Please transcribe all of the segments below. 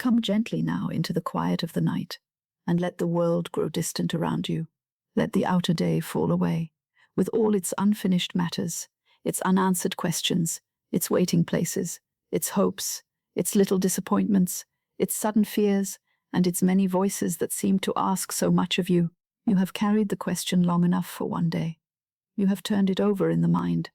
Come gently now into the quiet of the night, and let the world grow distant around you. Let the outer day fall away, with all its unfinished matters, its unanswered questions, its waiting places, its hopes, its little disappointments, its sudden fears, and its many voices that seem to ask so much of you. You have carried the question long enough for one day. You have turned it over in the mind,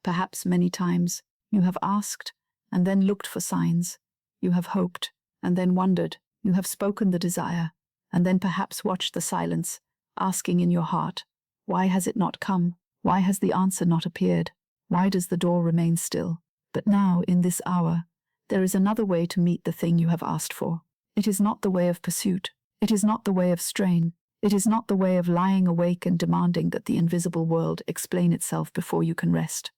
perhaps many times. You have asked, and then looked for signs. You have hoped, and then wondered. You have spoken the desire, and then perhaps watched the silence, asking in your heart, why has it not come? Why has the answer not appeared? Why does the door remain still? But now, in this hour, there is another way to meet the thing you have asked for. It is not the way of pursuit. It is not the way of strain. It is not the way of lying awake and demanding that the invisible world explain itself before you can rest.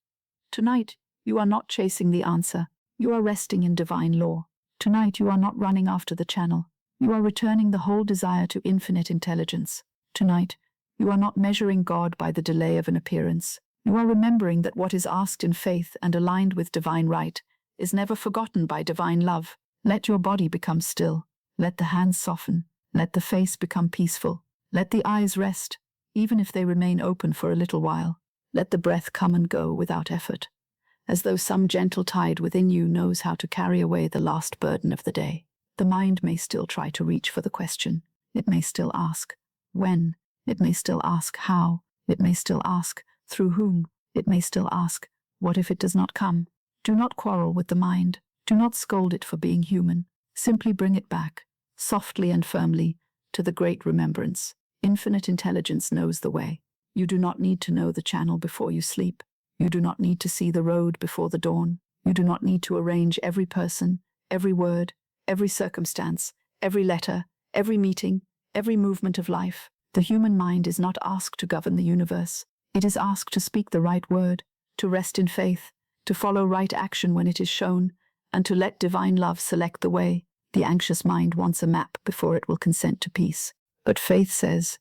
Tonight, you are not chasing the answer. You are resting in divine law. Tonight, you are not running after the channel. You are returning the whole desire to infinite intelligence. Tonight, you are not measuring God by the delay of an appearance. You are remembering that what is asked in faith and aligned with divine right is never forgotten by divine love. Let your body become still. Let the hands soften. Let the face become peaceful. Let the eyes rest, even if they remain open for a little while. Let the breath come and go without effort, as though some gentle tide within you knows how to carry away the last burden of the day. The mind may still try to reach for the question. It may still ask, when? It may still ask, how? It may still ask, through whom? It may still ask, what if it does not come? Do not quarrel with the mind. Do not scold it for being human. Simply bring it back, softly and firmly, to the great remembrance. Infinite intelligence knows the way. You do not need to know the channel before you sleep. You do not need to see the road before the dawn. You do not need to arrange every person, every word, every circumstance, every letter, every meeting, every movement of life. The human mind is not asked to govern the universe. It is asked to speak the right word, to rest in faith, to follow right action when it is shown, and to let divine love select the way. The anxious mind wants a map before it will consent to peace. But faith says,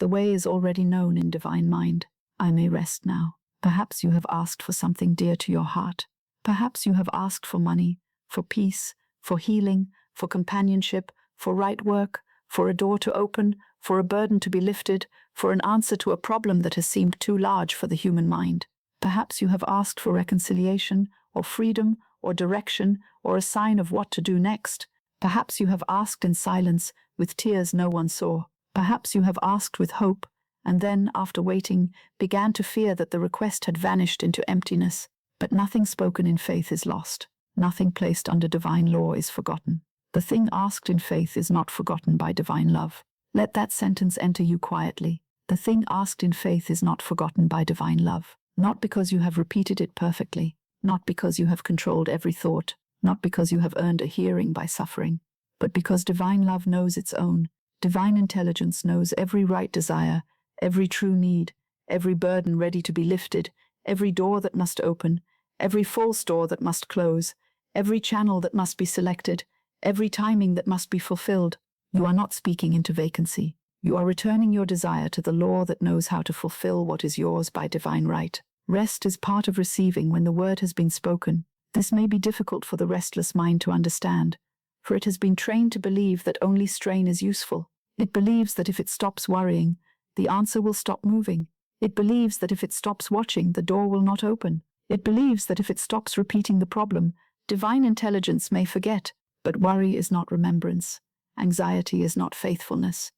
the way is already known in divine mind. I may rest now. Perhaps you have asked for something dear to your heart. Perhaps you have asked for money, for peace, for healing, for companionship, for right work, for a door to open, for a burden to be lifted, for an answer to a problem that has seemed too large for the human mind. Perhaps you have asked for reconciliation, or freedom, or direction, or a sign of what to do next. Perhaps you have asked in silence, with tears no one saw. Perhaps you have asked with hope, and then, after waiting, began to fear that the request had vanished into emptiness. But nothing spoken in faith is lost. Nothing placed under divine law is forgotten. The thing asked in faith is not forgotten by divine love. Let that sentence enter you quietly. The thing asked in faith is not forgotten by divine love. Not because you have repeated it perfectly, not because you have controlled every thought, not because you have earned a hearing by suffering, but because divine love knows its own. Divine intelligence knows every right desire, every true need, every burden ready to be lifted, every door that must open, every false door that must close, every channel that must be selected, every timing that must be fulfilled. You are not speaking into vacancy. You are returning your desire to the law that knows how to fulfill what is yours by divine right. Rest is part of receiving when the word has been spoken. This may be difficult for the restless mind to understand, for it has been trained to believe that only strain is useful. It believes that if it stops worrying, the answer will stop moving. It believes that if it stops watching, the door will not open. It believes that if it stops repeating the problem, divine intelligence may forget. But worry is not remembrance. Anxiety is not faithfulness.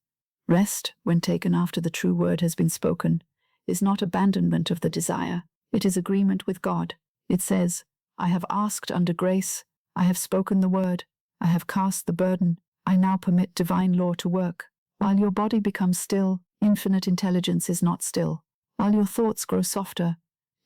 Rest, when taken after the true word has been spoken, is not abandonment of the desire. It is agreement with God. It says, I have asked under grace. I have spoken the word. I have cast the burden. I now permit divine law to work. While your body becomes still, infinite intelligence is not still. While your thoughts grow softer,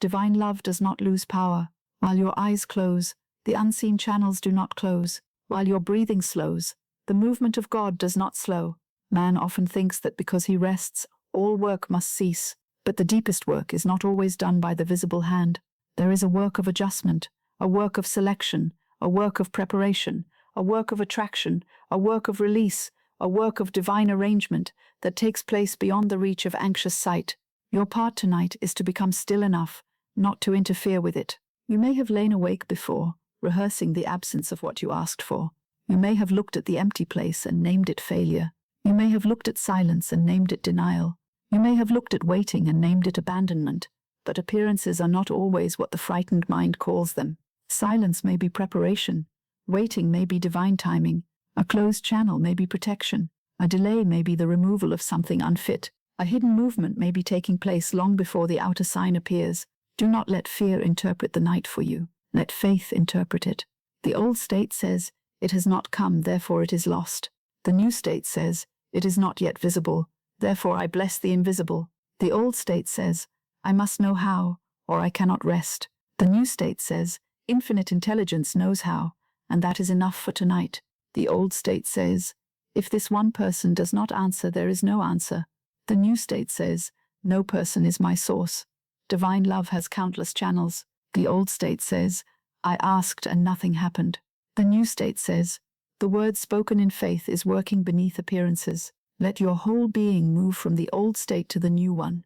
divine love does not lose power. While your eyes close, the unseen channels do not close. While your breathing slows, the movement of God does not slow. Man often thinks that because he rests, all work must cease. But the deepest work is not always done by the visible hand. There is a work of adjustment, a work of selection, a work of preparation, a work of attraction, a work of release, a work of divine arrangement that takes place beyond the reach of anxious sight. Your part tonight is to become still enough, not to interfere with it. You may have lain awake before, rehearsing the absence of what you asked for. You may have looked at the empty place and named it failure. You may have looked at silence and named it denial. You may have looked at waiting and named it abandonment. But appearances are not always what the frightened mind calls them. Silence may be preparation. Waiting may be divine timing. A closed channel may be protection. A delay may be the removal of something unfit. A hidden movement may be taking place long before the outer sign appears. Do not let fear interpret the night for you. Let faith interpret it. The old state says, "It has not come, therefore it is lost." The new state says, "It is not yet visible, therefore I bless the invisible." The old state says, "I must know how, or I cannot rest." The new state says, "Infinite intelligence knows how, and that is enough for tonight." The old state says, "If this one person does not answer, there is no answer." The new state says, "No person is my source. Divine love has countless channels." The old state says, "I asked and nothing happened." The new state says, "The word spoken in faith is working beneath appearances." Let your whole being move from the old state to the new one,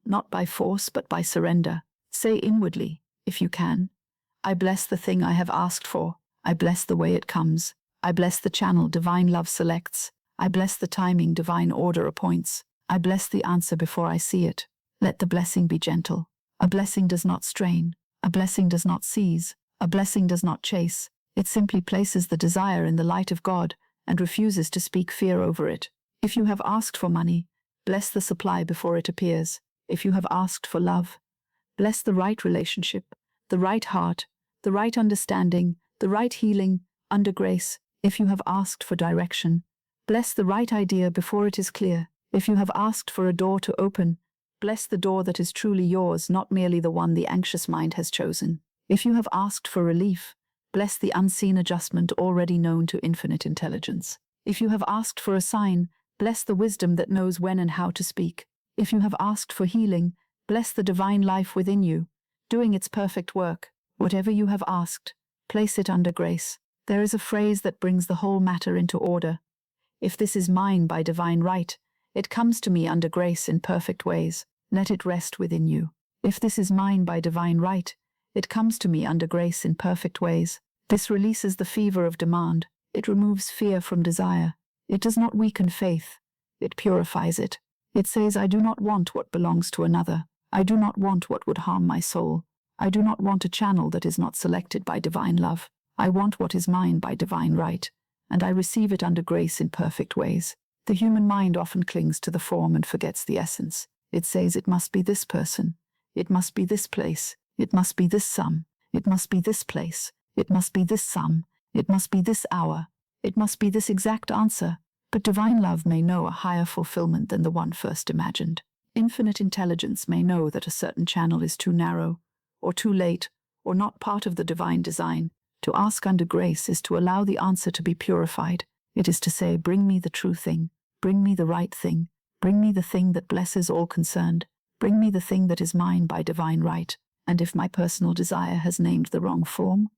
not by force but by surrender. Say inwardly, if you can, "I bless the thing I have asked for. I bless the way it comes. I bless the channel divine love selects. I bless the timing divine order appoints. I bless the answer before I see it." Let the blessing be gentle. A blessing does not strain. A blessing does not seize. A blessing does not chase. It simply places the desire in the light of God and refuses to speak fear over it. If you have asked for money, bless the supply before it appears. If you have asked for love, bless the right relationship, the right heart, the right understanding, the right healing, under grace. If you have asked for direction, bless the right idea before it is clear. If you have asked for a door to open, bless the door that is truly yours, not merely the one the anxious mind has chosen. If you have asked for relief, bless the unseen adjustment already known to infinite intelligence. If you have asked for a sign, bless the wisdom that knows when and how to speak. If you have asked for healing, bless the divine life within you, doing its perfect work. Whatever you have asked, place it under grace. There is a phrase that brings the whole matter into order. If this is mine by divine right, it comes to me under grace in perfect ways. Let it rest within you. If this is mine by divine right, it comes to me under grace in perfect ways. This releases the fever of demand. It removes fear from desire. It does not weaken faith. It purifies it. It says, "I do not want what belongs to another. I do not want what would harm my soul. I do not want a channel that is not selected by divine love. I want what is mine by divine right, and I receive it under grace in perfect ways." The human mind often clings to the form and forgets the essence. It says it must be this person. It must be this place. It must be this sum. It must be this place. It must be this sum. It must be this hour. It must be this exact answer. But divine love may know a higher fulfillment than the one first imagined. Infinite intelligence may know that a certain channel is too narrow, or too late, or not part of the divine design. To ask under grace is to allow the answer to be purified. It is to say, "Bring me the true thing. Bring me the right thing. Bring me the thing that blesses all concerned. Bring me the thing that is mine by divine right. And if my personal desire has named the wrong form,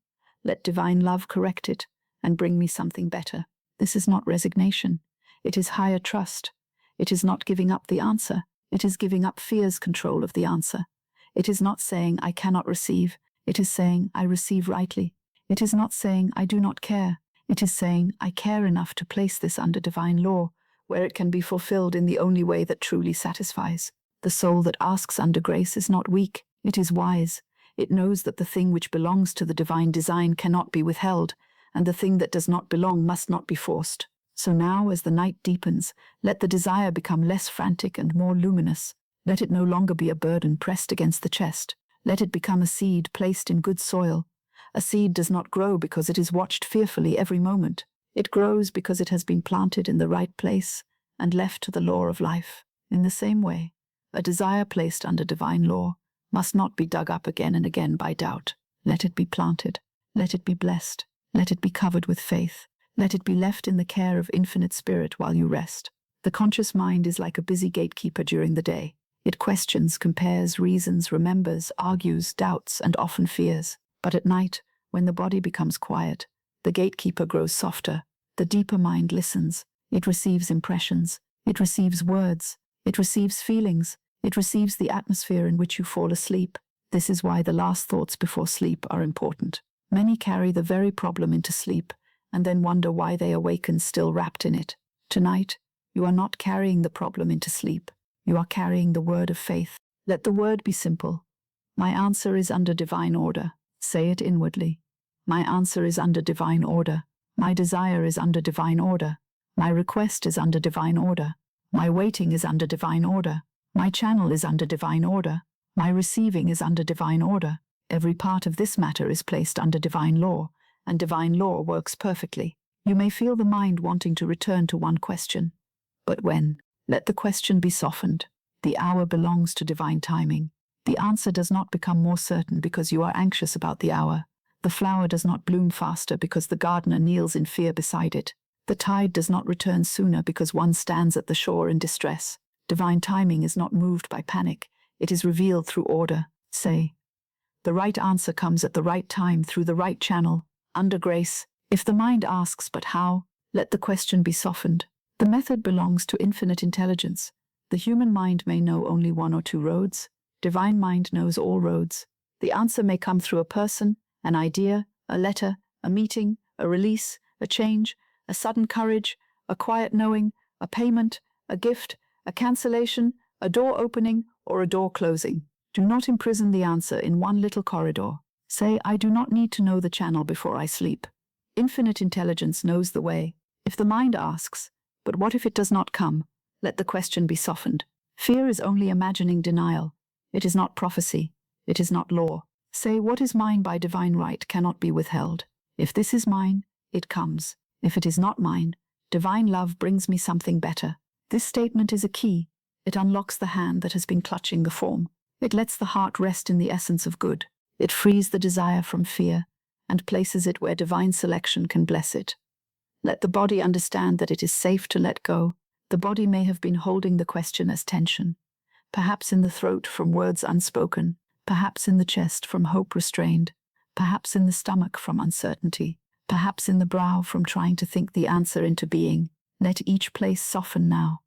let divine love correct it and bring me something better." This is not resignation. It is higher trust. It is not giving up the answer. It is giving up fear's control of the answer. It is not saying, "I cannot receive." It is saying, "I receive rightly." It is not saying, "I do not care." It is saying, "I care enough to place this under divine law, where it can be fulfilled in the only way that truly satisfies." The soul that asks under grace is not weak. It is wise. It knows that the thing which belongs to the divine design cannot be withheld, and the thing that does not belong must not be forced. So now, as the night deepens, let the desire become less frantic and more luminous. Let it no longer be a burden pressed against the chest. Let it become a seed placed in good soil. A seed does not grow because it is watched fearfully every moment. It grows because it has been planted in the right place and left to the law of life. In the same way, a desire placed under divine law must not be dug up again and again by doubt. Let it be planted. Let it be blessed. Let it be covered with faith. Let it be left in the care of infinite spirit while you rest. The conscious mind is like a busy gatekeeper during the day. It questions, compares, reasons, remembers, argues, doubts, and often fears. But at night, when the body becomes quiet, the gatekeeper grows softer. The deeper mind listens. It receives impressions. It receives words. It receives feelings. It receives the atmosphere in which you fall asleep. This is why the last thoughts before sleep are important. Many carry the very problem into sleep, and then wonder why they awaken still wrapped in it. Tonight, you are not carrying the problem into sleep. You are carrying the word of faith. Let the word be simple. My answer is under divine order. Say it inwardly. My answer is under divine order. My desire is under divine order. My request is under divine order. My waiting is under divine order. My channel is under divine order. My receiving is under divine order. Every part of this matter is placed under divine law, and divine law works perfectly. You may feel the mind wanting to return to one question. But when? Let the question be softened. The hour belongs to divine timing. The answer does not become more certain because you are anxious about the hour. The flower does not bloom faster because the gardener kneels in fear beside it. The tide does not return sooner because one stands at the shore in distress. Divine timing is not moved by panic. It is revealed through order. Say, the right answer comes at the right time through the right channel, under grace. If the mind asks, but how? Let the question be softened. The method belongs to infinite intelligence. The human mind may know only one or two roads. Divine mind knows all roads. The answer may come through a person, an idea, a letter, a meeting, a release, a change, a sudden courage, a quiet knowing, a payment, a gift, a cancellation, a door opening, or a door closing. Do not imprison the answer in one little corridor. Say, I do not need to know the channel before I sleep. Infinite intelligence knows the way. If the mind asks, but what if it does not come? Let the question be softened. Fear is only imagining denial. It is not prophecy. It is not law. Say, what is mine by divine right cannot be withheld. If this is mine, it comes. If it is not mine, divine love brings me something better. This statement is a key. It unlocks the hand that has been clutching the form. It lets the heart rest in the essence of good. It frees the desire from fear and places it where divine selection can bless it. Let the body understand that it is safe to let go. The body may have been holding the question as tension, perhaps in the throat from words unspoken, perhaps in the chest from hope restrained, perhaps in the stomach from uncertainty, perhaps in the brow from trying to think the answer into being. Let each place soften now.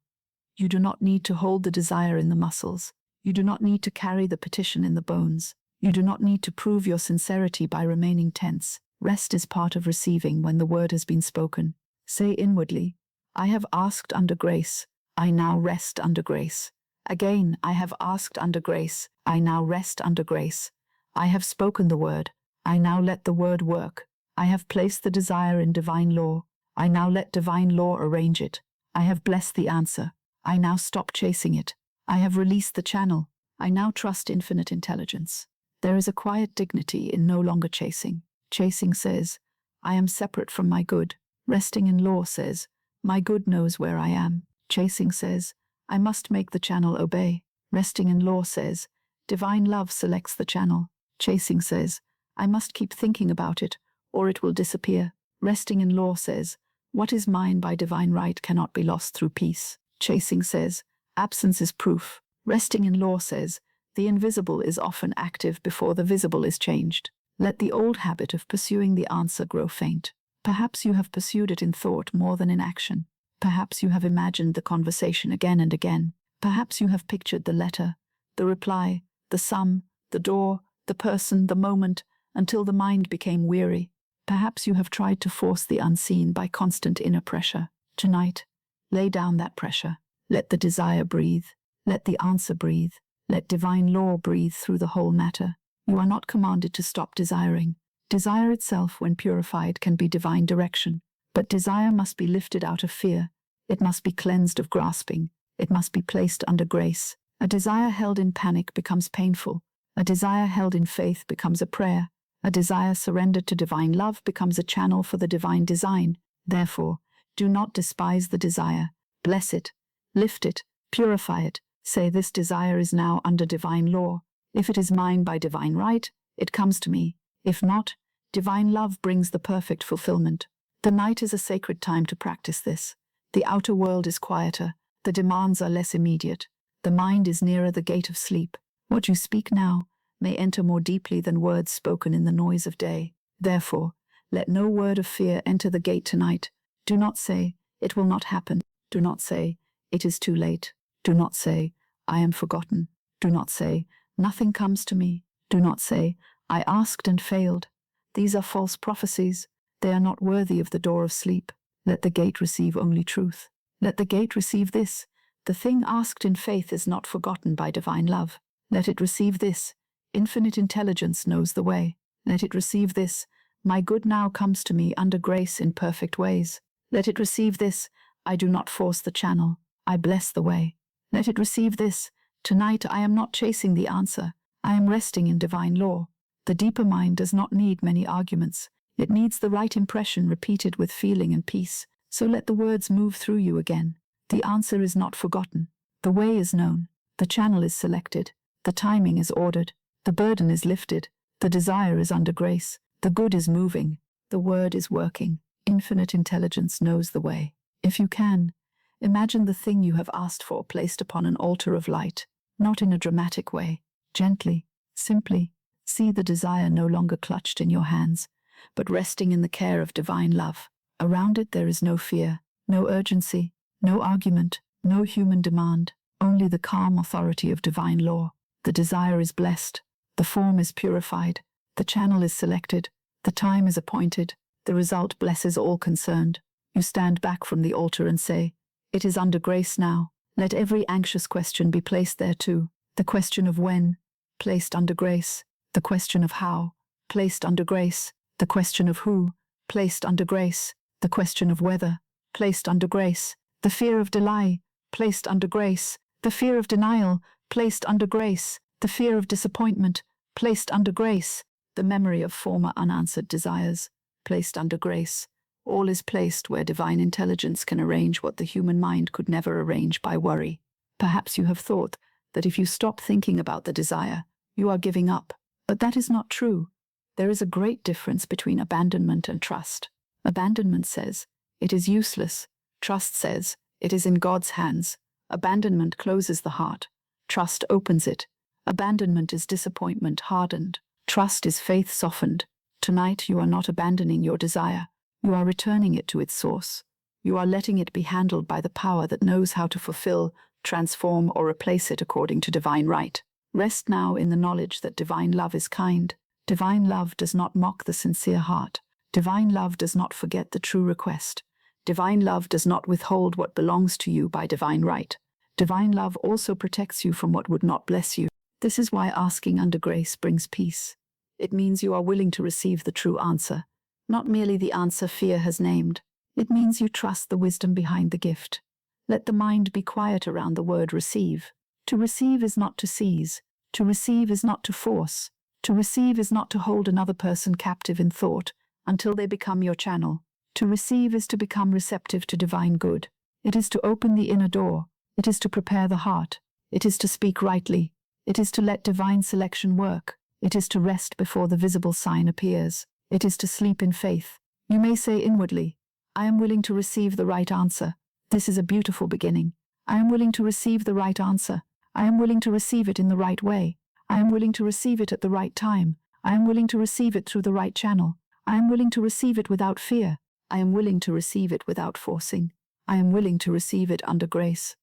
You do not need to hold the desire in the muscles. You do not need to carry the petition in the bones. You do not need to prove your sincerity by remaining tense. Rest is part of receiving when the word has been spoken. Say inwardly, I have asked under grace. I now rest under grace. Again, I have asked under grace. I now rest under grace. I have spoken the word. I now let the word work. I have placed the desire in divine law. I now let divine law arrange it. I have blessed the answer. I now stop chasing it. I have released the channel. I now trust infinite intelligence. There is a quiet dignity in no longer chasing. Chasing says, I am separate from my good. Resting in law says, my good knows where I am. Chasing says, I must make the channel obey. Resting in law says, divine love selects the channel. Chasing says, I must keep thinking about it, or it will disappear. Resting in law says, what is mine by divine right cannot be lost through peace. Chasing says, absence is proof. Resting in law says, the invisible is often active before the visible is changed. Let the old habit of pursuing the answer grow faint. Perhaps you have pursued it in thought more than in action. Perhaps you have imagined the conversation again and again. Perhaps you have pictured the letter, the reply, the sum, the door, the person, the moment, until the mind became weary. Perhaps you have tried to force the unseen by constant inner pressure. Tonight, lay down that pressure. Let the desire breathe. Let the answer breathe. Let divine law breathe through the whole matter. You are not commanded to stop desiring. Desire itself, when purified, can be divine direction. But desire must be lifted out of fear. It must be cleansed of grasping. It must be placed under grace. A desire held in panic becomes painful. A desire held in faith becomes a prayer. A desire surrendered to divine love becomes a channel for the divine design. Therefore, do not despise the desire. Bless it. Lift it. Purify it. Say, this desire is now under divine law. If it is mine by divine right, it comes to me. If not, divine love brings the perfect fulfillment. The night is a sacred time to practice this. The outer world is quieter. The demands are less immediate. The mind is nearer the gate of sleep. What you speak now may enter more deeply than words spoken in the noise of day. Therefore, let no word of fear enter the gate tonight. Do not say, it will not happen. Do not say, it is too late. Do not say, I am forgotten. Do not say, nothing comes to me. Do not say, I asked and failed. These are false prophecies. They are not worthy of the door of sleep. Let the gate receive only truth. Let the gate receive this. The thing asked in faith is not forgotten by divine love. Let it receive this. Infinite intelligence knows the way. Let it receive this. My good now comes to me under grace in perfect ways. Let it receive this. I do not force the channel. I bless the way. Let it receive this. Tonight I am not chasing the answer. I am resting in divine law. The deeper mind does not need many arguments. It needs the right impression repeated with feeling and peace. So let the words move through you again. The answer is not forgotten. The way is known. The channel is selected. The timing is ordered. The burden is lifted. The desire is under grace. The good is moving. The word is working. Infinite intelligence knows the way. If you can, imagine the thing you have asked for placed upon an altar of light, not in a dramatic way. Gently, simply, see the desire no longer clutched in your hands, but resting in the care of divine love. Around it there is no fear, no urgency, no argument, no human demand, only the calm authority of divine law. The desire is blessed, the form is purified, the channel is selected, the time is appointed, the result blesses all concerned. You stand back from the altar and say, "It is under grace now." Let every anxious question be placed there too. The question of when, placed under grace. The question of how, placed under grace. The question of who, placed under grace. The question of whether, placed under grace. The fear of delay, placed under grace. The fear of denial, placed under grace. The fear of disappointment, placed under grace. The memory of former unanswered desires, placed under grace. All is placed where divine intelligence can arrange what the human mind could never arrange by worry. Perhaps you have thought that if you stop thinking about the desire, you are giving up. But that is not true. There is a great difference between abandonment and trust. Abandonment says, it is useless. Trust says, it is in God's hands. Abandonment closes the heart. Trust opens it. Abandonment is disappointment hardened. Trust is faith softened. Tonight you are not abandoning your desire. You are returning it to its source. You are letting it be handled by the power that knows how to fulfill, transform, or replace it according to divine right. Rest now in the knowledge that divine love is kind. Divine love does not mock the sincere heart. Divine love does not forget the true request. Divine love does not withhold what belongs to you by divine right. Divine love also protects you from what would not bless you. This is why asking under grace brings peace. It means you are willing to receive the true answer, not merely the answer fear has named. It means you trust the wisdom behind the gift. Let the mind be quiet around the word receive. To receive is not to seize. To receive is not to force. To receive is not to hold another person captive in thought until they become your channel. To receive is to become receptive to divine good. It is to open the inner door. It is to prepare the heart. It is to speak rightly. It is to let divine selection work. It is to rest before the visible sign appears. It is to sleep in faith. You may say inwardly, I am willing to receive the right answer. This is a beautiful beginning. I am willing to receive the right answer. I am willing to receive it in the right way. I am willing to receive it at the right time. I am willing to receive it through the right channel. I am willing to receive it without fear. I am willing to receive it without forcing. I am willing to receive it under grace.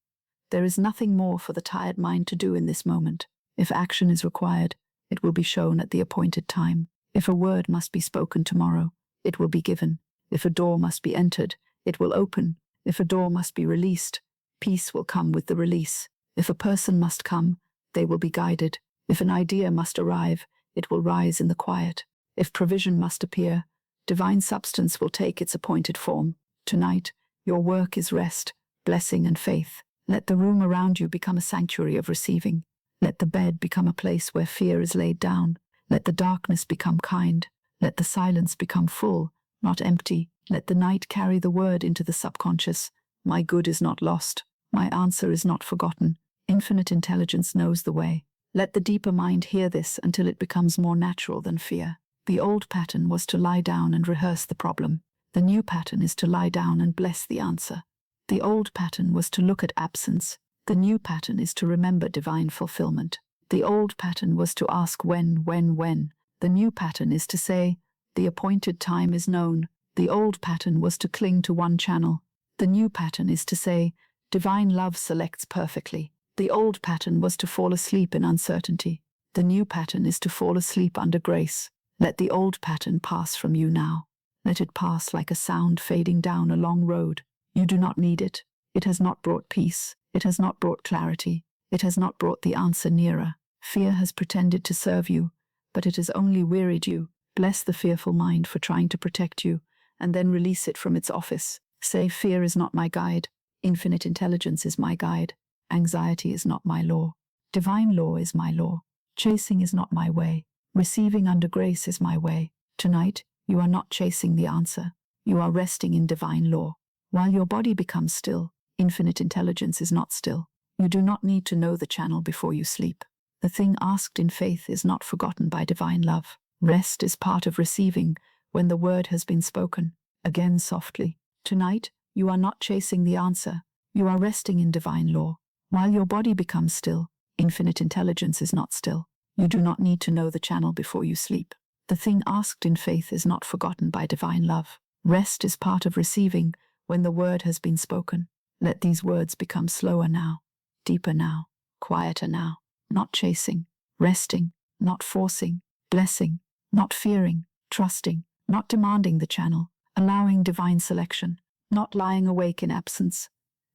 There is nothing more for the tired mind to do in this moment. If action is required, it will be shown at the appointed time. If a word must be spoken tomorrow, it will be given. If a door must be entered, it will open. If a door must be released, peace will come with the release. If a person must come, they will be guided. If an idea must arrive, it will rise in the quiet. If provision must appear, divine substance will take its appointed form. Tonight, your work is rest, blessing, and faith. Let the room around you become a sanctuary of receiving. Let the bed become a place where fear is laid down. Let the darkness become kind. Let the silence become full, not empty. Let the night carry the word into the subconscious. My good is not lost. My answer is not forgotten. Infinite intelligence knows the way. Let the deeper mind hear this until it becomes more natural than fear. The old pattern was to lie down and rehearse the problem. The new pattern is to lie down and bless the answer. The old pattern was to look at absence. The new pattern is to remember divine fulfillment. The old pattern was to ask when. The new pattern is to say, the appointed time is known. The old pattern was to cling to one channel. The new pattern is to say, divine love selects perfectly. The old pattern was to fall asleep in uncertainty. The new pattern is to fall asleep under grace. Let the old pattern pass from you now. Let it pass like a sound fading down a long road. You do not need it. It has not brought peace. It has not brought clarity. It has not brought the answer nearer. Fear has pretended to serve you, but it has only wearied you. Bless the fearful mind for trying to protect you, and then release it from its office. Say, fear is not my guide. Infinite intelligence is my guide. Anxiety is not my law. Divine law is my law. Chasing is not my way. Receiving under grace is my way. Tonight, you are not chasing the answer. You are resting in divine law. While your body becomes still, infinite intelligence is not still. You do not need to know the channel before you sleep. The thing asked in faith is not forgotten by divine love. Rest is part of receiving when the word has been spoken. Again softly. Tonight, you are not chasing the answer. You are resting in divine law. While your body becomes still, infinite intelligence is not still. You do not need to know the channel before you sleep. The thing asked in faith is not forgotten by divine love. Rest is part of receiving when the word has been spoken. Let these words become slower now, deeper now, quieter now, not chasing, resting, not forcing, blessing, not fearing, trusting, not demanding the channel, allowing divine selection, not lying awake in absence,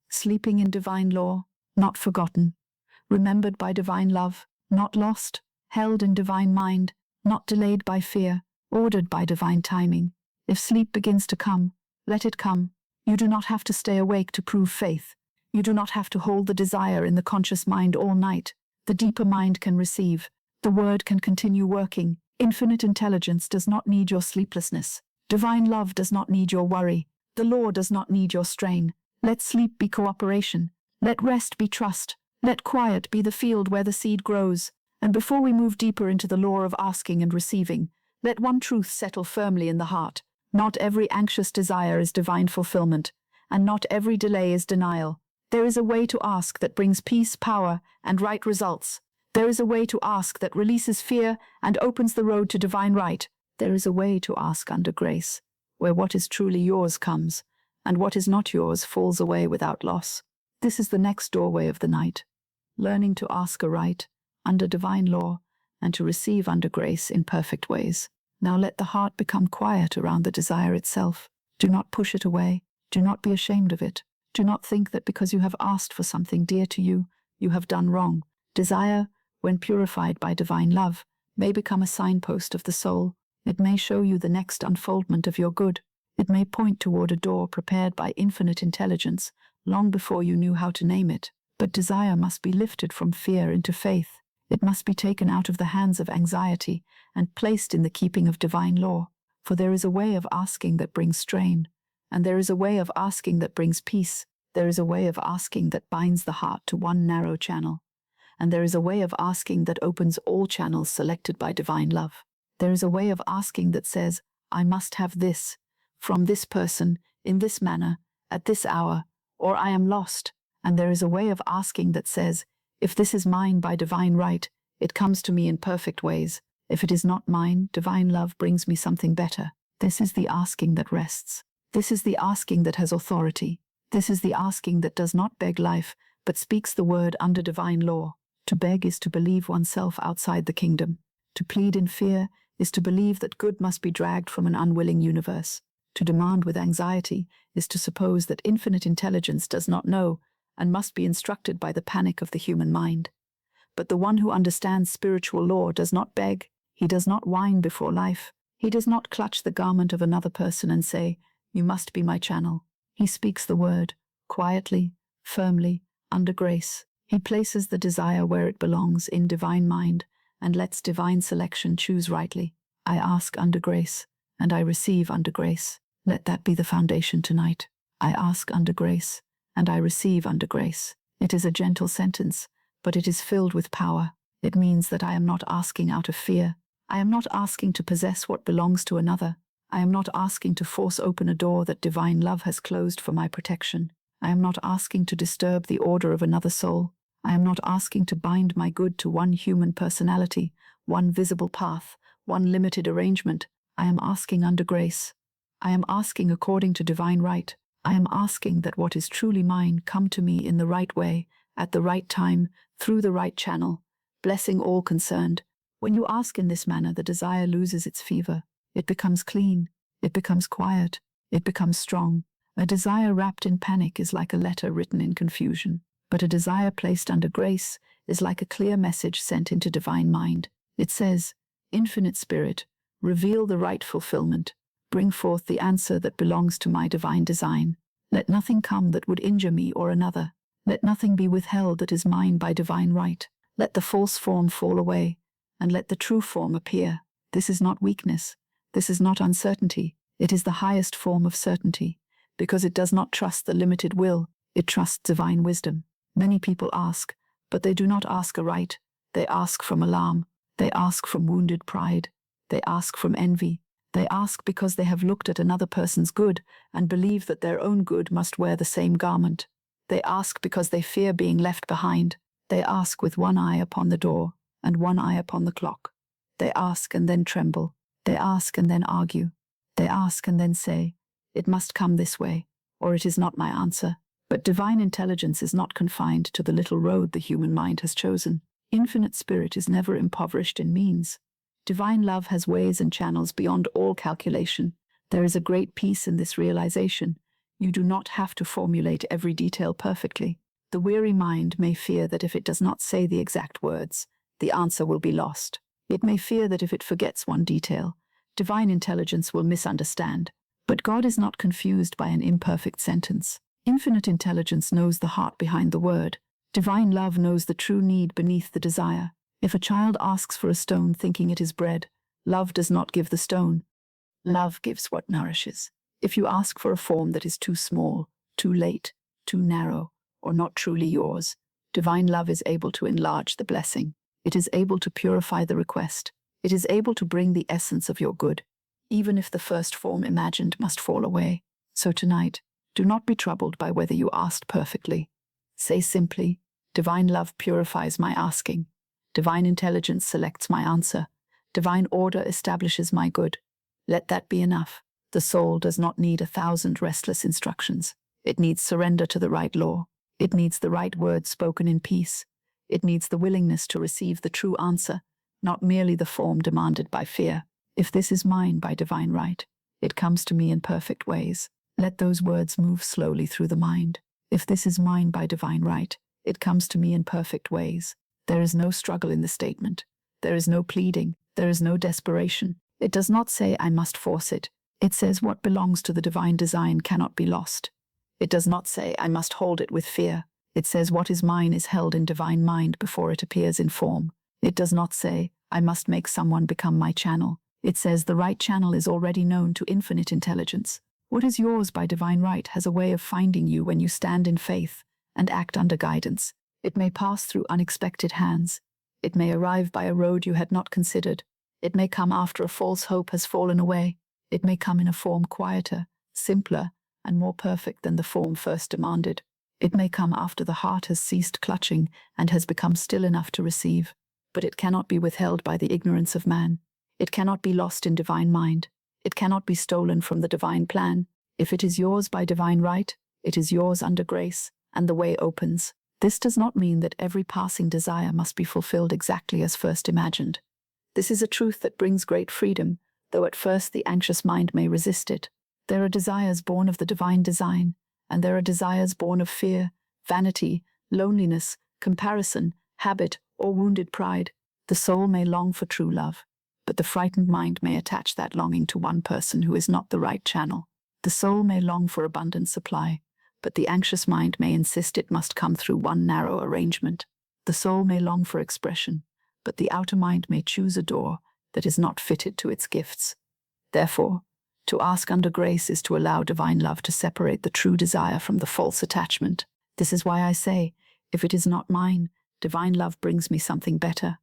sleeping in divine law, not forgotten, remembered by divine love, not lost, held in divine mind, not delayed by fear, ordered by divine timing. If sleep begins to come, let it come. You do not have to stay awake to prove faith. You do not have to hold the desire in the conscious mind all night. The deeper mind can receive. The word can continue working. Infinite intelligence does not need your sleeplessness. Divine love does not need your worry. The law does not need your strain. Let sleep be cooperation. Let rest be trust. Let quiet be the field where the seed grows. And before we move deeper into the law of asking and receiving, let one truth settle firmly in the heart. Not every anxious desire is divine fulfillment, and not every delay is denial. There is a way to ask that brings peace, power, and right results. There is a way to ask that releases fear and opens the road to divine right. There is a way to ask under grace, where what is truly yours comes, and what is not yours falls away without loss. This is the next doorway of the night, learning to ask aright, under divine law, and to receive under grace in perfect ways. Now let the heart become quiet around the desire itself. Do not push it away. Do not be ashamed of it. Do not think that because you have asked for something dear to you, you have done wrong. Desire, when purified by divine love, may become a signpost of the soul. It may show you the next unfoldment of your good. It may point toward a door prepared by infinite intelligence long before you knew how to name it. But desire must be lifted from fear into faith. It must be taken out of the hands of anxiety and placed in the keeping of divine law. For there is a way of asking that brings strain, and there is a way of asking that brings peace. There is a way of asking that binds the heart to one narrow channel, and there is a way of asking that opens all channels selected by divine love. There is a way of asking that says, I must have this, from this person, in this manner, at this hour, or I am lost. And there is a way of asking that says, if this is mine by divine right, it comes to me in perfect ways. If it is not mine, divine love brings me something better. This is the asking that rests. This is the asking that has authority. This is the asking that does not beg life, but speaks the word under divine law. To beg is to believe oneself outside the kingdom. To plead in fear is to believe that good must be dragged from an unwilling universe. To demand with anxiety is to suppose that infinite intelligence does not know and must be instructed by the panic of the human mind. But the one who understands spiritual law does not beg. He does not whine before life. He does not clutch the garment of another person and say, you must be my channel. He speaks the word, quietly, firmly, under grace. He places the desire where it belongs in divine mind and lets divine selection choose rightly. I ask under grace, and I receive under grace. Let that be the foundation tonight. I ask under grace, and I receive under grace. It is a gentle sentence, but it is filled with power. It means that I am not asking out of fear. I am not asking to possess what belongs to another. I am not asking to force open a door that divine love has closed for my protection. I am not asking to disturb the order of another soul. I am not asking to bind my good to one human personality, one visible path, one limited arrangement. I am asking under grace. I am asking according to divine right. I am asking that what is truly mine come to me in the right way, at the right time, through the right channel, blessing all concerned. When you ask in this manner, the desire loses its fever. It becomes clean. It becomes quiet. It becomes strong. A desire wrapped in panic is like a letter written in confusion. But a desire placed under grace is like a clear message sent into divine mind. It says, Infinite Spirit, reveal the right fulfillment. Bring forth the answer that belongs to my divine design. Let nothing come that would injure me or another. Let nothing be withheld that is mine by divine right. Let the false form fall away, and let the true form appear. This is not weakness. This is not uncertainty. It is the highest form of certainty, because it does not trust the limited will, it trusts divine wisdom. Many people ask, but they do not ask aright. They ask from alarm. They ask from wounded pride. They ask from envy. They ask because they have looked at another person's good and believe that their own good must wear the same garment. They ask because they fear being left behind. They ask with one eye upon the door and one eye upon the clock. They ask and then tremble. They ask and then argue. They ask and then say, it must come this way, or it is not my answer. But divine intelligence is not confined to the little road the human mind has chosen. Infinite Spirit is never impoverished in means. Divine love has ways and channels beyond all calculation. There is a great peace in this realization. You do not have to formulate every detail perfectly. The weary mind may fear that if it does not say the exact words, the answer will be lost. It may fear that if it forgets one detail, divine intelligence will misunderstand. But God is not confused by an imperfect sentence. Infinite intelligence knows the heart behind the word. Divine love knows the true need beneath the desire. If a child asks for a stone thinking it is bread, love does not give the stone. Love gives what nourishes. If you ask for a form that is too small, too late, too narrow, or not truly yours, divine love is able to enlarge the blessing. It is able to purify the request. It is able to bring the essence of your good, even if the first form imagined must fall away. So tonight, do not be troubled by whether you asked perfectly. Say simply, divine love purifies my asking. Divine intelligence selects my answer. Divine order establishes my good. Let that be enough. The soul does not need 1,000 restless instructions. It needs surrender to the right law. It needs the right words spoken in peace. It needs the willingness to receive the true answer, not merely the form demanded by fear. If this is mine by divine right, it comes to me in perfect ways. Let those words move slowly through the mind. If this is mine by divine right, it comes to me in perfect ways. There is no struggle in the statement. There is no pleading. There is no desperation. It does not say, I must force it. It says what belongs to the divine design cannot be lost. It does not say, I must hold it with fear. It says what is mine is held in divine mind before it appears in form. It does not say, I must make someone become my channel. It says the right channel is already known to infinite intelligence. What is yours by divine right has a way of finding you when you stand in faith and act under guidance. It may pass through unexpected hands. It may arrive by a road you had not considered. It may come after a false hope has fallen away. It may come in a form quieter, simpler, and more perfect than the form first demanded. It may come after the heart has ceased clutching and has become still enough to receive. But it cannot be withheld by the ignorance of man. It cannot be lost in divine mind. It cannot be stolen from the divine plan. If it is yours by divine right, it is yours under grace, and the way opens. This does not mean that every passing desire must be fulfilled exactly as first imagined. This is a truth that brings great freedom, though at first the anxious mind may resist it. There are desires born of the divine design, and there are desires born of fear, vanity, loneliness, comparison, habit, or wounded pride. The soul may long for true love, but the frightened mind may attach that longing to one person who is not the right channel. The soul may long for abundant supply, but the anxious mind may insist it must come through one narrow arrangement. The soul may long for expression, but the outer mind may choose a door that is not fitted to its gifts. Therefore, to ask under grace is to allow divine love to separate the true desire from the false attachment. This is why I say, if it is not mine, divine love brings me something better.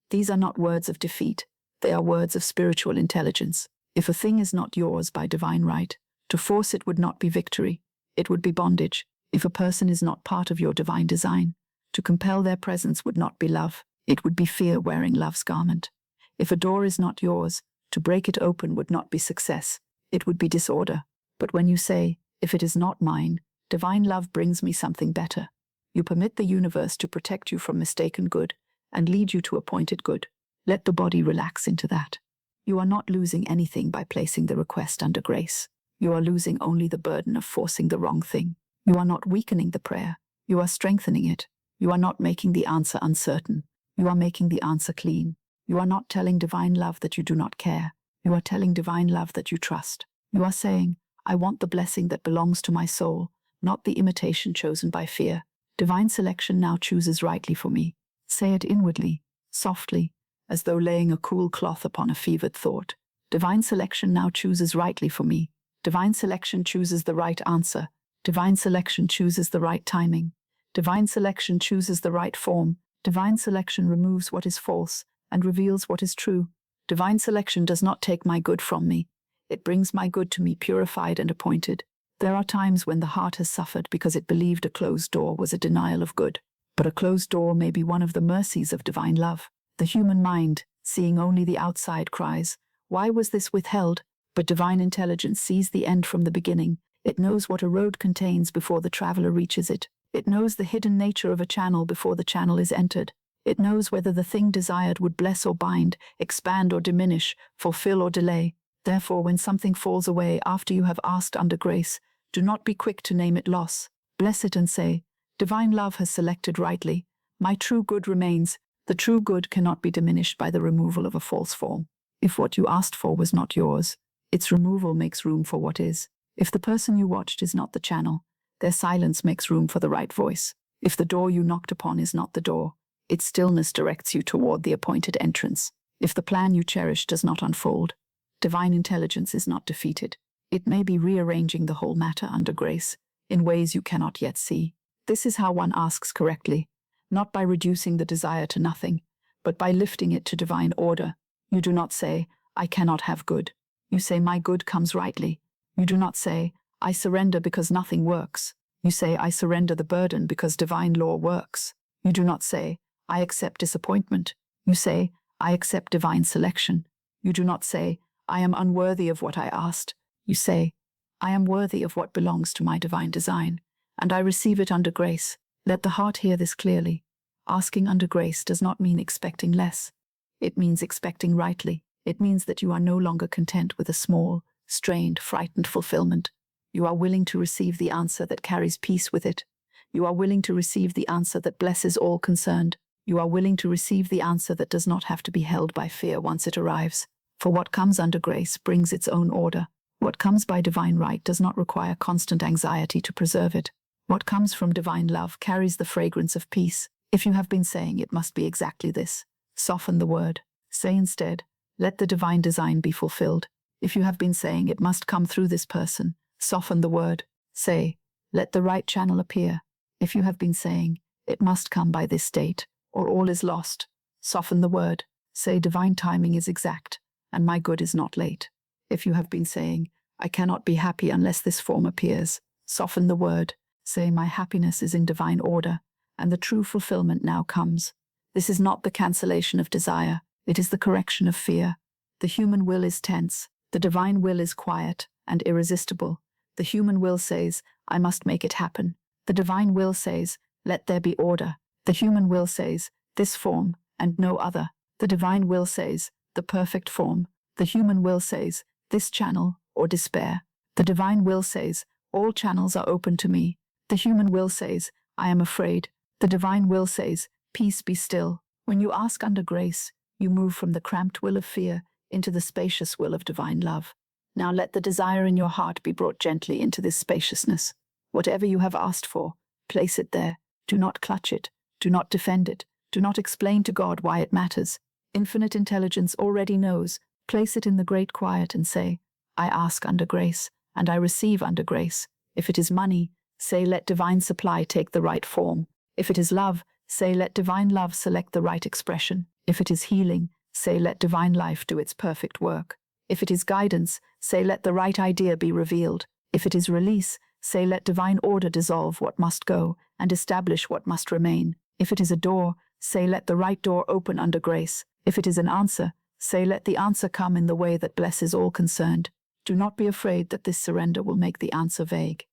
These are not words of defeat. They are words of spiritual intelligence. If a thing is not yours by divine right, to force it would not be victory. It would be bondage. If a person is not part of your divine design, to compel their presence would not be love. It would be fear wearing love's garment. If a door is not yours, to break it open would not be success. It would be disorder. But when you say, if it is not mine, divine love brings me something better, you permit the universe to protect you from mistaken good and lead you to appointed good. Let the body relax into that. You are not losing anything by placing the request under grace. You are losing only the burden of forcing the wrong thing. You are not weakening the prayer. You are strengthening it. You are not making the answer uncertain. You are making the answer clean. You are not telling divine love that you do not care. You are telling divine love that you trust. You are saying, I want the blessing that belongs to my soul, not the imitation chosen by fear. Divine selection now chooses rightly for me. Say it inwardly, softly, as though laying a cool cloth upon a fevered thought. Divine selection now chooses rightly for me. Divine selection chooses the right answer. Divine selection chooses the right timing. Divine selection chooses the right form. Divine selection removes what is false and reveals what is true. Divine selection does not take my good from me. It brings my good to me purified and appointed. There are times when the heart has suffered because it believed a closed door was a denial of good. But a closed door may be one of the mercies of divine love. The human mind, seeing only the outside, cries, why was this withheld? But divine intelligence sees the end from the beginning. It knows what a road contains before the traveler reaches it. It knows the hidden nature of a channel before the channel is entered. It knows whether the thing desired would bless or bind, expand or diminish, fulfill or delay. Therefore, when something falls away after you have asked under grace, do not be quick to name it loss. Bless it and say, divine love has selected rightly. My true good remains. The true good cannot be diminished by the removal of a false form. If what you asked for was not yours, its removal makes room for what is. If the person you watched is not the channel, their silence makes room for the right voice. If the door you knocked upon is not the door, its stillness directs you toward the appointed entrance. If the plan you cherish does not unfold, divine intelligence is not defeated. It may be rearranging the whole matter under grace, in ways you cannot yet see. This is how one asks correctly, not by reducing the desire to nothing, but by lifting it to divine order. You do not say, I cannot have good. You say, my good comes rightly. You do not say, I surrender because nothing works. You say, I surrender the burden because divine law works. You do not say, I accept disappointment. You say, I accept divine selection. You do not say, I am unworthy of what I asked. You say, I am worthy of what belongs to my divine design, and I receive it under grace. Let the heart hear this clearly. Asking under grace does not mean expecting less. It means expecting rightly. It means that you are no longer content with a small, strained, frightened fulfillment. You are willing to receive the answer that carries peace with it. You are willing to receive the answer that blesses all concerned. You are willing to receive the answer that does not have to be held by fear once it arrives. For what comes under grace brings its own order. What comes by divine right does not require constant anxiety to preserve it. What comes from divine love carries the fragrance of peace. If you have been saying it must be exactly this, soften the word. Say instead, let the divine design be fulfilled. If you have been saying it must come through this person, soften the word. Say, let the right channel appear. If you have been saying, it must come by this date, or all is lost, soften the word. Say, divine timing is exact, and my good is not late. If you have been saying, I cannot be happy unless this form appears, soften the word. Say, my happiness is in divine order, and the true fulfillment now comes. This is not the cancellation of desire, it is the correction of fear. The human will is tense, the divine will is quiet and irresistible. The human will says, I must make it happen. The divine will says, let there be order. The human will says, this form and no other. The divine will says, the perfect form. The human will says, this channel or despair. The divine will says, all channels are open to me. The human will says, I am afraid. The divine will says, peace be still. When you ask under grace, you move from the cramped will of fear into the spacious will of divine love. Now let the desire in your heart be brought gently into this spaciousness. Whatever you have asked for, place it there. Do not clutch it. Do not defend it. Do not explain to God why it matters. Infinite intelligence already knows. Place it in the great quiet and say, I ask under grace, and I receive under grace. If it is money, say let divine supply take the right form. If it is love, say let divine love select the right expression. If it is healing, say let divine life do its perfect work. If it is guidance, say let the right idea be revealed. If it is release, say let divine order dissolve what must go and establish what must remain. If it is a door, say let the right door open under grace. If it is an answer, say let the answer come in the way that blesses all concerned. Do not be afraid that this surrender will make the answer vague.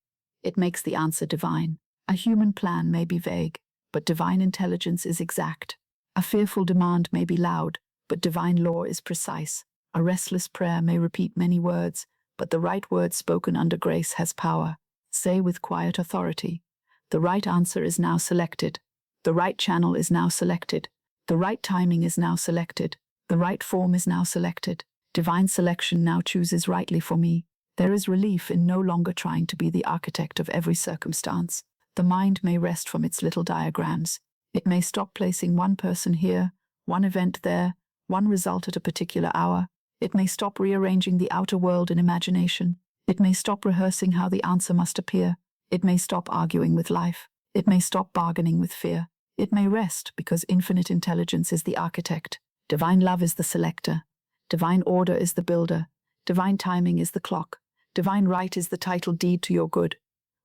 It makes the answer divine. A human plan may be vague, but divine intelligence is exact. A fearful demand may be loud, but divine law is precise. A restless prayer may repeat many words, but the right word spoken under grace has power. Say with quiet authority, the right answer is now selected. The right channel is now selected. The right timing is now selected. The right form is now selected. Divine selection now chooses rightly for me. There is relief in no longer trying to be the architect of every circumstance. The mind may rest from its little diagrams. It may stop placing one person here, one event there, one result at a particular hour. It may stop rearranging the outer world in imagination. It may stop rehearsing how the answer must appear. It may stop arguing with life. It may stop bargaining with fear. It may rest because infinite intelligence is the architect. Divine love is the selector. Divine order is the builder. Divine timing is the clock. Divine right is the title deed to your good.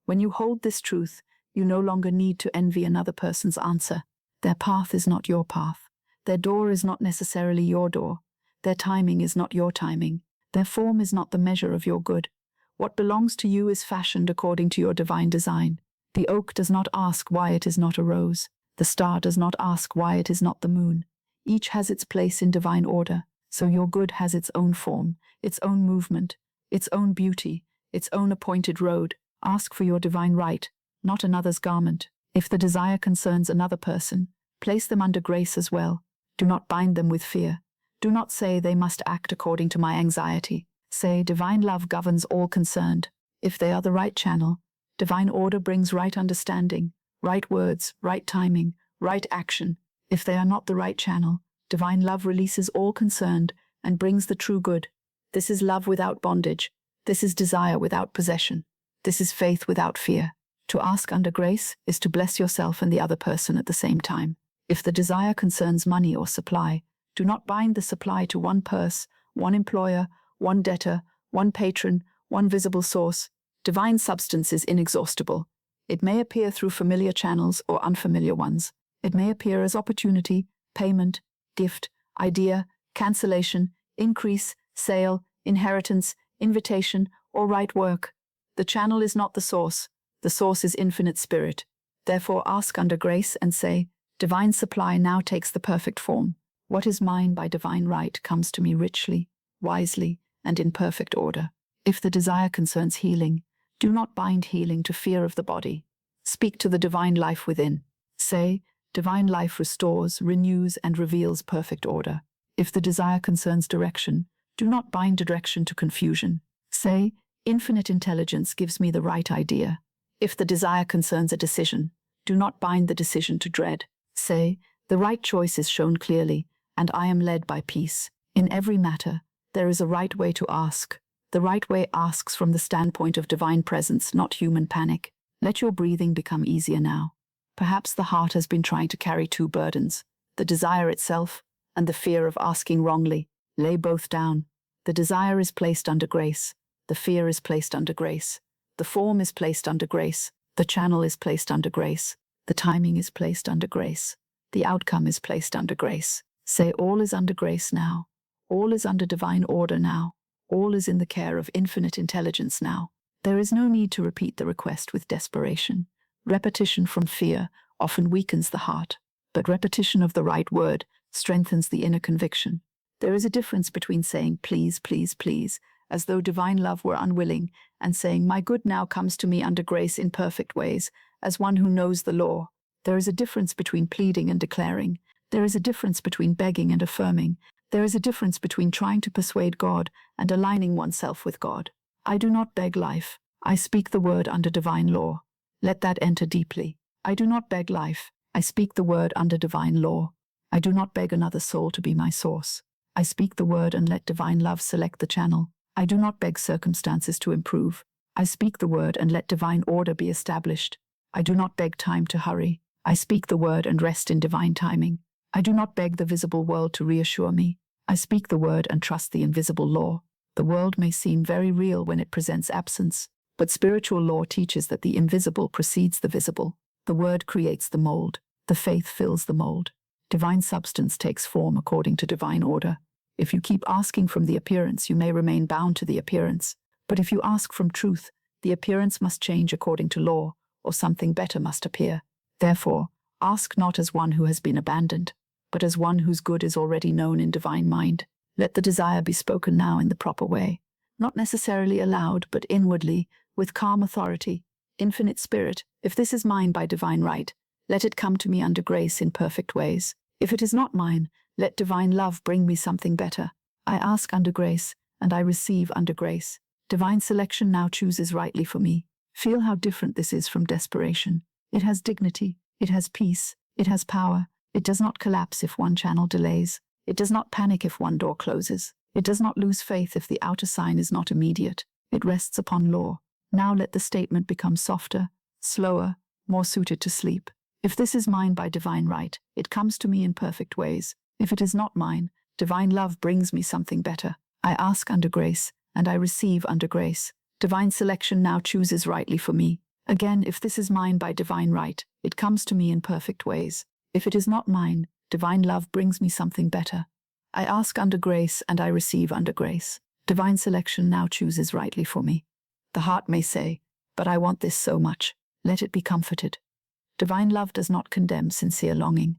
When you hold this truth, you no longer need to envy another person's answer. Their path is not your path. Their door is not necessarily your door. Their timing is not your timing. Their form is not the measure of your good. What belongs to you is fashioned according to your divine design. The oak does not ask why it is not a rose. The star does not ask why it is not the moon. Each has its place in divine order, so your good has its own form, its own movement, its own beauty, its own appointed road. Ask for your divine right, not another's garment. If the desire concerns another person, place them under grace as well. Do not bind them with fear. Do not say they must act according to my anxiety. Say divine love governs all concerned. If they are the right channel, divine order brings right understanding, right words, right timing, right action. If they are not the right channel, divine love releases all concerned and brings the true good. This is love without bondage. This is desire without possession. This is faith without fear. To ask under grace is to bless yourself and the other person at the same time. If the desire concerns money or supply, do not bind the supply to one purse, one employer, one debtor, one patron, one visible source. Divine substance is inexhaustible. It may appear through familiar channels or unfamiliar ones. It may appear as opportunity, payment, gift, idea, cancellation, increase, sale, inheritance, invitation, or right work. The channel is not the source. The source is infinite spirit. Therefore ask under grace and say, divine supply now takes the perfect form. What is mine by divine right comes to me richly, wisely, and in perfect order. If the desire concerns healing, do not bind healing to fear of the body. Speak to the divine life within. Say, divine life restores, renews, and reveals perfect order. If the desire concerns direction, do not bind direction to confusion. Say, infinite intelligence gives me the right idea. If the desire concerns a decision, do not bind the decision to dread. Say, the right choice is shown clearly, and I am led by peace. In every matter, there is a right way to ask. The right way asks from the standpoint of divine presence, not human panic. Let your breathing become easier now. Perhaps the heart has been trying to carry two burdens, the desire itself and the fear of asking wrongly. Lay both down. The desire is placed under grace. The fear is placed under grace. The form is placed under grace. The channel is placed under grace. The timing is placed under grace. The outcome is placed under grace. Say all is under grace now. All is under divine order now. All is in the care of infinite intelligence now. There is no need to repeat the request with desperation. Repetition from fear often weakens the heart, but repetition of the right word strengthens the inner conviction. There is a difference between saying please, please, please, as though divine love were unwilling, and saying my good now comes to me under grace in perfect ways, as one who knows the law. There is a difference between pleading and declaring. There is a difference between begging and affirming. There is a difference between trying to persuade God and aligning oneself with God. I do not beg life. I speak the word under divine law. Let that enter deeply. I do not beg life. I speak the word under divine law. I do not beg another soul to be my source. I speak the word and let divine love select the channel. I do not beg circumstances to improve. I speak the word and let divine order be established. I do not beg time to hurry. I speak the word and rest in divine timing. I do not beg the visible world to reassure me. I speak the word and trust the invisible law. The world may seem very real when it presents absence, but spiritual law teaches that the invisible precedes the visible. The word creates the mold. The faith fills the mold. Divine substance takes form according to divine order. If you keep asking from the appearance, you may remain bound to the appearance. But if you ask from truth, the appearance must change according to law, or something better must appear. Therefore, ask not as one who has been abandoned, but as one whose good is already known in divine mind. Let the desire be spoken now in the proper way, not necessarily aloud, but inwardly, with calm authority. Infinite Spirit, if this is mine by divine right, let it come to me under grace in perfect ways. If it is not mine, let divine love bring me something better. I ask under grace, and I receive under grace. Divine selection now chooses rightly for me. Feel how different this is from desperation. It has dignity, it has peace, it has power. It does not collapse if one channel delays. It does not panic if one door closes. It does not lose faith if the outer sign is not immediate. It rests upon law. Now let the statement become softer, slower, more suited to sleep. If this is mine by divine right, it comes to me in perfect ways. If it is not mine, divine love brings me something better. I ask under grace, and I receive under grace. Divine selection now chooses rightly for me. Again, if this is mine by divine right, it comes to me in perfect ways. If it is not mine, divine love brings me something better. I ask under grace, and I receive under grace. Divine selection now chooses rightly for me. The heart may say, but I want this so much. Let it be comforted. Divine love does not condemn sincere longing.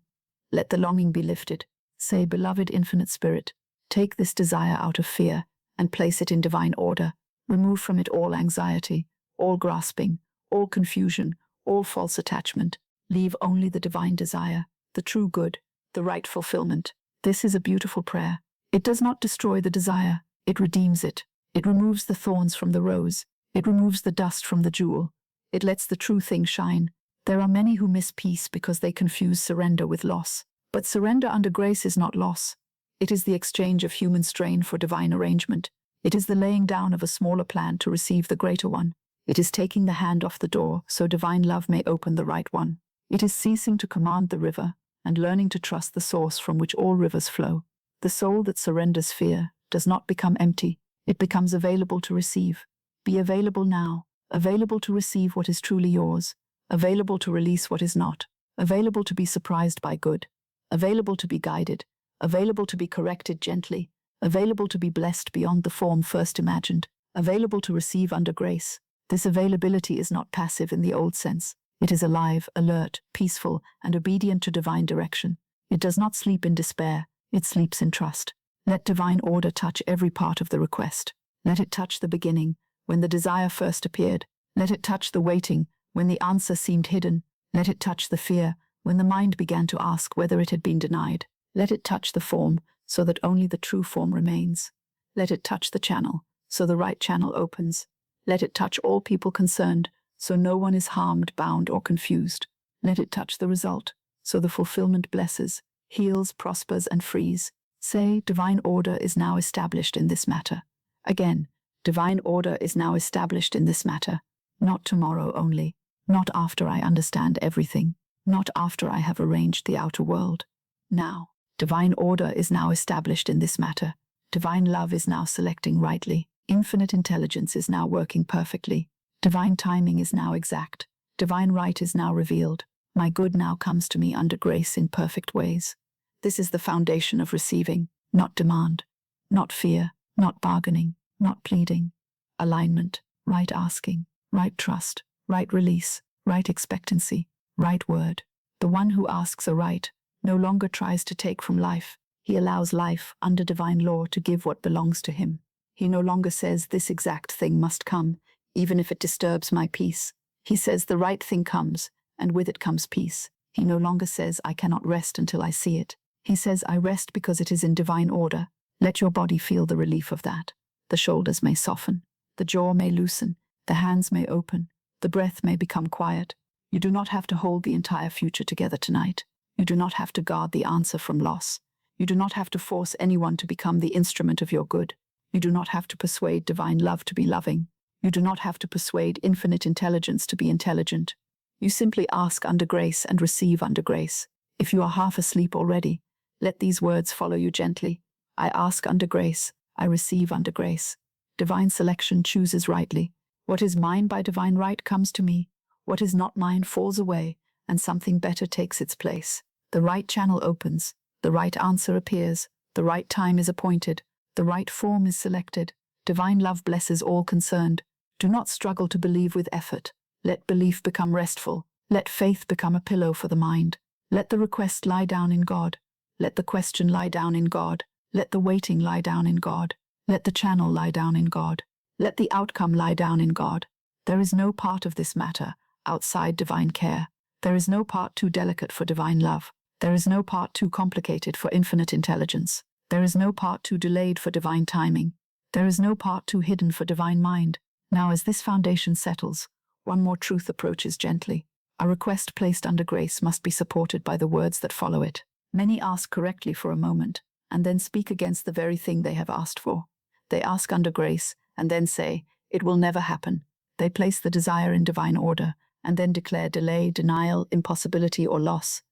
Let the longing be lifted. Say, beloved Infinite Spirit, take this desire out of fear and place it in divine order. Remove from it all anxiety, all grasping, all confusion, all false attachment. Leave only the divine desire, the true good, the right fulfillment. This is a beautiful prayer. It does not destroy the desire, it redeems it. It removes the thorns from the rose. It removes the dust from the jewel. It lets the true thing shine. There are many who miss peace because they confuse surrender with loss. But surrender under grace is not loss. It is the exchange of human strain for divine arrangement. It is the laying down of a smaller plan to receive the greater one. It is taking the hand off the door so divine love may open the right one. It is ceasing to command the river and learning to trust the source from which all rivers flow. The soul that surrenders fear does not become empty. It becomes available to receive. Be available now, available to receive what is truly yours, available to release what is not, available to be surprised by good, available to be guided, available to be corrected gently, available to be blessed beyond the form first imagined, available to receive under grace. This availability is not passive in the old sense. It is alive, alert, peaceful, and obedient to divine direction. It does not sleep in despair, it sleeps in trust. Let divine order touch every part of the request. Let it touch the beginning, when the desire first appeared. Let it touch the waiting, when the answer seemed hidden. Let it touch the fear, when the mind began to ask whether it had been denied. Let it touch the form, so that only the true form remains. Let it touch the channel, so the right channel opens. Let it touch all people concerned, so no one is harmed, bound, or confused. Let it touch the result, so the fulfillment blesses, heals, prospers, and frees. Say, divine order is now established in this matter. Again, divine order is now established in this matter. Not tomorrow only, not after I understand everything, not after I have arranged the outer world. Now, divine order is now established in this matter. Divine love is now selecting rightly. Infinite intelligence is now working perfectly. Divine timing is now exact. Divine right is now revealed. My good now comes to me under grace in perfect ways. This is the foundation of receiving, not demand, not fear, not bargaining, not pleading. Alignment, right asking, right trust, right release, right expectancy, right word. The one who asks aright no longer tries to take from life. He allows life, under divine law, to give what belongs to him. He no longer says this exact thing must come, even if it disturbs my peace. He says the right thing comes, and with it comes peace. He no longer says I cannot rest until I see it. He says I rest because it is in divine order. Let your body feel the relief of that. The shoulders may soften, the jaw may loosen, the hands may open, the breath may become quiet. You do not have to hold the entire future together tonight. You do not have to guard the answer from loss. You do not have to force anyone to become the instrument of your good. You do not have to persuade divine love to be loving. You do not have to persuade infinite intelligence to be intelligent. You simply ask under grace and receive under grace. If you are half asleep already, let these words follow you gently. I ask under grace, I receive under grace. Divine selection chooses rightly. What is mine by divine right comes to me. What is not mine falls away, and something better takes its place. The right channel opens, the right answer appears, the right time is appointed, the right form is selected. Divine love blesses all concerned. Do not struggle to believe with effort. Let belief become restful. Let faith become a pillow for the mind. Let the request lie down in God. Let the question lie down in God. Let the waiting lie down in God. Let the channel lie down in God. Let the outcome lie down in God. There is no part of this matter outside divine care. There is no part too delicate for divine love. There is no part too complicated for infinite intelligence. There is no part too delayed for divine timing. There is no part too hidden for divine mind. Now, as this foundation settles, one more truth approaches gently. A request placed under grace must be supported by the words that follow it. Many ask correctly for a moment, and then speak against the very thing they have asked for. They ask under grace, and then say, "It will never happen." They place the desire in divine order, and then declare delay, denial, impossibility, or loss.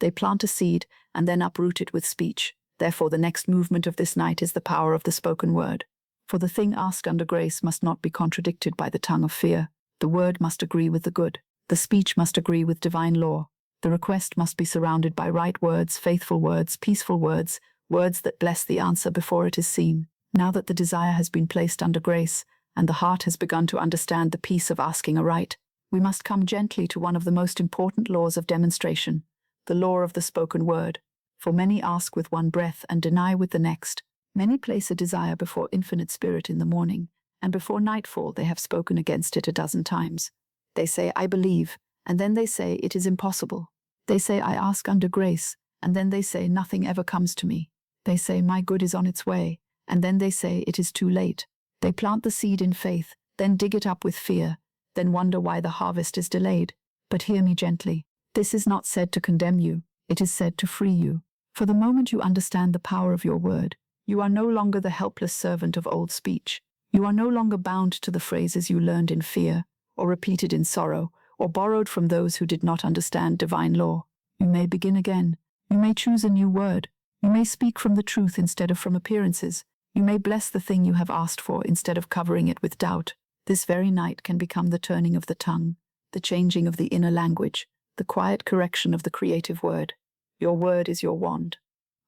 They plant a seed, and then uproot it with speech. Therefore, the next movement of this night is the power of the spoken word. For the thing asked under grace must not be contradicted by the tongue of fear. The word must agree with the good. The speech must agree with divine law. The request must be surrounded by right words, faithful words, peaceful words, words that bless the answer before it is seen. Now that the desire has been placed under grace, and the heart has begun to understand the peace of asking aright, we must come gently to one of the most important laws of demonstration, the law of the spoken word. For many ask with one breath and deny with the next. Many place a desire before infinite spirit in the morning, and before nightfall they have spoken against it a dozen times. They say, "I believe," and then they say, "It is impossible." They say, "I ask under grace," and then they say, "Nothing ever comes to me." They say, "My good is on its way," and then they say, "It is too late." They plant the seed in faith, then dig it up with fear, then wonder why the harvest is delayed. But hear me gently. This is not said to condemn you, it is said to free you. For the moment you understand the power of your word, you are no longer the helpless servant of old speech. You are no longer bound to the phrases you learned in fear, or repeated in sorrow, or borrowed from those who did not understand divine law. You may begin again. You may choose a new word. You may speak from the truth instead of from appearances. You may bless the thing you have asked for instead of covering it with doubt. This very night can become the turning of the tongue, the changing of the inner language, the quiet correction of the creative word. Your word is your wand.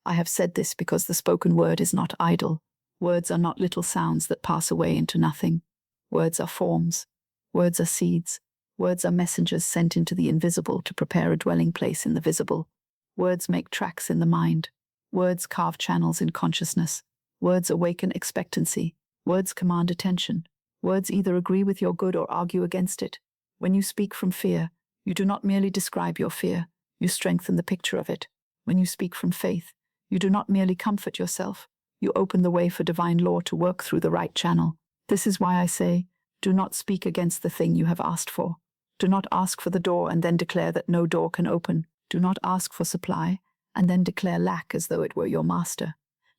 I have said this because the spoken word is not idle. Words are not little sounds that pass away into nothing. Words are forms. Words are seeds. Words are messengers sent into the invisible to prepare a dwelling place in the visible. Words make tracks in the mind. Words carve channels in consciousness. Words awaken expectancy. Words command attention. Words either agree with your good or argue against it. When you speak from fear, you do not merely describe your fear, you strengthen the picture of it. When you speak from faith, you do not merely comfort yourself, you open the way for divine law to work through the right channel. This is why I say, do not speak against the thing you have asked for. Do not ask for the door and then declare that no door can open. Do not ask for supply and then declare lack as though it were your master.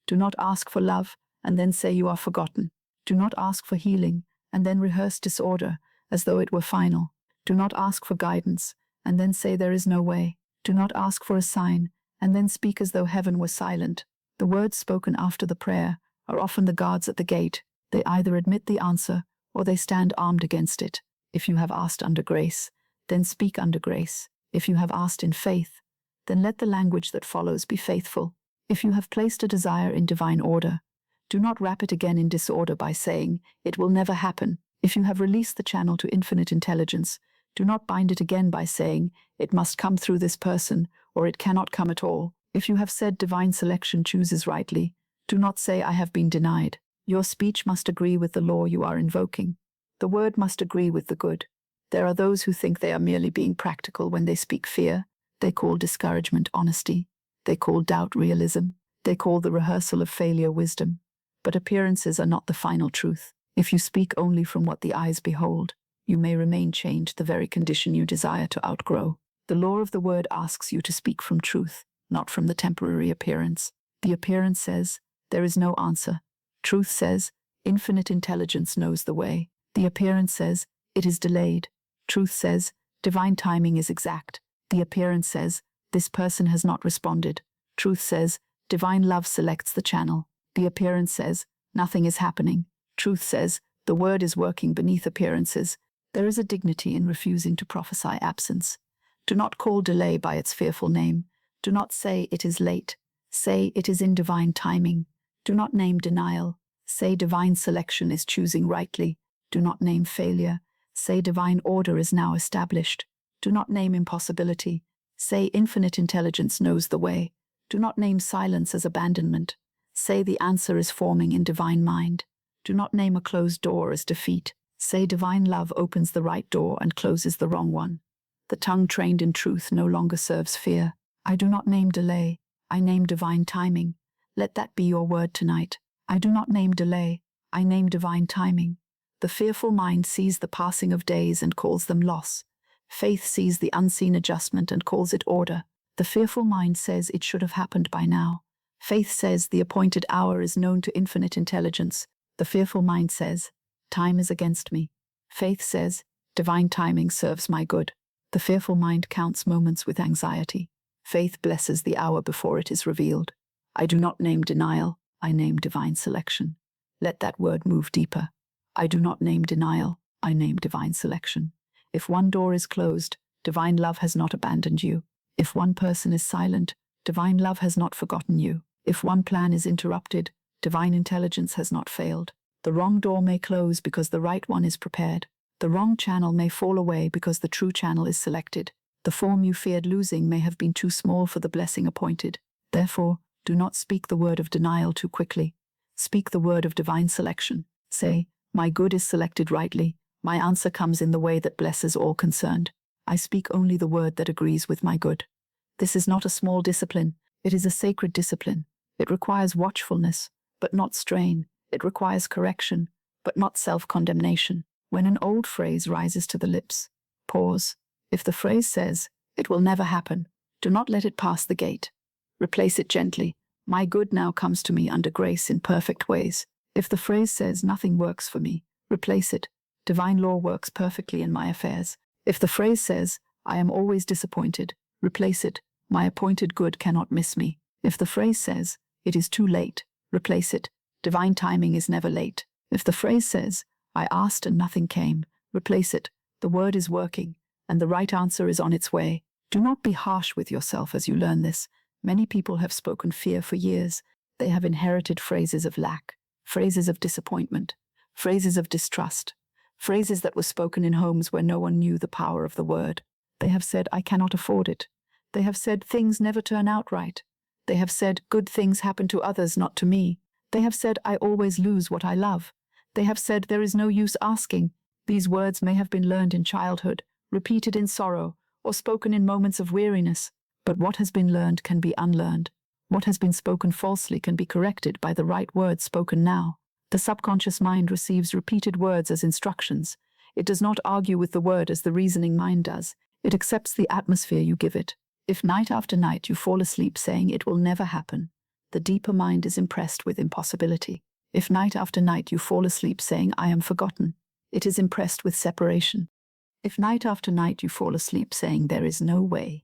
Do not ask for love and then say you are forgotten. Do not ask for healing and then rehearse disorder as though it were final. Do not ask for guidance and then say there is no way. Do not ask for a sign and then speak as though heaven were silent. The words spoken after the prayer are often the guards at the gate. They either admit the answer or they stand armed against it. If you have asked under grace, then speak under grace. If you have asked in faith, then let the language that follows be faithful. If you have placed a desire in divine order, do not wrap it again in disorder by saying, "It will never happen." If you have released the channel to infinite intelligence, do not bind it again by saying, "It must come through this person," or "It cannot come at all." If you have said divine selection chooses rightly, do not say, "I have been denied." Your speech must agree with the law you are invoking. The word must agree with the good. There are those who think they are merely being practical when they speak fear. They call discouragement honesty. They call doubt realism. They call the rehearsal of failure wisdom. But appearances are not the final truth. If you speak only from what the eyes behold, you may remain chained to the very condition you desire to outgrow. The law of the word asks you to speak from truth, not from the temporary appearance. The appearance says, there is no answer. Truth says, infinite intelligence knows the way. The appearance says, it is delayed. Truth says, divine timing is exact. The appearance says, this person has not responded. Truth says, divine love selects the channel. The appearance says, nothing is happening. Truth says, the word is working beneath appearances. There is a dignity in refusing to prophesy absence. Do not call delay by its fearful name. Do not say it is late. Say it is in divine timing. Do not name denial. Say divine selection is choosing rightly. Do not name failure. Say divine order is now established. Do not name impossibility. Say infinite intelligence knows the way. Do not name silence as abandonment. Say the answer is forming in divine mind. Do not name a closed door as defeat. Say divine love opens the right door and closes the wrong one. The tongue trained in truth no longer serves fear. I do not name delay. I name divine timing. Let that be your word tonight. I do not name delay. I name divine timing. The fearful mind sees the passing of days and calls them loss. Faith sees the unseen adjustment and calls it order. The fearful mind says it should have happened by now. Faith says the appointed hour is known to infinite intelligence. The fearful mind says, time is against me. Faith says, divine timing serves my good. The fearful mind counts moments with anxiety. Faith blesses the hour before it is revealed. I do not name denial, I name divine selection. Let that word move deeper. I do not name denial, I name divine selection. If one door is closed, divine love has not abandoned you. If one person is silent, divine love has not forgotten you. If one plan is interrupted, divine intelligence has not failed. The wrong door may close because the right one is prepared. The wrong channel may fall away because the true channel is selected. The form you feared losing may have been too small for the blessing appointed. Therefore, do not speak the word of denial too quickly. Speak the word of divine selection. Say, my good is selected rightly. My answer comes in the way that blesses all concerned. I speak only the word that agrees with my good. This is not a small discipline. It is a sacred discipline. It requires watchfulness, but not strain. It requires correction, but not self-condemnation. When an old phrase rises to the lips, pause. If the phrase says, it will never happen, do not let it pass the gate. Replace it gently. My good now comes to me under grace in perfect ways. If the phrase says, nothing works for me, replace it. Divine law works perfectly in my affairs. If the phrase says, I am always disappointed, replace it. My appointed good cannot miss me. If the phrase says, it is too late, replace it. Divine timing is never late. If the phrase says, I asked and nothing came, replace it. The word is working, and the right answer is on its way. Do not be harsh with yourself as you learn this. Many people have spoken fear for years. They have inherited phrases of lack, phrases of disappointment, phrases of distrust, phrases that were spoken in homes where no one knew the power of the word. They have said, I cannot afford it. They have said, things never turn out right. They have said, good things happen to others, not to me. They have said, I always lose what I love. They have said, there is no use asking. These words may have been learned in childhood, repeated in sorrow, or spoken in moments of weariness. But what has been learned can be unlearned. What has been spoken falsely can be corrected by the right words spoken now. The subconscious mind receives repeated words as instructions. It does not argue with the word as the reasoning mind does. It accepts the atmosphere you give it. If night after night you fall asleep saying it will never happen, the deeper mind is impressed with impossibility. If night after night you fall asleep saying, I am forgotten, it is impressed with separation. If night after night you fall asleep saying, there is no way,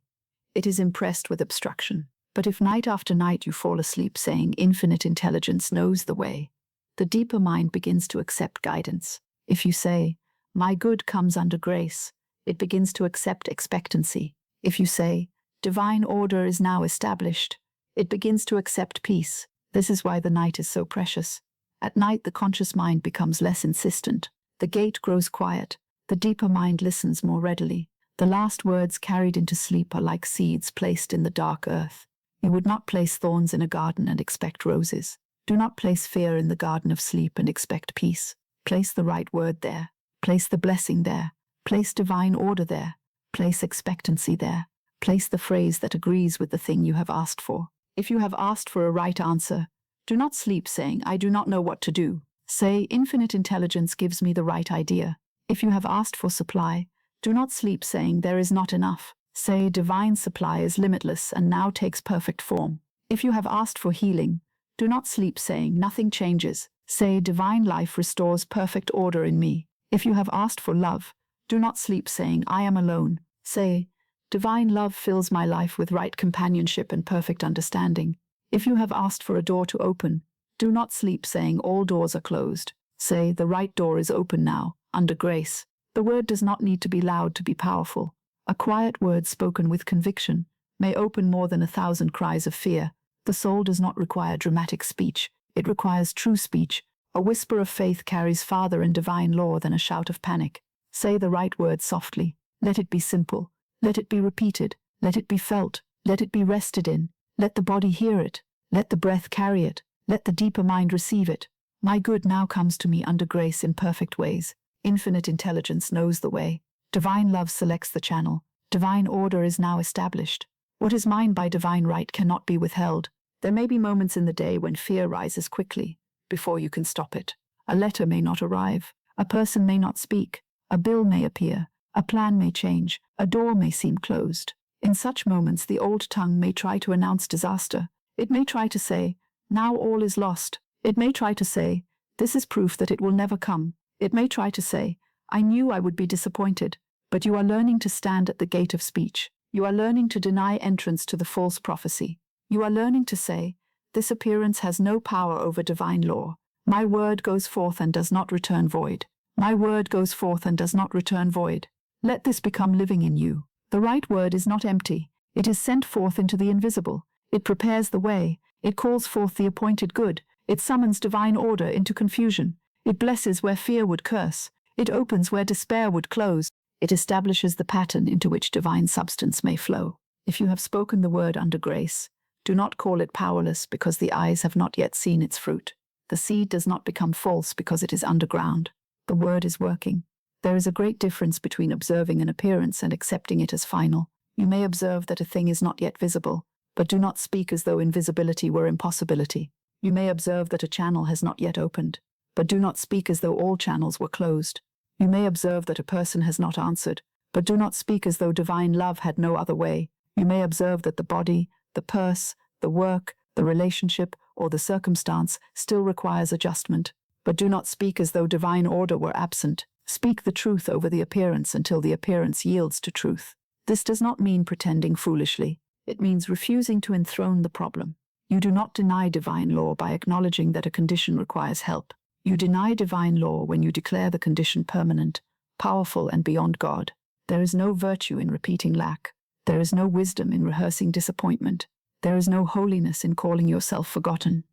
it is impressed with obstruction. But if night after night you fall asleep saying, infinite intelligence knows the way, the deeper mind begins to accept guidance. If you say, my good comes under grace, it begins to accept expectancy. If you say, divine order is now established, it begins to accept peace. This is why the night is so precious. At night, the conscious mind becomes less insistent. The gate grows quiet. The deeper mind listens more readily. The last words carried into sleep are like seeds placed in the dark earth. You would not place thorns in a garden and expect roses. Do not place fear in the garden of sleep and expect peace. Place the right word there. Place the blessing there. Place divine order there. Place expectancy there. Place the phrase that agrees with the thing you have asked for. If you have asked for a right answer, do not sleep saying, I do not know what to do. Say, infinite intelligence gives me the right idea. If you have asked for supply, do not sleep saying, there is not enough. Say, divine supply is limitless and now takes perfect form. If you have asked for healing, do not sleep saying, nothing changes. Say, divine life restores perfect order in me. If you have asked for love, do not sleep saying, I am alone. Say, divine love fills my life with right companionship and perfect understanding. If you have asked for a door to open, do not sleep saying all doors are closed. Say, the right door is open now, under grace. The word does not need to be loud to be powerful. A quiet word spoken with conviction may open more than 1,000 cries of fear. The soul does not require dramatic speech. It requires true speech. A whisper of faith carries farther in divine law than a shout of panic. Say the right word softly. Let it be simple. Let it be repeated. Let it be felt. Let it be rested in. Let the body hear it. Let the breath carry it. Let the deeper mind receive it. My good now comes to me under grace in perfect ways. Infinite intelligence knows the way. Divine love selects the channel. Divine order is now established. What is mine by divine right cannot be withheld. There may be moments in the day when fear rises quickly, before you can stop it. A letter may not arrive. A person may not speak. A bill may appear. A plan may change. A door may seem closed. In such moments, the old tongue may try to announce disaster. It may try to say, now all is lost. It may try to say, this is proof that it will never come. It may try to say, I knew I would be disappointed. But you are learning to stand at the gate of speech. You are learning to deny entrance to the false prophecy. You are learning to say, this appearance has no power over divine law. My word goes forth and does not return void. My word goes forth and does not return void. Let this become living in you. The right word is not empty. It is sent forth into the invisible. It prepares the way. It calls forth the appointed good. It summons divine order into confusion. It blesses where fear would curse. It opens where despair would close. It establishes the pattern into which divine substance may flow. If you have spoken the word under grace, do not call it powerless because the eyes have not yet seen its fruit. The seed does not become false because it is underground. The word is working. There is a great difference between observing an appearance and accepting it as final. You may observe that a thing is not yet visible, but do not speak as though invisibility were impossibility. You may observe that a channel has not yet opened, but do not speak as though all channels were closed. You may observe that a person has not answered, but do not speak as though divine love had no other way. You may observe that the body, the purse, the work, the relationship, or the circumstance still requires adjustment, but do not speak as though divine order were absent. Speak the truth over the appearance until the appearance yields to truth. This does not mean pretending foolishly. It means refusing to enthrone the problem. You do not deny divine law by acknowledging that a condition requires help. You deny divine law when you declare the condition permanent, powerful, and beyond God. There is no virtue in repeating lack. There is no wisdom in rehearsing disappointment. There is no holiness in calling yourself forgotten.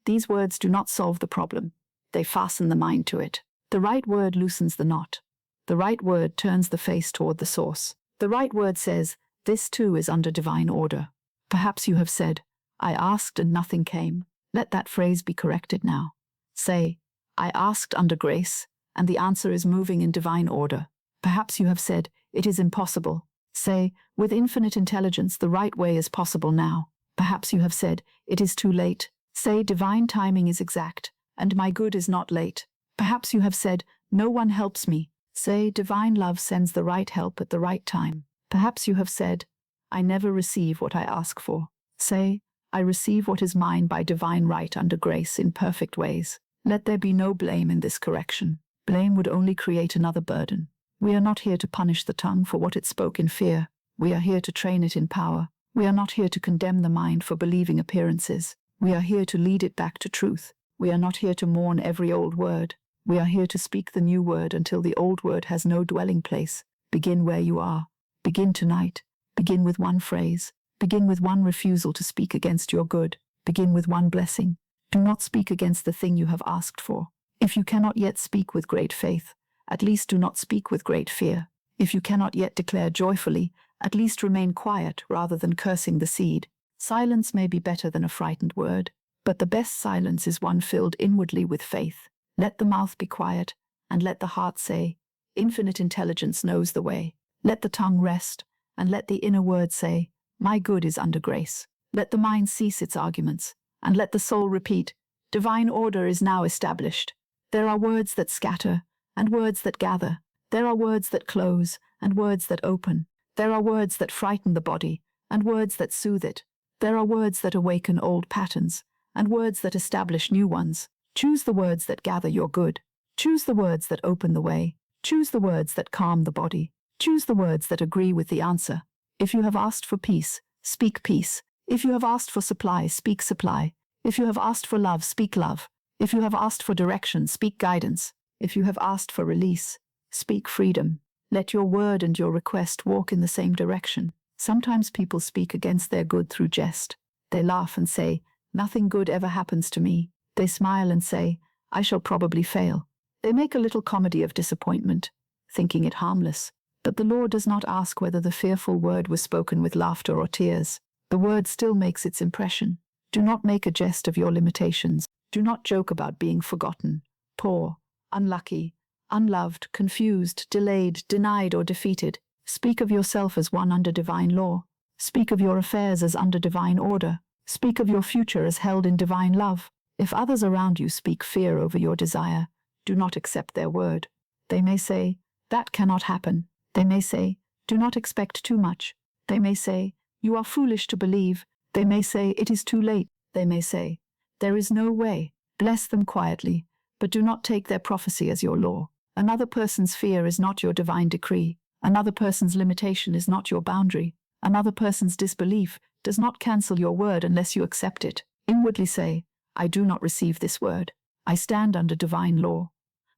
These words do not solve the problem. They fasten the mind to it. The right word loosens the knot. The right word turns the face toward the source. The right word says, this too is under divine order. Perhaps you have said, I asked and nothing came. Let that phrase be corrected now. Say, I asked under grace, and the answer is moving in divine order. Perhaps you have said, it is impossible. Say, with infinite intelligence, the right way is possible now. Perhaps you have said, it is too late. Say, divine timing is exact, and my good is not late. Perhaps you have said, no one helps me. Say, divine love sends the right help at the right time. Perhaps you have said, I never receive what I ask for. Say, I receive what is mine by divine right under grace in perfect ways. Let there be no blame in this correction. Blame would only create another burden. We are not here to punish the tongue for what it spoke in fear. We are here to train it in power. We are not here to condemn the mind for believing appearances. We are here to lead it back to truth. We are not here to mourn every old word. We are here to speak the new word until the old word has no dwelling place. Begin where you are. Begin tonight. Begin with one phrase. Begin with one refusal to speak against your good. Begin with one blessing. Do not speak against the thing you have asked for. If you cannot yet speak with great faith, at least do not speak with great fear. If you cannot yet declare joyfully, at least remain quiet rather than cursing the seed. Silence may be better than a frightened word, but the best silence is one filled inwardly with faith. Let the mouth be quiet, and let the heart say, infinite intelligence knows the way. Let the tongue rest, and let the inner word say, my good is under grace. Let the mind cease its arguments, and let the soul repeat, divine order is now established. There are words that scatter, and words that gather. There are words that close, and words that open. There are words that frighten the body, and words that soothe it. There are words that awaken old patterns, and words that establish new ones. Choose the words that gather your good. Choose the words that open the way. Choose the words that calm the body. Choose the words that agree with the answer. If you have asked for peace, speak peace. If you have asked for supply, speak supply. If you have asked for love, speak love. If you have asked for direction, speak guidance. If you have asked for release, speak freedom. Let your word and your request walk in the same direction. Sometimes people speak against their good through jest. They laugh and say, nothing good ever happens to me. They smile and say, I shall probably fail. They make a little comedy of disappointment, thinking it harmless. But the Lord does not ask whether the fearful word was spoken with laughter or tears. The word still makes its impression. Do not make a jest of your limitations. Do not joke about being forgotten, poor, unlucky, unloved, confused, delayed, denied, or defeated. Speak of yourself as one under divine law. Speak of your affairs as under divine order. Speak of your future as held in divine love. If others around you speak fear over your desire, do not accept their word. They may say, "That cannot happen." They may say, "Do not expect too much." They may say, "You are foolish to believe." They may say, "It is too late." They may say, "There is no way." Bless them quietly, but do not take their prophecy as your law. Another person's fear is not your divine decree. Another person's limitation is not your boundary. Another person's disbelief does not cancel your word unless you accept it. Inwardly say, "I do not receive this word. I stand under divine law.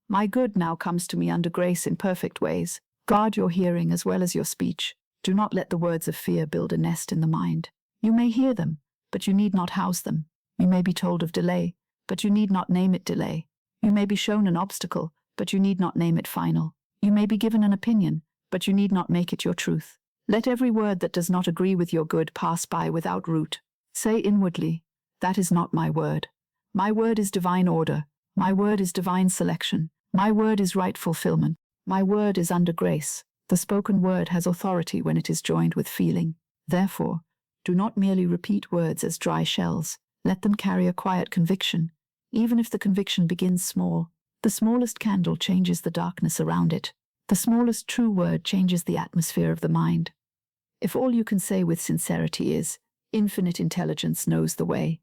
My good now comes to me under grace in perfect ways." Guard your hearing as well as your speech. Do not let the words of fear build a nest in the mind. You may hear them, but you need not house them. You may be told of delay, but you need not name it delay. You may be shown an obstacle, but you need not name it final. You may be given an opinion, but you need not make it your truth. Let every word that does not agree with your good pass by without root. Say inwardly, "That is not my word. My word is divine order. My word is divine selection. My word is right fulfillment. My word is under grace." The spoken word has authority when it is joined with feeling. Therefore, do not merely repeat words as dry shells. Let them carry a quiet conviction. Even if the conviction begins small, the smallest candle changes the darkness around it. The smallest true word changes the atmosphere of the mind. If all you can say with sincerity is, "Infinite intelligence knows the way,"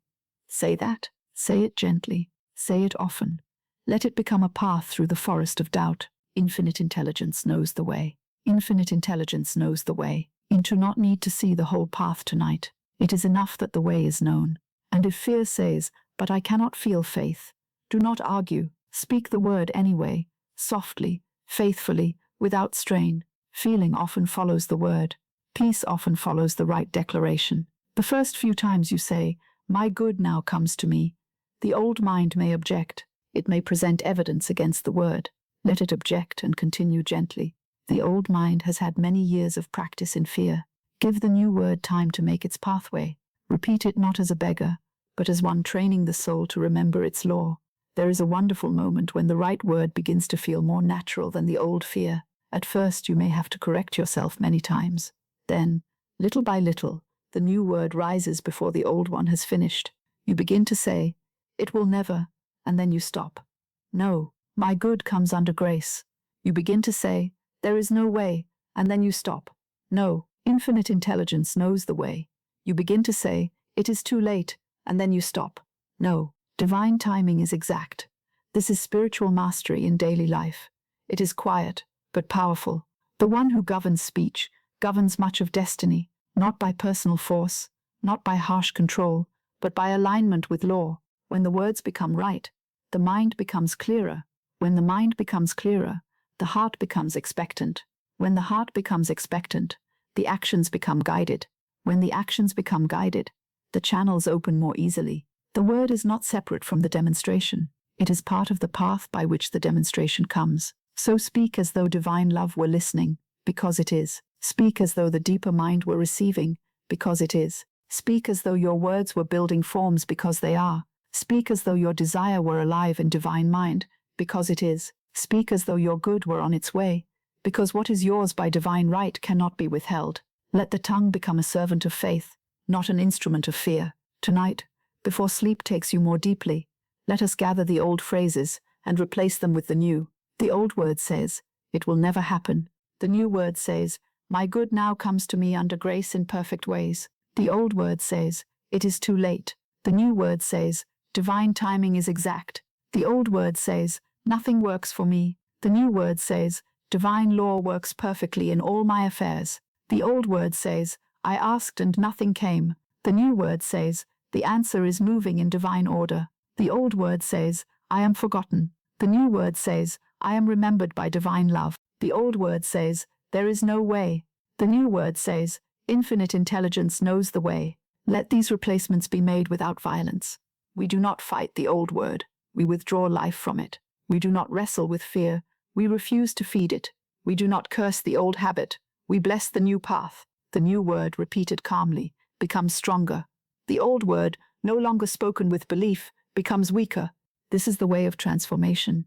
say that. Say it gently. Say it often. Let it become a path through the forest of doubt. Infinite intelligence knows the way. Infinite intelligence knows the way. You do not need to see the whole path tonight. It is enough that the way is known. And if fear says, "But I cannot feel faith," do not argue. Speak the word anyway, softly, faithfully, without strain. Feeling often follows the word. Peace often follows the right declaration. The first few times you say, "My good now comes to me," the old mind may object. It may present evidence against the word. Let it object and continue gently. The old mind has had many years of practice in fear. Give the new word time to make its pathway. Repeat it not as a beggar, but as one training the soul to remember its law. There is a wonderful moment when the right word begins to feel more natural than the old fear. At first you may have to correct yourself many times. Then, little by little, the new word rises before the old one has finished. You begin to say, "It will never," and then you stop. "No, my good comes under grace." You begin to say, "There is no way," and then you stop. "No, infinite intelligence knows the way." You begin to say, "It is too late," and then you stop. "No, divine timing is exact." This is spiritual mastery in daily life. It is quiet, but powerful. The one who governs speech governs much of destiny, not by personal force, not by harsh control, but by alignment with law. When the words become right, the mind becomes clearer. When the mind becomes clearer, the heart becomes expectant. When the heart becomes expectant, the actions become guided. When the actions become guided, the channels open more easily. The word is not separate from the demonstration. It is part of the path by which the demonstration comes. So speak as though divine love were listening, because it is. Speak as though the deeper mind were receiving, because it is. Speak as though your words were building forms, because they are. Speak as though your desire were alive in divine mind, because it is. Speak as though your good were on its way, because what is yours by divine right cannot be withheld. Let the tongue become a servant of faith, not an instrument of fear. Tonight, before sleep takes you more deeply, let us gather the old phrases and replace them with the new. The old word says, "It will never happen." The new word says, "My good now comes to me under grace in perfect ways." The old word says, "It is too late." The new word says, "Divine timing is exact." The old word says, "Nothing works for me." The new word says, "Divine law works perfectly in all my affairs." The old word says, "I asked and nothing came." The new word says, "The answer is moving in divine order." The old word says, "I am forgotten." The new word says, "I am remembered by divine love." The old word says, "There is no way." The new word says, "Infinite intelligence knows the way." Let these replacements be made without violence. We do not fight the old word. We withdraw life from it. We do not wrestle with fear. We refuse to feed it. We do not curse the old habit. We bless the new path. The new word, repeated calmly, becomes stronger. The old word, no longer spoken with belief, becomes weaker. This is the way of transformation,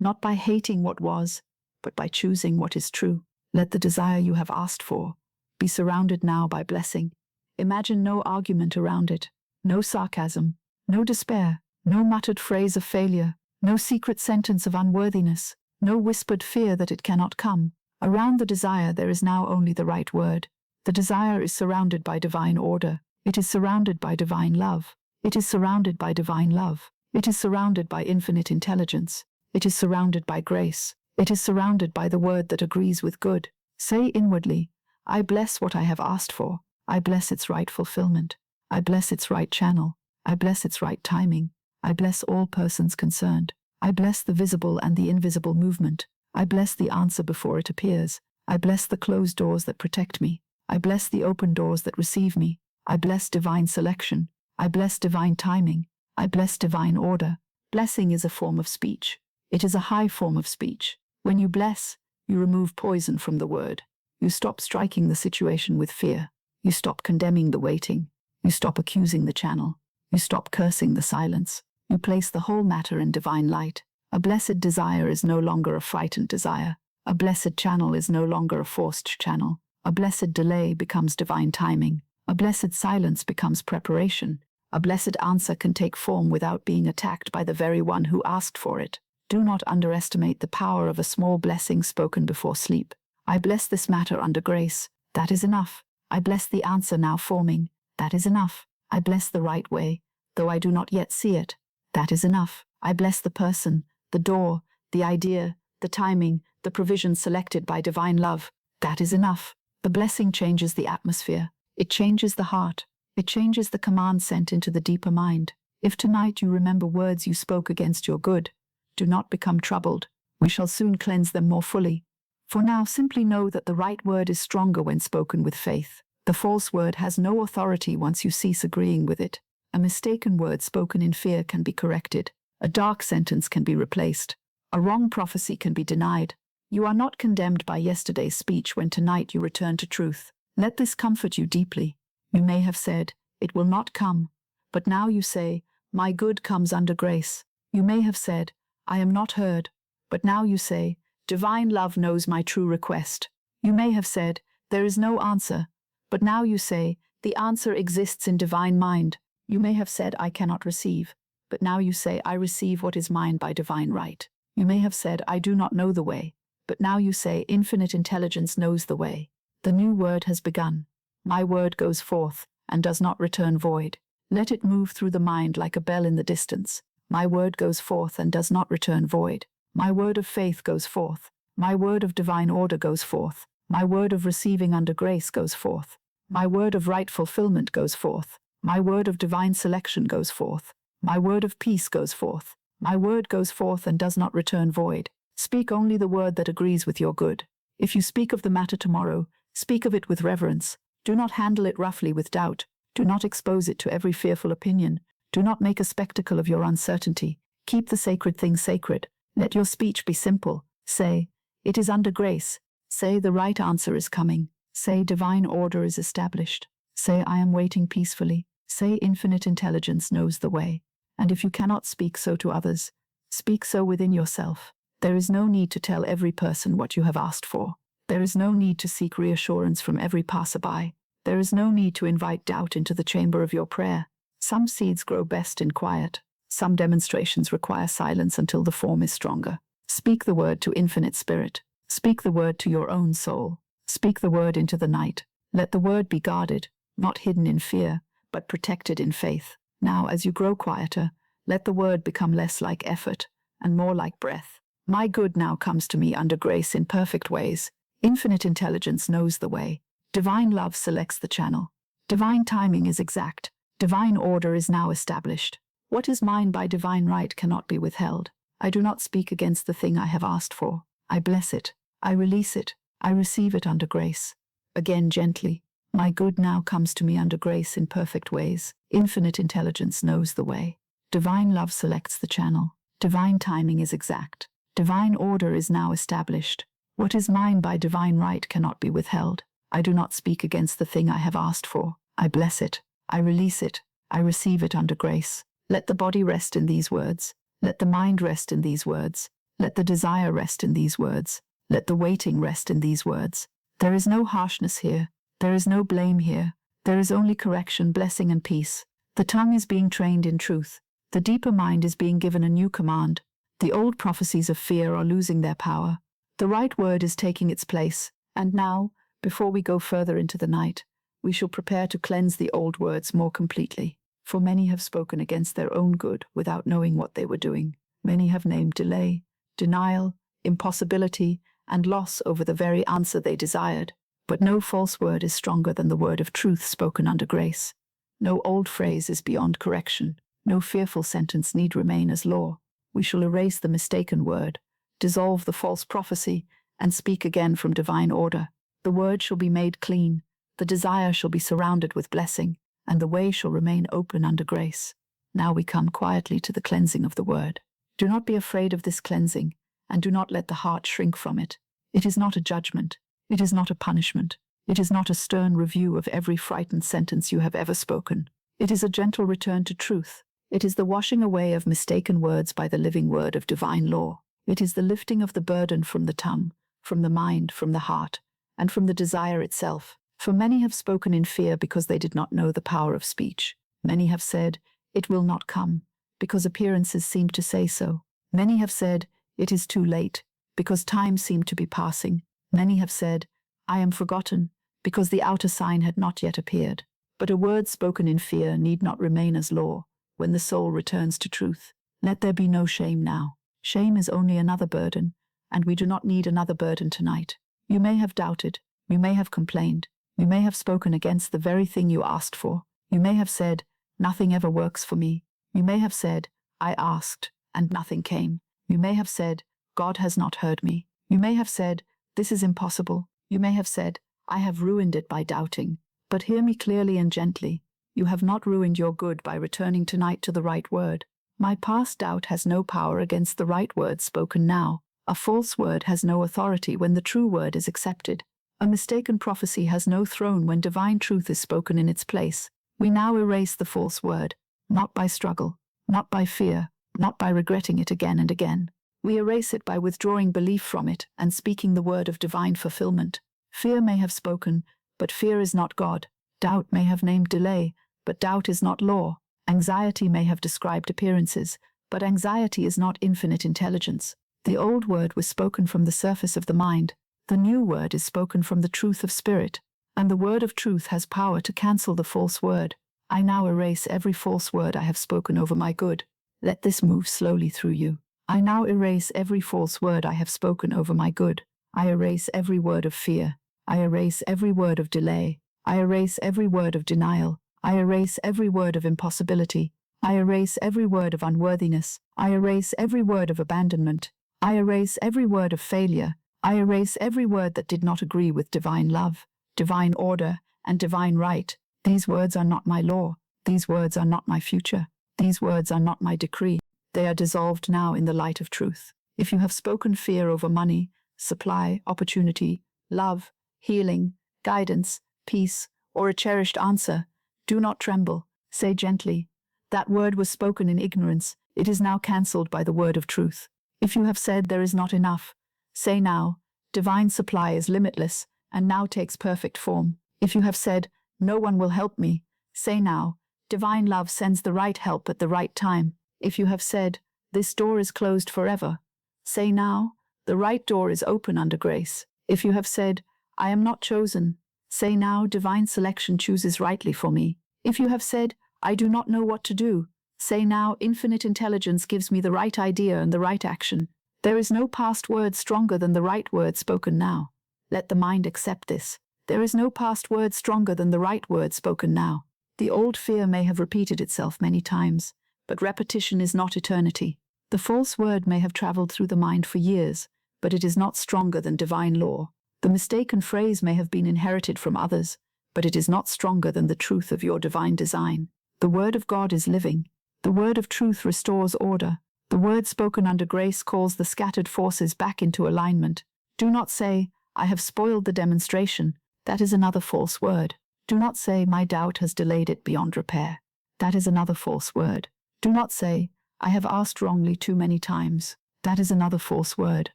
not by hating what was, but by choosing what is true. Let the desire you have asked for be surrounded now by blessing. Imagine no argument around it, no sarcasm, no despair, no muttered phrase of failure, no secret sentence of unworthiness, no whispered fear that it cannot come. Around the desire there is now only the right word. The desire is surrounded by divine order. It is surrounded by divine love. It is surrounded by divine love. It is surrounded by infinite intelligence. It is surrounded by grace. It is surrounded by the word that agrees with good. Say inwardly, I bless what I have asked for. I bless its right fulfillment. I bless its right channel. I bless its right timing. I bless all persons concerned. I bless the visible and the invisible movement. I bless the answer before it appears. I bless the closed doors that protect me. I bless the open doors that receive me. I bless divine selection. I bless divine timing. I bless divine order. Blessing is a form of speech. It is a high form of speech. When you bless, you remove poison from the word. You stop striking the situation with fear. You stop condemning the waiting. You stop accusing the channel. You stop cursing the silence. You place the whole matter in divine light. A blessed desire is no longer a frightened desire. A blessed channel is no longer a forced channel. A blessed delay becomes divine timing. A blessed silence becomes preparation. A blessed answer can take form without being attacked by the very one who asked for it. Do not underestimate the power of a small blessing spoken before sleep. I bless this matter under grace. That is enough. I bless the answer now forming. That is enough. I bless the right way, though I do not yet see it. That is enough. I bless the person, the door, the idea, the timing, the provision selected by divine love. That is enough. The blessing changes the atmosphere. It changes the heart. It changes the command sent into the deeper mind. If tonight you remember words you spoke against your good, do not become troubled. We shall soon cleanse them more fully. For now, simply know that the right word is stronger when spoken with faith. The false word has no authority once you cease agreeing with it. A mistaken word spoken in fear can be corrected. A dark sentence can be replaced. A wrong prophecy can be denied. You are not condemned by yesterday's speech when tonight you return to truth. Let this comfort you deeply. You may have said, it will not come. But now you say, my good comes under grace. You may have said, I am not heard. But now you say, divine love knows my true request. You may have said, there is no answer. But now you say, the answer exists in divine mind. You may have said, I cannot receive. But now you say, I receive what is mine by divine right. You may have said, I do not know the way. But now you say, infinite intelligence knows the way. The new word has begun. My word goes forth, and does not return void. Let it move through the mind like a bell in the distance. My word goes forth and does not return void. My word of faith goes forth. My word of divine order goes forth. My word of receiving under grace goes forth. My word of right fulfillment goes forth. My word of divine selection goes forth. My word of peace goes forth. My word goes forth and does not return void. Speak only the word that agrees with your good. If you speak of the matter tomorrow, speak of it with reverence. Do not handle it roughly with doubt. Do not expose it to every fearful opinion. Do not make a spectacle of your uncertainty. Keep the sacred things sacred. Let your speech be simple. Say, it is under grace. Say, the right answer is coming. Say, divine order is established. Say, I am waiting peacefully. Say, infinite intelligence knows the way. And if you cannot speak so to others, speak so within yourself. There is no need to tell every person what you have asked for. There is no need to seek reassurance from every passerby. There is no need to invite doubt into the chamber of your prayer. Some seeds grow best in quiet. Some demonstrations require silence until the form is stronger. Speak the word to infinite spirit. Speak the word to your own soul. Speak the word into the night. Let the word be guarded, not hidden in fear, but protected in faith. Now, as you grow quieter, let the word become less like effort and more like breath. My good now comes to me under grace in perfect ways. Infinite intelligence knows the way. Divine love selects the channel. Divine timing is exact. Divine order is now established. What is mine by divine right cannot be withheld. I do not speak against the thing I have asked for. I bless it. I release it. I receive it under grace. Again gently. My good now comes to me under grace in perfect ways. Infinite intelligence knows the way. Divine love selects the channel. Divine timing is exact. Divine order is now established. What is mine by divine right cannot be withheld. I do not speak against the thing I have asked for. I bless it. I release it. I receive it under grace. Let the body rest in these words. Let the mind rest in these words. Let the desire rest in these words. Let the waiting rest in these words. There is no harshness here. There is no blame here. There is only correction, blessing, and peace. The tongue is being trained in truth. The deeper mind is being given a new command. The old prophecies of fear are losing their power. The right word is taking its place. And now, before we go further into the night, we shall prepare to cleanse the old words more completely. For many have spoken against their own good without knowing what they were doing. Many have named delay, denial, impossibility, and loss over the very answer they desired. But no false word is stronger than the word of truth spoken under grace. No old phrase is beyond correction. No fearful sentence need remain as law. We shall erase the mistaken word, dissolve the false prophecy, and speak again from divine order. The word shall be made clean, the desire shall be surrounded with blessing, and the way shall remain open under grace. Now we come quietly to the cleansing of the word. Do not be afraid of this cleansing, and do not let the heart shrink from it. It is not a judgment. It is not a punishment. It is not a stern review of every frightened sentence you have ever spoken. It is a gentle return to truth. It is the washing away of mistaken words by the living word of divine law. It is the lifting of the burden from the tongue, from the mind, from the heart, and from the desire itself. For many have spoken in fear because they did not know the power of speech. Many have said, "It will not come," because appearances seem to say so. Many have said, "It is too late," because time seemed to be passing. Many have said, "I am forgotten," because the outer sign had not yet appeared. But a word spoken in fear need not remain as law when the soul returns to truth. Let there be no shame now. Shame is only another burden, and we do not need another burden tonight. You may have doubted, you may have complained, you may have spoken against the very thing you asked for. You may have said, "Nothing ever works for me." You may have said, "I asked, and nothing came." You may have said, "God has not heard me." You may have said, "This is impossible." You may have said, "I have ruined it by doubting." But hear me clearly and gently. You have not ruined your good by returning tonight to the right word. My past doubt has no power against the right word spoken now. A false word has no authority when the true word is accepted. A mistaken prophecy has no throne when divine truth is spoken in its place. We now erase the false word, not by struggle, not by fear, not by regretting it again and again. We erase it by withdrawing belief from it and speaking the word of divine fulfillment. Fear may have spoken, but fear is not God. Doubt may have named delay, but doubt is not law. Anxiety may have described appearances, but anxiety is not infinite intelligence. The old word was spoken from the surface of the mind. The new word is spoken from the truth of spirit, and the word of truth has power to cancel the false word. I now erase every false word I have spoken over my good. Let this move slowly through you. I now erase every false word I have spoken over my good. I erase every word of fear. I erase every word of delay. I erase every word of denial. I erase every word of impossibility. I erase every word of unworthiness. I erase every word of abandonment. I erase every word of failure. I erase every word that did not agree with divine love, divine order, and divine right. These words are not my law. These words are not my future. These words are not my decree. They are dissolved now in the light of truth. If you have spoken fear over money, supply, opportunity, love, healing, guidance, peace, or a cherished answer, do not tremble. Say gently, "That word was spoken in ignorance. It is now cancelled by the word of truth." If you have said there is not enough, say now, "Divine supply is limitless and now takes perfect form." If you have said, "No one will help me," say now, "Divine love sends the right help at the right time." If you have said, "This door is closed forever," say now, "The right door is open under grace." If you have said, "I am not chosen," say now, "Divine selection chooses rightly for me." If you have said, "I do not know what to do," say now, "Infinite intelligence gives me the right idea and the right action." There is no past word stronger than the right word spoken now. Let the mind accept this. There is no past word stronger than the right word spoken now. The old fear may have repeated itself many times, but repetition is not eternity. The false word may have traveled through the mind for years, but it is not stronger than divine law. The mistaken phrase may have been inherited from others, but it is not stronger than the truth of your divine design. The word of God is living. The word of truth restores order. The word spoken under grace calls the scattered forces back into alignment. Do not say, "I have spoiled the demonstration." That is another false word. Do not say, "My doubt has delayed it beyond repair." That is another false word. Do not say, I have asked wrongly too many times. That is another false word.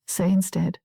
Say instead,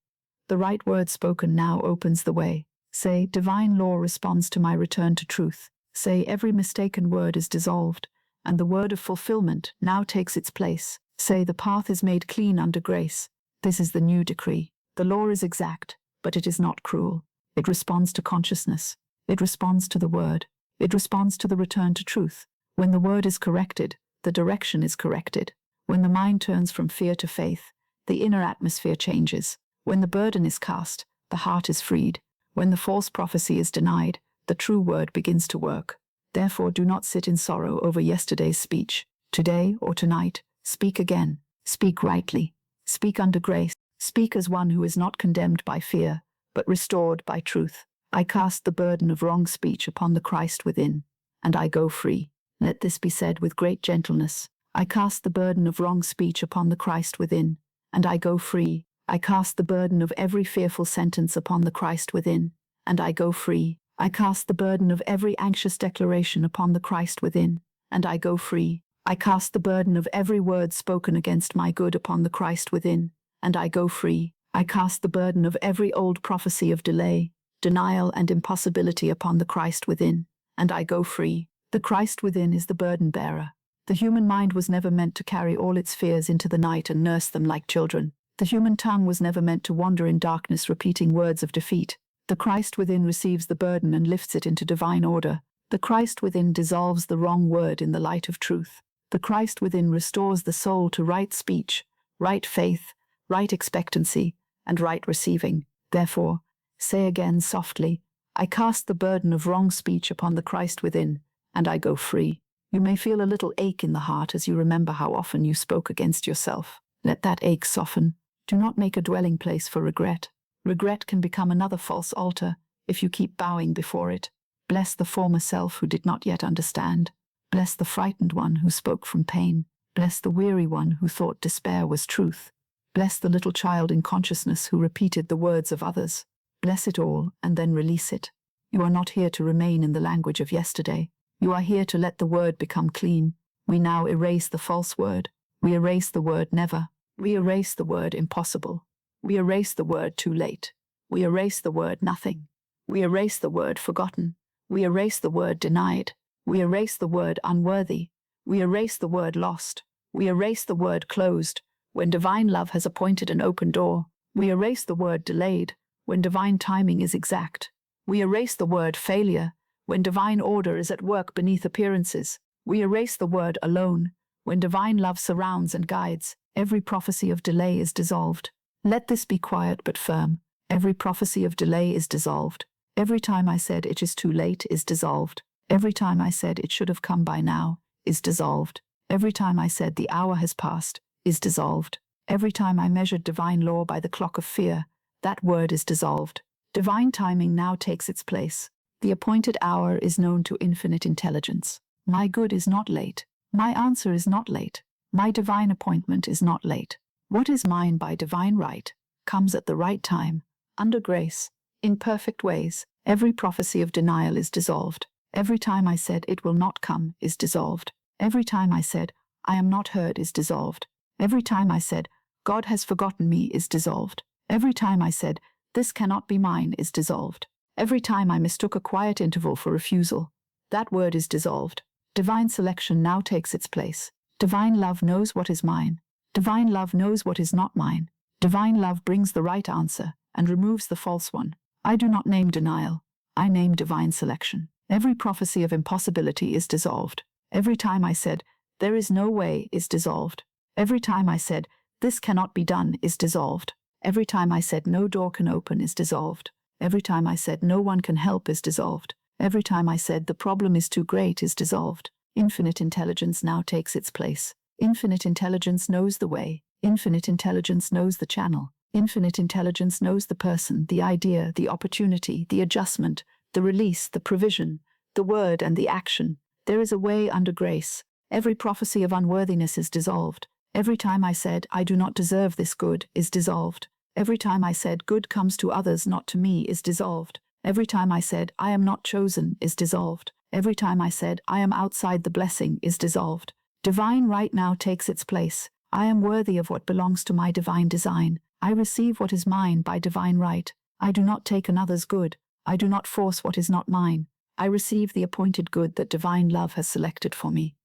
the right word spoken now opens the way. Say, divine law responds to my return to truth. Say, every mistaken word is dissolved, and the word of fulfillment now takes its place. Say, the path is made clean under grace. This is the new decree. The law is exact, but it is not cruel. It responds to consciousness. It responds to the word. It responds to the return to truth. When the word is corrected, the direction is corrected. When the mind turns from fear to faith, the inner atmosphere changes. When the burden is cast, the heart is freed. When the false prophecy is denied, the true word begins to work. Therefore, do not sit in sorrow over yesterday's speech. Today or tonight, speak again. Speak rightly. Speak under grace. Speak as one who is not condemned by fear, but restored by truth. I cast the burden of wrong speech upon the Christ within, and I go free. Let this be said with great gentleness. I cast the burden of wrong speech upon the Christ within, and I go free. I cast the burden of every fearful sentence upon the Christ within, and I go free. I cast the burden of every anxious declaration upon the Christ within, and I go free. I cast the burden of every word spoken against my good upon the Christ within, and I go free. I cast the burden of every old prophecy of delay, denial, and impossibility upon the Christ within, and I go free. The Christ within is the burden bearer. The human mind was never meant to carry all its fears into the night and nurse them like children. The human tongue was never meant to wander in darkness repeating words of defeat. The Christ within receives the burden and lifts it into divine order. The Christ within dissolves the wrong word in the light of truth. The Christ within restores the soul to right speech, right faith, right expectancy, and right receiving. Therefore, say again softly, I cast the burden of wrong speech upon the Christ within, and I go free. You may feel a little ache in the heart as you remember how often you spoke against yourself. Let that ache soften. Do not make a dwelling place for regret. Regret can become another false altar if you keep bowing before it. Bless the former self who did not yet understand. Bless the frightened one who spoke from pain. Bless the weary one who thought despair was truth. Bless the little child in consciousness who repeated the words of others. Bless it all and then release it. You are not here to remain in the language of yesterday. You are here to let the word become clean. We now erase the false word. We erase the word never. We erase the word impossible. We erase the word too late. We erase the word nothing. We erase the word forgotten. We erase the word denied. We erase the word unworthy. We erase the word lost. We erase the word closed, when divine love has appointed an open door. We erase the word delayed, when divine timing is exact. We erase the word failure, when divine order is at work beneath appearances. We erase the word alone, when divine love surrounds and guides. Every prophecy of delay is dissolved. Let this be quiet but firm. Every prophecy of delay is dissolved. Every time I said it is too late is dissolved. Every time I said it should have come by now is dissolved. Every time I said the hour has passed is dissolved. Every time I measured divine law by the clock of fear, that word is dissolved. Divine timing now takes its place. The appointed hour is known to infinite intelligence. My good is not late. My answer is not late. My divine appointment is not late. What is mine by divine right comes at the right time, under grace, in perfect ways. Every prophecy of denial is dissolved. Every time I said it will not come is dissolved. Every time I said I am not heard is dissolved. Every time I said God has forgotten me is dissolved. Every time I said this cannot be mine is dissolved. Every time I mistook a quiet interval for refusal, that word is dissolved. Divine selection now takes its place. Divine love knows what is mine. Divine love knows what is not mine. Divine love brings the right answer and removes the false one. I do not name denial. I name divine selection. Every prophecy of impossibility is dissolved. Every time I said, there is no way is dissolved. Every time I said, this cannot be done is dissolved. Every time I said, no door can open is dissolved. Every time I said, no one can help is dissolved. Every time I said, the problem is too great is dissolved. Infinite intelligence now takes its place. Infinite intelligence knows the way. Infinite intelligence knows the channel. Infinite intelligence knows the person, the idea, the opportunity, the adjustment, the release, the provision, the word and the action. There is a way under grace. Every prophecy of unworthiness is dissolved. Every time I said, I do not deserve this good, is dissolved. Every time I said, good comes to others, not to me, is dissolved. Every time I said, I am not chosen, is dissolved. Every time I said, I am outside the blessing, is dissolved. Divine right now takes its place. I am worthy of what belongs to my divine design. I receive what is mine by divine right. I do not take another's good. I do not force what is not mine. I receive the appointed good that divine love has selected for me.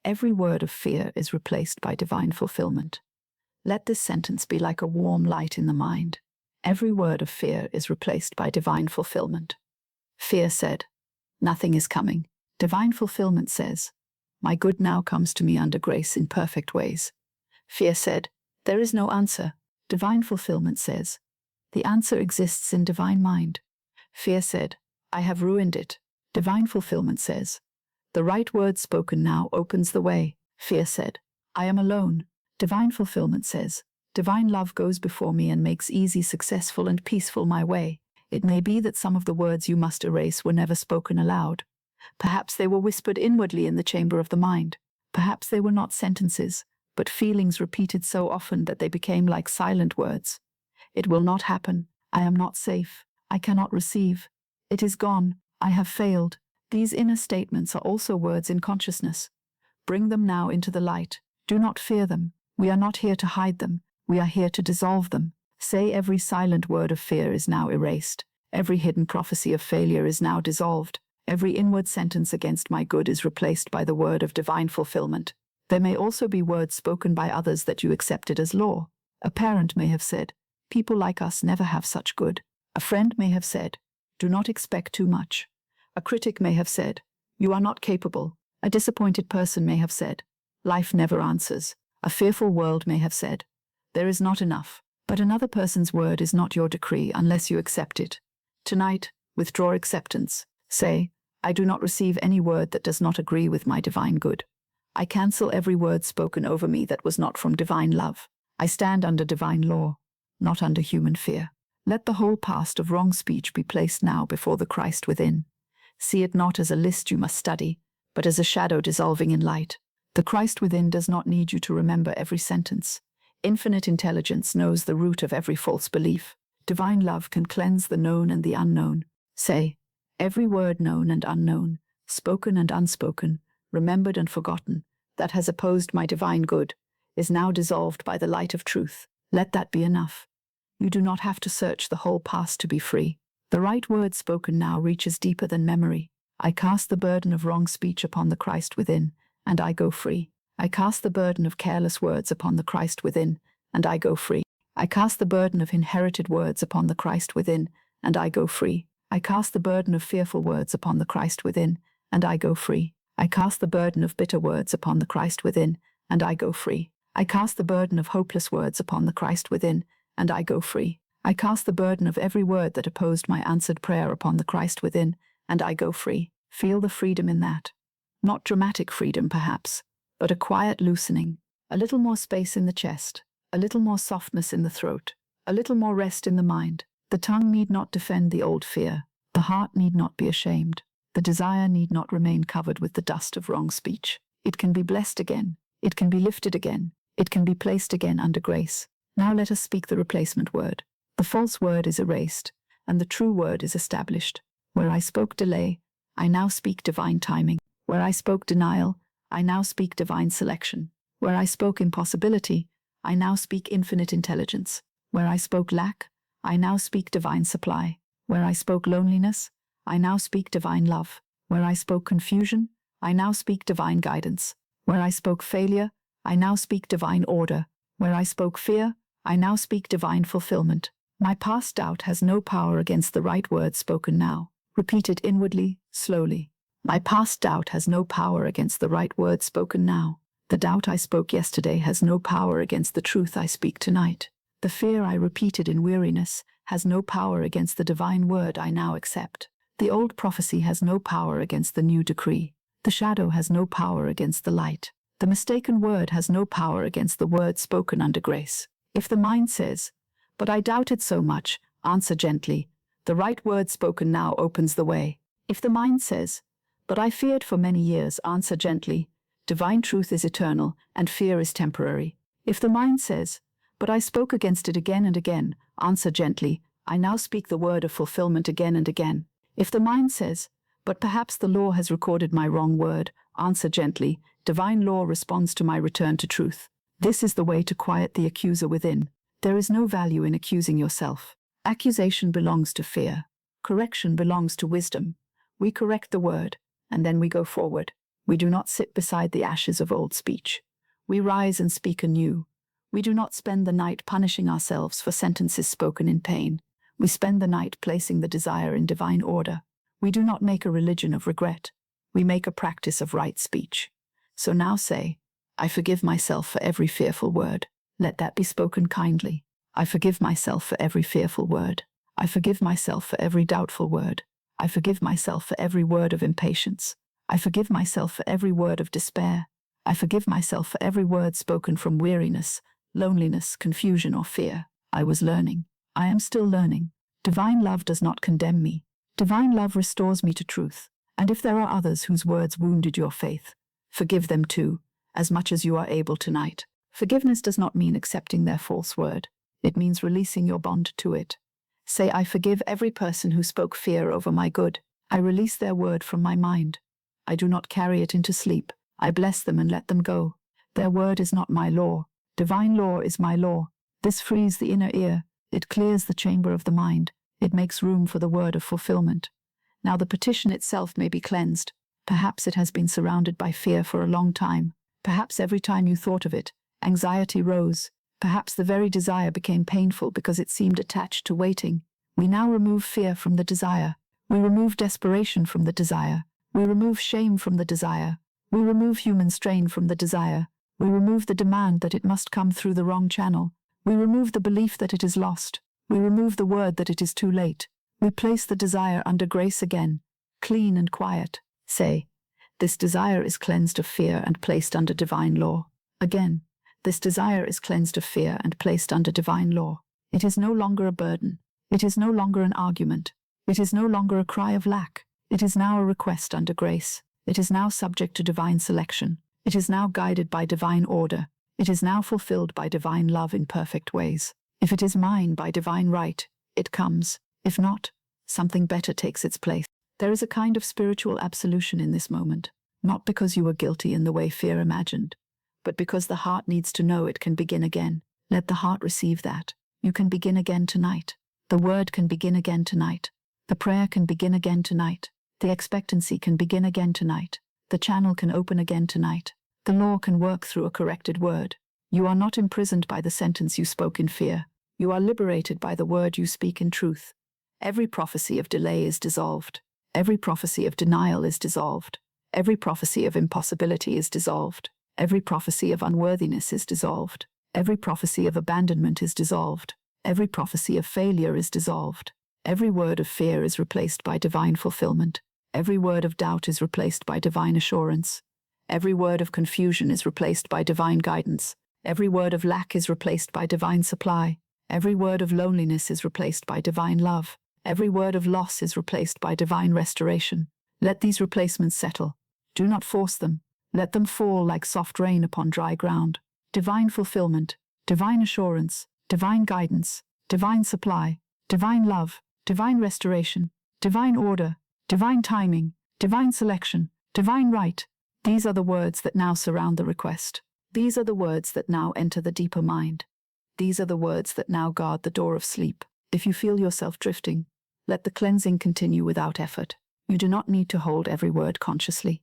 Every word of fear is replaced by divine fulfillment. Let this sentence be like a warm light in the mind. Every word of fear is replaced by divine fulfillment. Fear said, nothing is coming. Divine fulfillment says, my good now comes to me under grace in perfect ways. Fear said, there is no answer. Divine fulfillment says, the answer exists in divine mind. Fear said, I have ruined it. Divine fulfillment says, the right word spoken now opens the way. Fear said, I am alone. Divine fulfillment says, divine love goes before me and makes easy, successful, and peaceful my way. It may be that some of the words you must erase were never spoken aloud. Perhaps they were whispered inwardly in the chamber of the mind. Perhaps they were not sentences, but feelings repeated so often that they became like silent words. It will not happen. I am not safe. I cannot receive. It is gone. I have failed. These inner statements are also words in consciousness. Bring them now into the light. Do not fear them. We are not here to hide them. We are here to dissolve them. Say every silent word of fear is now erased. Every hidden prophecy of failure is now dissolved. Every inward sentence against my good is replaced by the word of divine fulfillment. There may also be words spoken by others that you accepted as law. A parent may have said, people like us never have such good. A friend may have said, do not expect too much. A critic may have said, you are not capable. A disappointed person may have said, life never answers. A fearful world may have said, there is not enough. But another person's word is not your decree unless you accept it. Tonight, withdraw acceptance. Say, I do not receive any word that does not agree with my divine good. I cancel every word spoken over me that was not from divine love. I stand under divine law, not under human fear. Let the whole past of wrong speech be placed now before the Christ within. See it not as a list you must study, but as a shadow dissolving in light. The Christ within does not need you to remember every sentence. Infinite intelligence knows the root of every false belief. Divine love can cleanse the known and the unknown. Say, every word known and unknown, spoken and unspoken, remembered and forgotten, that has opposed my divine good, is now dissolved by the light of truth. Let that be enough. You do not have to search the whole past to be free. The right word spoken now reaches deeper than memory. I cast the burden of wrong speech upon the Christ within, and I go free. I cast the burden of careless words upon the Christ within, and I go free. I cast the burden of inherited words upon the Christ within, and I go free. I cast the burden of fearful words upon the Christ within, and I go free. I cast the burden of bitter words upon the Christ within, and I go free. I cast the burden of hopeless words upon the Christ within, and I go free. I cast the burden of every word that opposed my answered prayer upon the Christ within, and I go free. Feel the freedom in that. Not dramatic freedom, perhaps, but a quiet loosening, a little more space in the chest, a little more softness in the throat, a little more rest in the mind. The tongue need not defend the old fear. The heart need not be ashamed. The desire need not remain covered with the dust of wrong speech. It can be blessed again. It can be lifted again. It can be placed again under grace. Now let us speak the replacement word. The false word is erased, and the true word is established. Where I spoke delay, I now speak divine timing. Where I spoke denial, I now speak divine selection. Where I spoke impossibility, I now speak infinite intelligence. Where I spoke lack, I now speak divine supply. Where I spoke loneliness, I now speak divine love. Where I spoke confusion, I now speak divine guidance. Where I spoke failure, I now speak divine order. Where I spoke fear, I now speak divine fulfillment. My past doubt has no power against the right word spoken now. Repeat it inwardly, slowly. My past doubt has no power against the right word spoken now. The doubt I spoke yesterday has no power against the truth I speak tonight. The fear I repeated in weariness has no power against the divine word I now accept. The old prophecy has no power against the new decree. The shadow has no power against the light. The mistaken word has no power against the word spoken under grace. If the mind says, but I doubted so much, answer gently, the right word spoken now opens the way. If the mind says, but I feared for many years, answer gently, divine truth is eternal and fear is temporary. If the mind says, but I spoke against it again and again, answer gently, I now speak the word of fulfillment again and again. If the mind says, But perhaps the law has recorded my wrong word. Answer gently. Divine law responds to my return to truth. This is the way to quiet the accuser within. There is no value in accusing yourself. Accusation belongs to fear. Correction belongs to wisdom. We correct the word, and then we go forward. We do not sit beside the ashes of old speech. We rise and speak anew. We do not spend the night punishing ourselves for sentences spoken in pain. We spend the night placing the desire in divine order. We do not make a religion of regret. We make a practice of right speech. So now say, I forgive myself for every fearful word. Let that be spoken kindly. I forgive myself for every fearful word. I forgive myself for every doubtful word. I forgive myself for every word of impatience. I forgive myself for every word of despair. I forgive myself for every word spoken from weariness, loneliness, confusion, or fear. I was learning. I am still learning. Divine love does not condemn me. Divine love restores me to truth. And if there are others whose words wounded your faith, forgive them too, as much as you are able tonight. Forgiveness does not mean accepting their false word. It means releasing your bond to it. Say, I forgive every person who spoke fear over my good. I release their word from my mind. I do not carry it into sleep. I bless them and let them go. Their word is not my law. Divine law is my law. This frees the inner ear. It clears the chamber of the mind. It makes room for the word of fulfillment. Now the petition itself may be cleansed. Perhaps it has been surrounded by fear for a long time. Perhaps every time you thought of it, anxiety rose. Perhaps the very desire became painful because it seemed attached to waiting. We now remove fear from the desire. We remove desperation from the desire. We remove shame from the desire. We remove human strain from the desire. We remove the demand that it must come through the wrong channel. We remove the belief that it is lost. We remove the word that it is too late. We place the desire under grace again, clean and quiet. Say, this desire is cleansed of fear and placed under divine law. Again, this desire is cleansed of fear and placed under divine law. It is no longer a burden. It is no longer an argument. It is no longer a cry of lack. It is now a request under grace. It is now subject to divine selection. It is now guided by divine order. It is now fulfilled by divine love in perfect ways. If it is mine by divine right, it comes. If not, something better takes its place. There is a kind of spiritual absolution in this moment, not because you were guilty in the way fear imagined, but because the heart needs to know it can begin again. Let the heart receive that. You can begin again tonight. The word can begin again tonight. The prayer can begin again tonight. The expectancy can begin again tonight. The channel can open again tonight. The law can work through a corrected word. You are not imprisoned by the sentence you spoke in fear. You are liberated by the word you speak in truth. Every prophecy of delay is dissolved. Every prophecy of denial is dissolved. Every prophecy of impossibility is dissolved. Every prophecy of unworthiness is dissolved. Every prophecy of abandonment is dissolved. Every prophecy of failure is dissolved. Every word of fear is replaced by divine fulfillment. Every word of doubt is replaced by divine assurance. Every word of confusion is replaced by divine guidance. Every word of lack is replaced by divine supply. Every word of loneliness is replaced by divine love. Every word of loss is replaced by divine restoration. Let these replacements settle. Do not force them. Let them fall like soft rain upon dry ground. Divine fulfillment, divine assurance, divine guidance, divine supply, divine love, divine restoration, divine order, divine timing, divine selection, divine right. These are the words that now surround the request. These are the words that now enter the deeper mind. These are the words that now guard the door of sleep. If you feel yourself drifting, let the cleansing continue without effort. You do not need to hold every word consciously.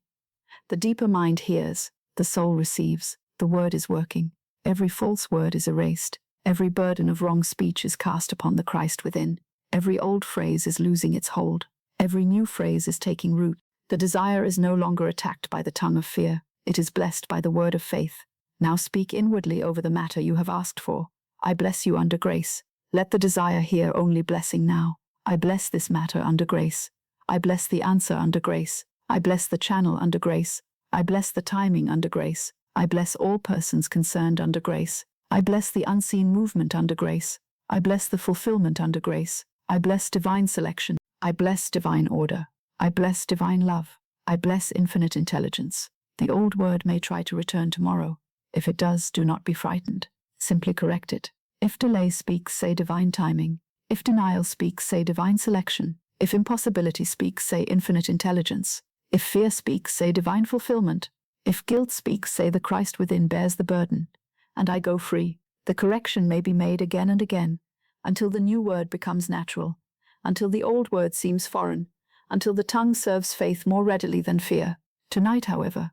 The deeper mind hears, the soul receives, the word is working. Every false word is erased. Every burden of wrong speech is cast upon the Christ within. Every old phrase is losing its hold. Every new phrase is taking root. The desire is no longer attacked by the tongue of fear. It is blessed by the word of faith. Now speak inwardly over the matter you have asked for. I bless you under grace. Let the desire hear only blessing now. I bless this matter under grace. I bless the answer under grace. I bless the channel under grace. I bless the timing under grace. I bless all persons concerned under grace. I bless the unseen movement under grace. I bless the fulfillment under grace. I bless divine selection. I bless divine order. I bless divine love. I bless infinite intelligence. The old word may try to return tomorrow. If it does, do not be frightened. Simply correct it. If delay speaks, say divine timing. If denial speaks, say divine selection. If impossibility speaks, say infinite intelligence. If fear speaks, say divine fulfillment. If guilt speaks, say the Christ within bears the burden, and I go free. The correction may be made again and again, until the new word becomes natural, until the old word seems foreign, until the tongue serves faith more readily than fear. Tonight, however,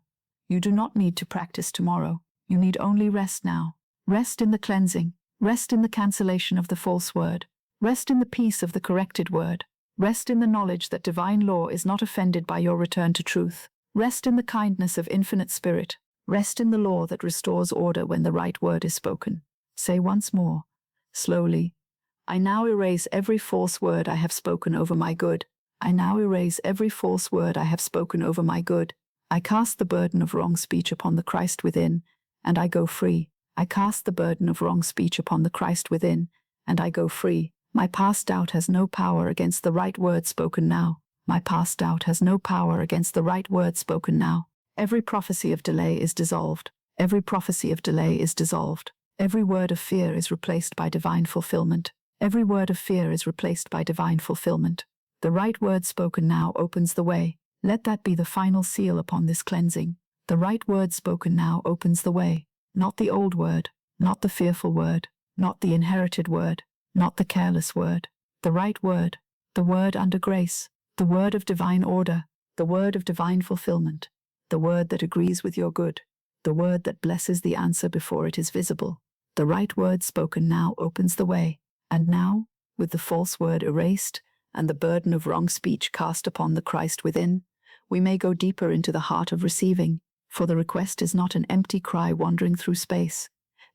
you do not need to practice tomorrow. You need only rest now. Rest in the cleansing. Rest in the cancellation of the false word. Rest in the peace of the corrected word. Rest in the knowledge that divine law is not offended by your return to truth. Rest in the kindness of infinite spirit. Rest in the law that restores order when the right word is spoken. Say once more, slowly, I now erase every false word I have spoken over my good. I now erase every false word I have spoken over my good. I cast the burden of wrong speech upon the Christ within, and I go free. I cast the burden of wrong speech upon the Christ within, and I go free. My past doubt has no power against the right word spoken now. My past doubt has no power against the right word spoken now. Every prophecy of delay is dissolved. Every prophecy of delay is dissolved. Every word of fear is replaced by divine fulfillment. Every word of fear is replaced by divine fulfillment. The right word spoken now opens the way. Let that be the final seal upon this cleansing. The right word spoken now opens the way. Not the old word, not the fearful word, not the inherited word, not the careless word. The right word, the word under grace, the word of divine order, the word of divine fulfillment, the word that agrees with your good, the word that blesses the answer before it is visible. The right word spoken now opens the way. And now, with the false word erased and the burden of wrong speech cast upon the Christ within, we may go deeper into the heart of receiving, for the request is not an empty cry wandering through space.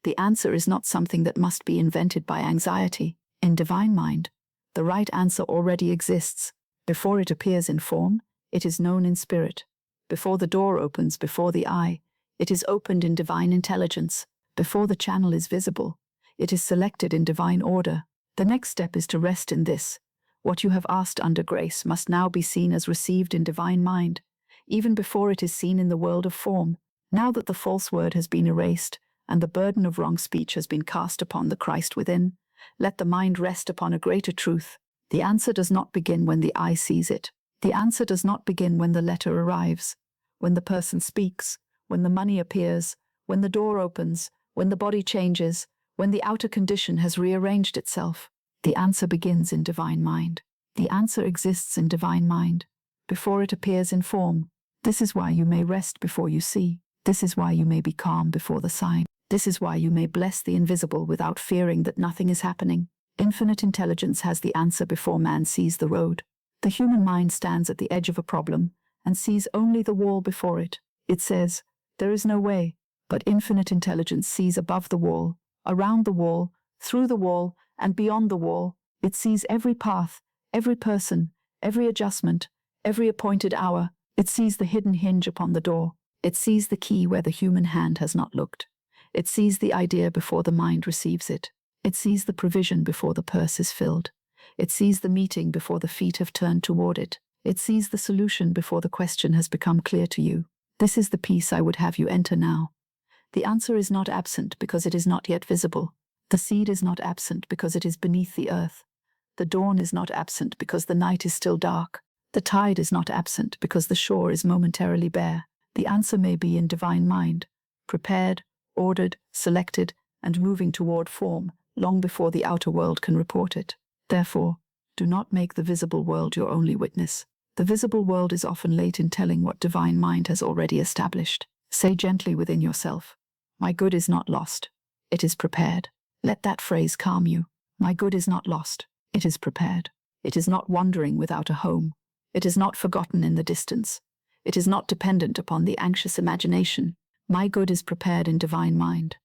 The answer is not something that must be invented by anxiety. In divine mind, the right answer already exists. Before it appears in form, it is known in spirit. Before the door opens before the eye, it is opened in divine intelligence. Before the channel is visible, it is selected in divine order. The next step is to rest in this. What you have asked under grace must now be seen as received in divine mind, even before it is seen in the world of form. Now that the false word has been erased, and the burden of wrong speech has been cast upon the Christ within, let the mind rest upon a greater truth. The answer does not begin when the eye sees it. The answer does not begin when the letter arrives, when the person speaks, when the money appears, when the door opens, when the body changes, when the outer condition has rearranged itself. The answer begins in divine mind. The answer exists in divine mind, before it appears in form. This is why you may rest before you see. This is why you may be calm before the sign. This is why you may bless the invisible without fearing that nothing is happening. Infinite intelligence has the answer before man sees the road. The human mind stands at the edge of a problem and sees only the wall before it. It says, there is no way, but infinite intelligence sees above the wall, around the wall, through the wall, and beyond the wall. It sees every path, every person, every adjustment, every appointed hour. It sees the hidden hinge upon the door. It sees the key where the human hand has not looked. It sees the idea before the mind receives it. It sees the provision before the purse is filled. It sees the meeting before the feet have turned toward it. It sees the solution before the question has become clear to you. This is the peace I would have you enter now. The answer is not absent because it is not yet visible. The seed is not absent because it is beneath the earth. The dawn is not absent because the night is still dark. The tide is not absent because the shore is momentarily bare. The answer may be in divine mind, prepared, ordered, selected, and moving toward form, long before the outer world can report it. Therefore, do not make the visible world your only witness. The visible world is often late in telling what divine mind has already established. Say gently within yourself, my good is not lost, it is prepared. Let that phrase calm you. My good is not lost, it is prepared. It is not wandering without a home. It is not forgotten in the distance. It is not dependent upon the anxious imagination. My good is prepared in divine mind.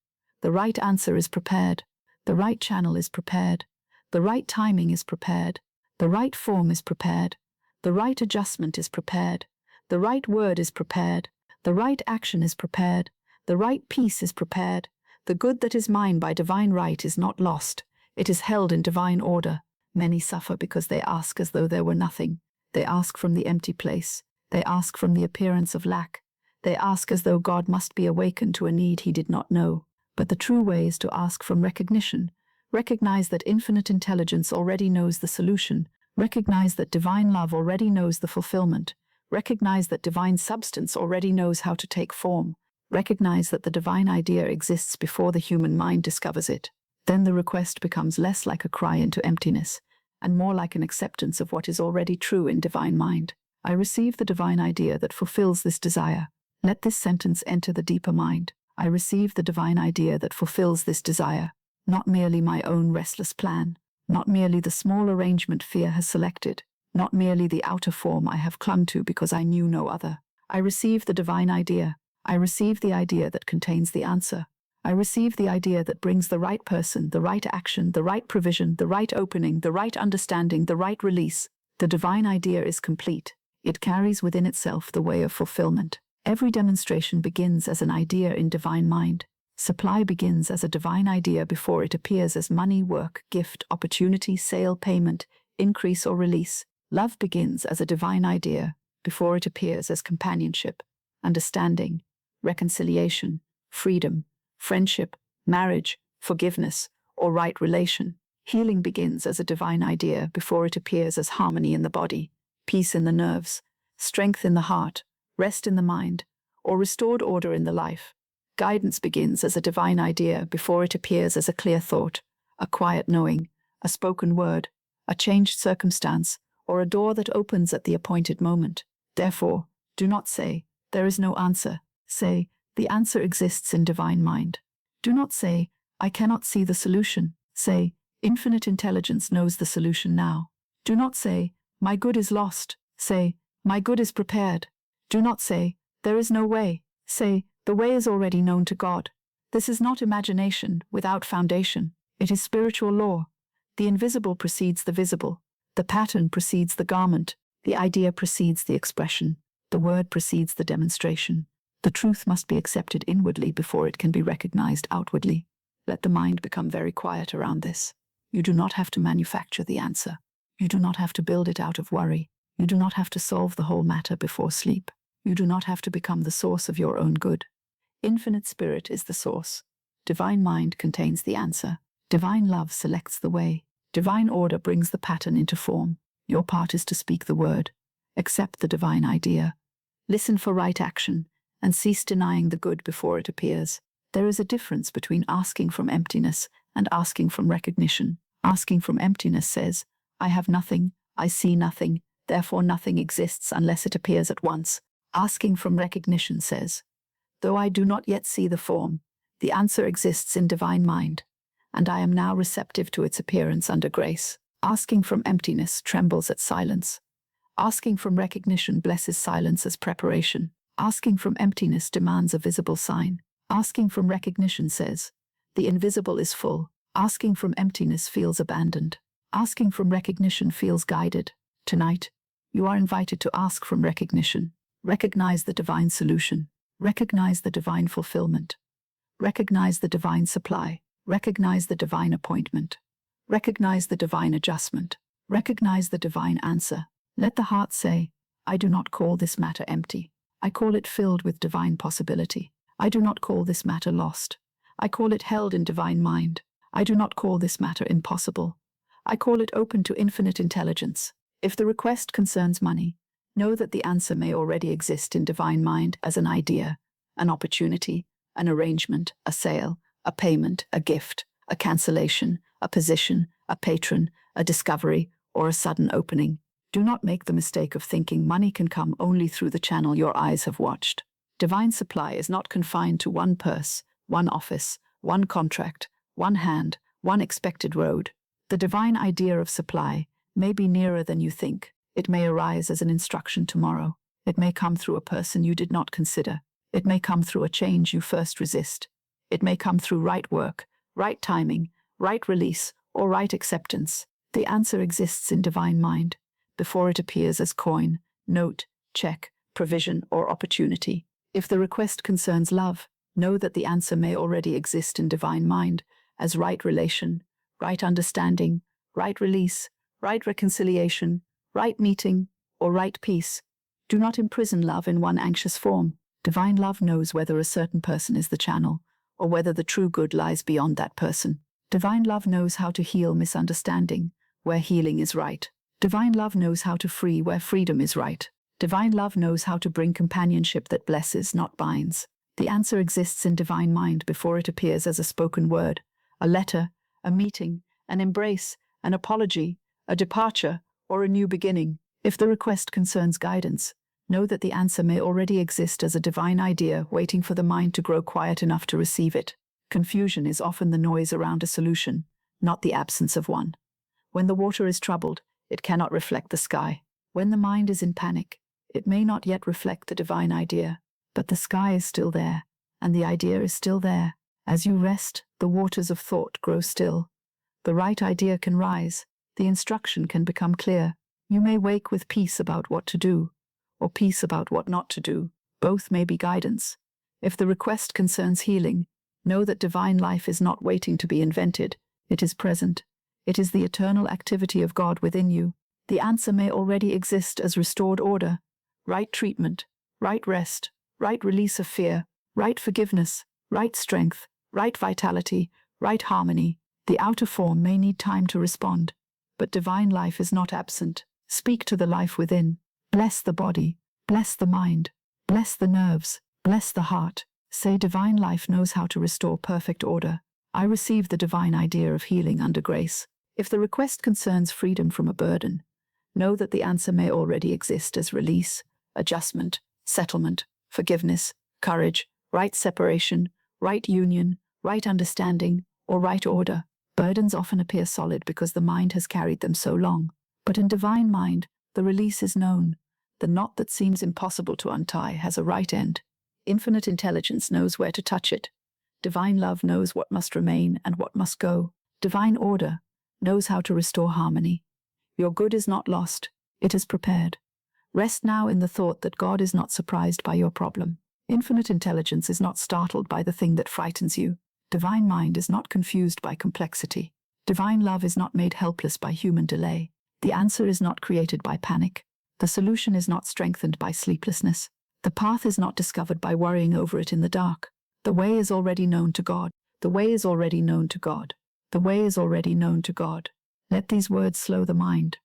The right answer is prepared. The right channel is prepared. The right timing is prepared. The right form is prepared. The right adjustment is prepared. The right word is prepared. The right action is prepared. The right peace is prepared. The good that is mine by divine right is not lost. It is held in divine order. Many suffer because they ask as though there were nothing. They ask from the empty place. They ask from the appearance of lack. They ask as though God must be awakened to a need he did not know. But the true way is to ask from recognition. Recognize that infinite intelligence already knows the solution. Recognize that divine love already knows the fulfillment. Recognize that divine substance already knows how to take form. Recognize that the divine idea exists before the human mind discovers it. Then the request becomes less like a cry into emptiness and more like an acceptance of what is already true in divine mind. I receive the divine idea that fulfills this desire. Let this sentence enter the deeper mind. I receive the divine idea that fulfills this desire, not merely my own restless plan, not merely the small arrangement fear has selected, not merely the outer form I have clung to because I knew no other. I receive the divine idea. I receive the idea that contains the answer. I receive the idea that brings the right person, the right action, the right provision, the right opening, the right understanding, the right release. The divine idea is complete. It carries within itself the way of fulfillment. Every demonstration begins as an idea in divine mind. Supply begins as a divine idea before it appears as money, work, gift, opportunity, sale, payment, increase or release. Love begins as a divine idea before it appears as companionship, understanding, reconciliation, freedom, friendship, marriage, forgiveness, or right relation. Healing begins as a divine idea before it appears as harmony in the body, peace in the nerves, strength in the heart, rest in the mind, or restored order in the life. Guidance begins as a divine idea before it appears as a clear thought, a quiet knowing, a spoken word, a changed circumstance, or a door that opens at the appointed moment. Therefore, do not say, "There is no answer." Say, "The answer exists in divine mind." Do not say, "I cannot see the solution." Say, "Infinite intelligence knows the solution now." Do not say, "My good is lost." Say, "My good is prepared." Do not say, "There is no way." Say, "The way is already known to God." This is not imagination without foundation. It is spiritual law. The invisible precedes the visible. The pattern precedes the garment. The idea precedes the expression. The word precedes the demonstration. The truth must be accepted inwardly before it can be recognized outwardly. Let the mind become very quiet around this. You do not have to manufacture the answer. You do not have to build it out of worry. You do not have to solve the whole matter before sleep. You do not have to become the source of your own good. Infinite Spirit is the source. Divine mind contains the answer. Divine love selects the way. Divine order brings the pattern into form. Your part is to speak the word. Accept the divine idea. Listen for right action, and cease denying the good before it appears. There is a difference between asking from emptiness and asking from recognition. Asking from emptiness says, "I have nothing, I see nothing, therefore nothing exists unless it appears at once." Asking from recognition says, "Though I do not yet see the form, the answer exists in divine mind, and I am now receptive to its appearance under grace." Asking from emptiness trembles at silence. Asking from recognition blesses silence as preparation. Asking from emptiness demands a visible sign. Asking from recognition says, "The invisible is full." Asking from emptiness feels abandoned. Asking from recognition feels guided. Tonight, you are invited to ask from recognition. Recognize the divine solution. Recognize the divine fulfillment. Recognize the divine supply. Recognize the divine appointment. Recognize the divine adjustment. Recognize the divine answer. Let the heart say, "I do not call this matter empty. I call it filled with divine possibility. I do not call this matter lost. I call it held in divine mind. I do not call this matter impossible. I call it open to infinite intelligence." If the request concerns money, know that the answer may already exist in divine mind as an idea, an opportunity, an arrangement, a sale, a payment, a gift, a cancellation, a position, a patron, a discovery, or a sudden opening. Do not make the mistake of thinking money can come only through the channel your eyes have watched. Divine supply is not confined to one purse, one office, one contract, one hand, one expected road. The divine idea of supply may be nearer than you think. It may arise as an instruction tomorrow. It may come through a person you did not consider. It may come through a change you first resist. It may come through right work, right timing, right release, or right acceptance. The answer exists in divine mind, before it appears as coin, note, check, provision, or opportunity. If the request concerns love, know that the answer may already exist in divine mind as right relation, right understanding, right release, right reconciliation, right meeting, or right peace. Do not imprison love in one anxious form. Divine love knows whether a certain person is the channel, or whether the true good lies beyond that person. Divine love knows how to heal misunderstanding, where healing is right. Divine love knows how to free where freedom is right. Divine love knows how to bring companionship that blesses, not binds. The answer exists in divine mind before it appears as a spoken word, a letter, a meeting, an embrace, an apology, a departure, or a new beginning. If the request concerns guidance, know that the answer may already exist as a divine idea waiting for the mind to grow quiet enough to receive it. Confusion is often the noise around a solution, not the absence of one. When the water is troubled, it cannot reflect the sky. When the mind is in panic, it may not yet reflect the divine idea, but the sky is still there, and the idea is still there. As you rest, the waters of thought grow still. The right idea can rise, the instruction can become clear. You may wake with peace about what to do, or peace about what not to do. Both may be guidance. If the request concerns healing, know that divine life is not waiting to be invented. It is present. It is the eternal activity of God within you. The answer may already exist as restored order, right treatment, right rest, right release of fear, right forgiveness, right strength, right vitality, right harmony. The outer form may need time to respond, but divine life is not absent. Speak to the life within. Bless the body, bless the mind, bless the nerves, bless the heart. Say divine life knows how to restore perfect order. I receive the divine idea of healing under grace. If the request concerns freedom from a burden, know that the answer may already exist as release, adjustment, settlement, forgiveness, courage, right separation, right union, right understanding, or right order. Burdens often appear solid because the mind has carried them so long. But in divine mind, the release is known. The knot that seems impossible to untie has a right end. Infinite intelligence knows where to touch it. Divine love knows what must remain and what must go. Divine order knows how to restore harmony. Your good is not lost, it is prepared. Rest now in the thought that God is not surprised by your problem. Infinite intelligence is not startled by the thing that frightens you. Divine mind is not confused by complexity. Divine love is not made helpless by human delay. The answer is not created by panic. The solution is not strengthened by sleeplessness. The path is not discovered by worrying over it in the dark. The way is already known to God. The way is already known to God. The way is already known to God. Let these words slow the mind.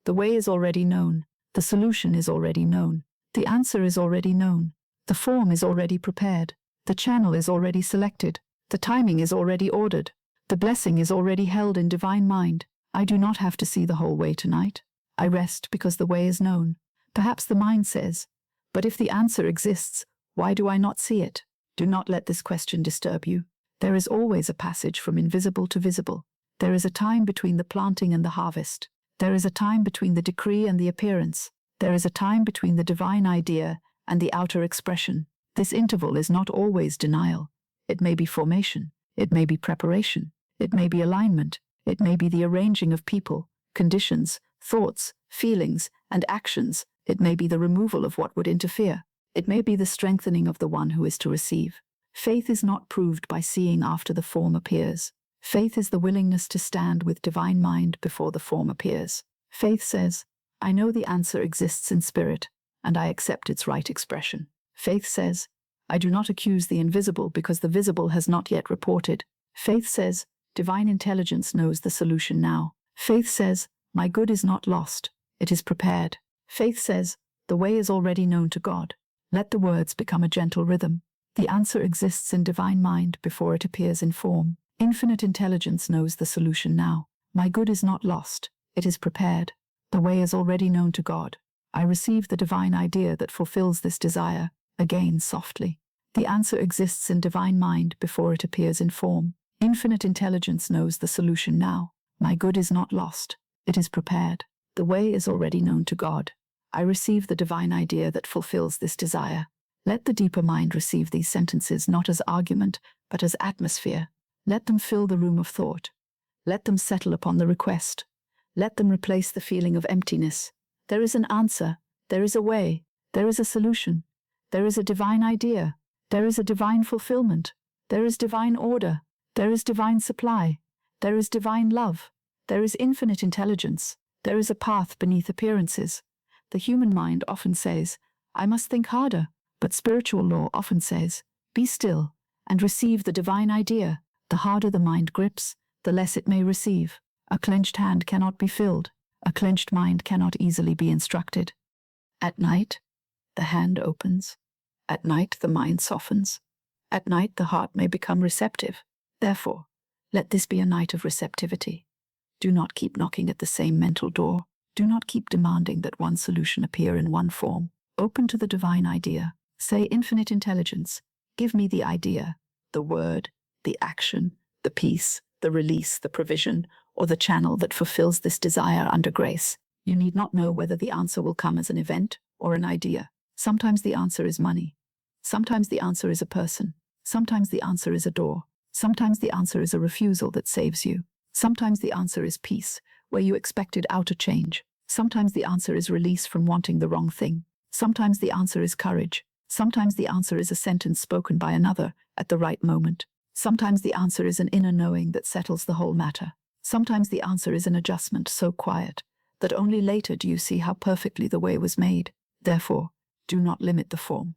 The way is already known. The solution is already known. The answer is already known. The form is already prepared. The channel is already selected. The timing is already ordered. The blessing is already held in divine mind. I do not have to see the whole way tonight. I rest because the way is known. Perhaps the mind says, but if the answer exists, why do I not see it? Do not let this question disturb you. There is always a passage from invisible to visible. There is a time between the planting and the harvest. There is a time between the decree and the appearance. There is a time between the divine idea and the outer expression. This interval is not always denial. It may be formation. It may be preparation. It may be alignment. It may be the arranging of people, conditions, thoughts, feelings, and actions. It may be the removal of what would interfere. It may be the strengthening of the one who is to receive. Faith is not proved by seeing after the form appears. Faith is the willingness to stand with divine mind before the form appears. Faith says, I know the answer exists in spirit, and I accept its right expression. Faith says, I do not accuse the invisible because the visible has not yet reported. Faith says, divine intelligence knows the solution now. Faith says, my good is not lost, it is prepared. Faith says, the way is already known to God. Let the words become a gentle rhythm. The answer exists in divine mind before it appears in form. Infinite intelligence knows the solution now. My good is not lost, it is prepared. The way is already known to God. I receive the divine idea that fulfills this desire, again softly. The answer exists in divine mind before it appears in form. Infinite intelligence knows the solution now. My good is not lost, it is prepared. The way is already known to God. I receive the divine idea that fulfills this desire. Let the deeper mind receive these sentences not as argument, but as atmosphere. Let them fill the room of thought. Let them settle upon the request. Let them replace the feeling of emptiness. There is an answer. There is a way. There is a solution. There is a divine idea. There is a divine fulfillment. There is divine order. There is divine supply. There is divine love. There is infinite intelligence. There is a path beneath appearances. The human mind often says, I must think harder, but spiritual law often says, be still and receive the divine idea. The harder the mind grips, the less it may receive. A clenched hand cannot be filled. A clenched mind cannot easily be instructed. At night, the hand opens. At night, the mind softens. At night, the heart may become receptive. Therefore, let this be a night of receptivity. Do not keep knocking at the same mental door. Do not keep demanding that one solution appear in one form. Open to the divine idea. Say, Infinite Intelligence, give me the idea, the word, the action, the peace, the release, the provision, or the channel that fulfills this desire under grace. You need not know whether the answer will come as an event or an idea. Sometimes the answer is money. Sometimes the answer is a person. Sometimes the answer is a door. Sometimes the answer is a refusal that saves you. Sometimes the answer is peace, where you expected outer change. Sometimes the answer is release from wanting the wrong thing. Sometimes the answer is courage. Sometimes the answer is a sentence spoken by another at the right moment. Sometimes the answer is an inner knowing that settles the whole matter. Sometimes the answer is an adjustment so quiet that only later do you see how perfectly the way was made. Therefore, do not limit the form.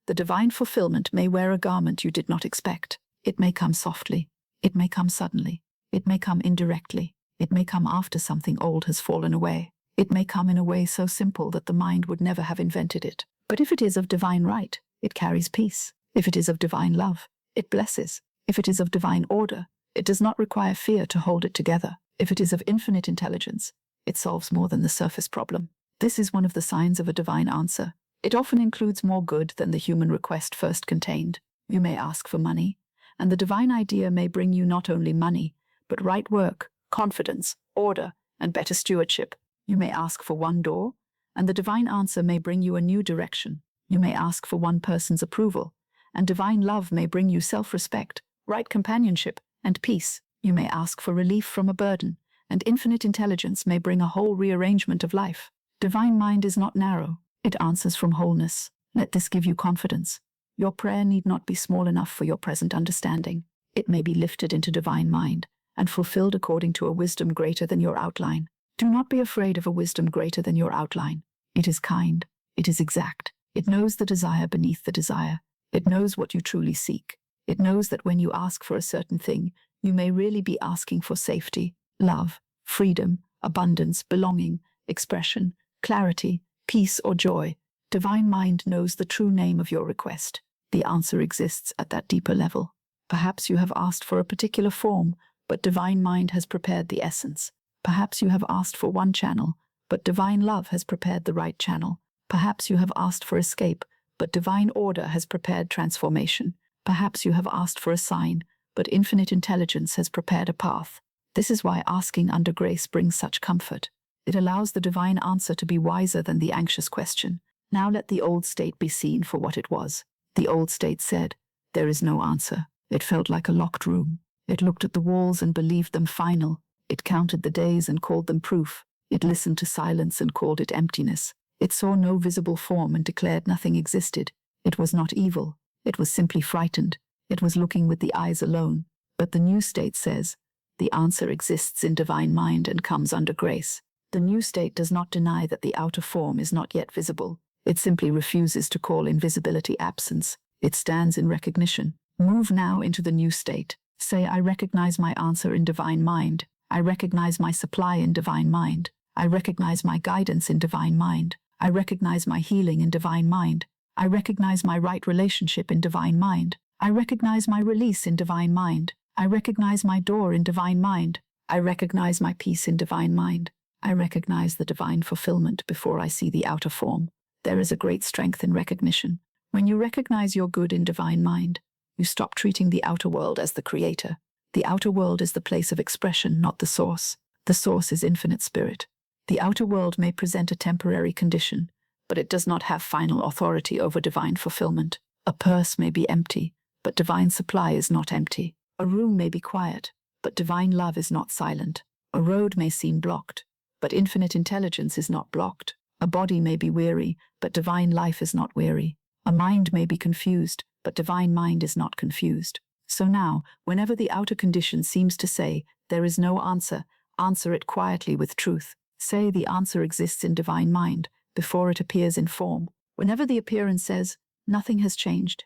The divine fulfillment may wear a garment you did not expect. It may come softly. It may come suddenly. It may come indirectly. It may come after something old has fallen away. It may come in a way so simple that the mind would never have invented it. But if it is of divine right, it carries peace. If it is of divine love, it blesses. If it is of divine order, it does not require fear to hold it together. If it is of infinite intelligence, it solves more than the surface problem. This is one of the signs of a divine answer. It often includes more good than the human request first contained. You may ask for money, and the divine idea may bring you not only money, but right work, confidence, order, and better stewardship. You may ask for one door, and the divine answer may bring you a new direction. You may ask for one person's approval, and divine love may bring you self-respect, right companionship, and peace. You may ask for relief from a burden, and infinite intelligence may bring a whole rearrangement of life. Divine mind is not narrow. It answers from wholeness. Let this give you confidence. Your prayer need not be small enough for your present understanding. It may be lifted into divine mind and fulfilled according to a wisdom greater than your outline. Do not be afraid of a wisdom greater than your outline. It is kind. It is exact. It knows the desire beneath the desire. It knows what you truly seek. It knows that when you ask for a certain thing, you may really be asking for safety, love, freedom, abundance, belonging, expression, clarity, peace, or joy. Divine mind knows the true name of your request. The answer exists at that deeper level. Perhaps you have asked for a particular form, but divine mind has prepared the essence. Perhaps you have asked for one channel, but divine love has prepared the right channel. Perhaps you have asked for escape, but divine order has prepared transformation. Perhaps you have asked for a sign, but infinite intelligence has prepared a path. This is why asking under grace brings such comfort. It allows the divine answer to be wiser than the anxious question. Now let the old state be seen for what it was. The old state said, "There is no answer." It felt like a locked room. It looked at the walls and believed them final. It counted the days and called them proof. It listened to silence and called it emptiness. It saw no visible form and declared nothing existed. It was not evil. It was simply frightened. It was looking with the eyes alone. But the new state says, the answer exists in divine mind and comes under grace. The new state does not deny that the outer form is not yet visible. It simply refuses to call invisibility absence. It stands in recognition. Move now into the new state. Say, I recognize my answer in divine mind. I recognize my supply in divine mind. I recognize my guidance in divine mind. I recognize my healing in divine mind. I recognize my right relationship in divine mind. I recognize my release in divine mind. I recognize my door in divine mind. I recognize my peace in divine mind. I recognize the divine fulfillment before I see the outer form. There is a great strength in recognition. When you recognize your good in divine mind, you stop treating the outer world as the creator. The outer world is the place of expression, not the source. The source is infinite spirit. The outer world may present a temporary condition, but it does not have final authority over divine fulfillment. A purse may be empty, but divine supply is not empty. A room may be quiet, but divine love is not silent. A road may seem blocked, but infinite intelligence is not blocked. A body may be weary, but divine life is not weary. A mind may be confused, but divine mind is not confused. So now, whenever the outer condition seems to say, there is no answer, answer it quietly with truth. Say the answer exists in divine mind, before it appears in form. Whenever the appearance says, nothing has changed,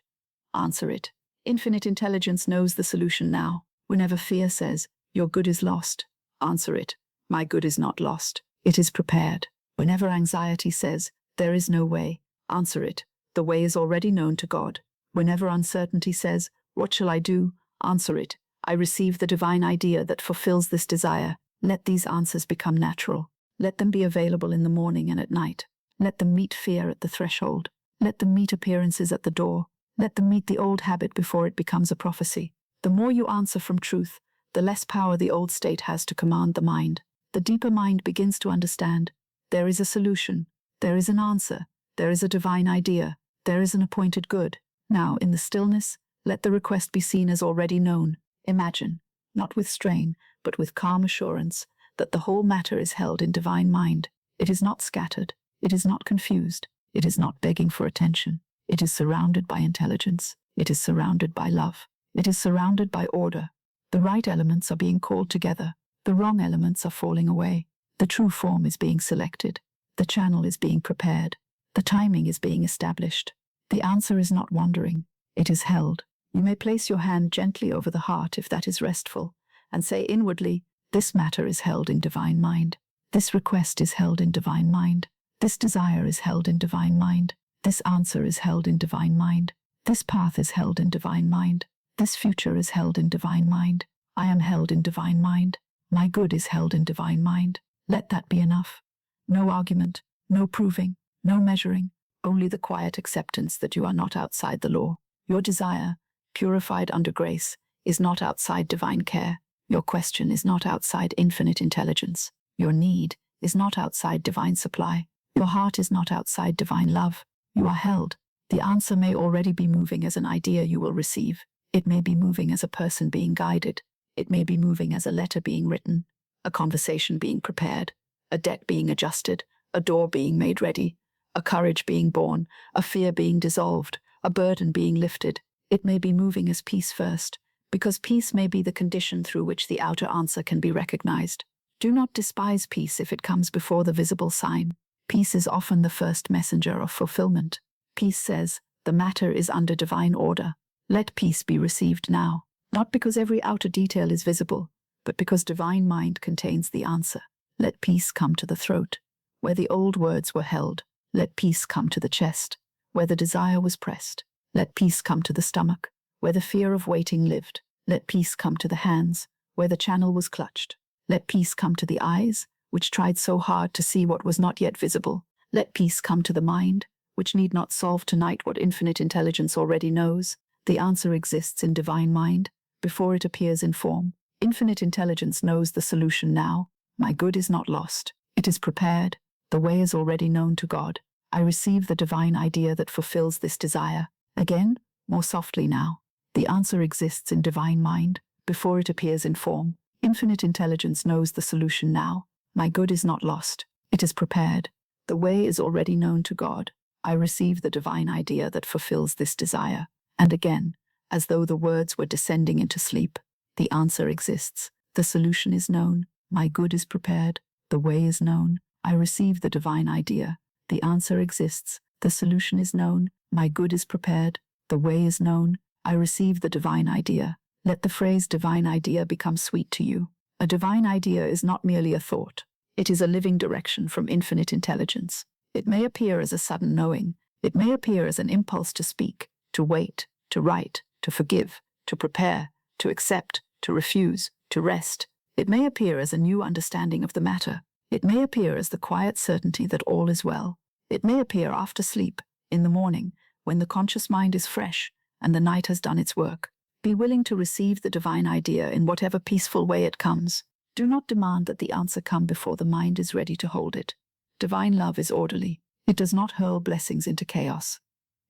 answer it. Infinite intelligence knows the solution now. Whenever fear says, your good is lost, answer it. My good is not lost. It is prepared. Whenever anxiety says, "There is no way," answer it. The way is already known to God. Whenever uncertainty says, "What shall I do?" answer it. I receive the divine idea that fulfills this desire. Let these answers become natural. Let them be available in the morning and at night. Let them meet fear at the threshold. Let them meet appearances at the door. Let them meet the old habit before it becomes a prophecy. The more you answer from truth, the less power the old state has to command the mind. The deeper mind begins to understand. There is a solution. There is an answer. There is a divine idea. There is an appointed good. Now, in the stillness, let the request be seen as already known. Imagine, not with strain, but with calm assurance, that the whole matter is held in divine mind. It is not scattered. It is not confused. It is not begging for attention. It is surrounded by intelligence. It is surrounded by love. It is surrounded by order. The right elements are being called together. The wrong elements are falling away. The true form is being selected. The channel is being prepared. The timing is being established. The answer is not wandering. It is held. You may place your hand gently over the heart if that is restful, and say inwardly, "This matter is held in divine mind. This request is held in divine mind. This desire is held in divine mind. This answer is held in divine mind. This path is held in divine mind. This future is held in divine mind. I am held in divine mind. My good is held in divine mind." Let that be enough. No argument, no proving, no measuring, only the quiet acceptance that you are not outside the law. Your desire, purified under grace, is not outside divine care. Your question is not outside infinite intelligence. Your need is not outside divine supply. Your heart is not outside divine love. You are held. The answer may already be moving as an idea you will receive. It may be moving as a person being guided. It may be moving as a letter being written, a conversation being prepared, a debt being adjusted, a door being made ready, a courage being born, a fear being dissolved, a burden being lifted. It may be moving as peace first, because peace may be the condition through which the outer answer can be recognized. Do not despise peace if it comes before the visible sign. Peace is often the first messenger of fulfillment. Peace says, "The matter is under divine order. Let peace be received now," not because every outer detail is visible, but because divine mind contains the answer. Let peace come to the throat, where the old words were held. Let peace come to the chest, where the desire was pressed. Let peace come to the stomach, where the fear of waiting lived. Let peace come to the hands, where the channel was clutched. Let peace come to the eyes, which tried so hard to see what was not yet visible. Let peace come to the mind, which need not solve tonight what infinite intelligence already knows. The answer exists in divine mind, before it appears in form. Infinite intelligence knows the solution now. My good is not lost. It is prepared. The way is already known to God. I receive the divine idea that fulfills this desire. Again, more softly now. The answer exists in divine mind, before it appears in form. Infinite intelligence knows the solution now. My good is not lost. It is prepared. The way is already known to God. I receive the divine idea that fulfills this desire. And again, as though the words were descending into sleep, the answer exists. The solution is known. My good is prepared. The way is known. I receive the divine idea. The answer exists. The solution is known. My good is prepared. The way is known. I receive the divine idea. Let the phrase divine idea become sweet to you. A divine idea is not merely a thought. It is a living direction from infinite intelligence. It may appear as a sudden knowing. It may appear as an impulse to speak, to wait, to write, to forgive, to prepare, to accept, to refuse, to rest. It may appear as a new understanding of the matter. It may appear as the quiet certainty that all is well. It may appear after sleep, in the morning, when the conscious mind is fresh and the night has done its work. Be willing to receive the divine idea in whatever peaceful way it comes. Do not demand that the answer come before the mind is ready to hold it. Divine love is orderly. It does not hurl blessings into chaos.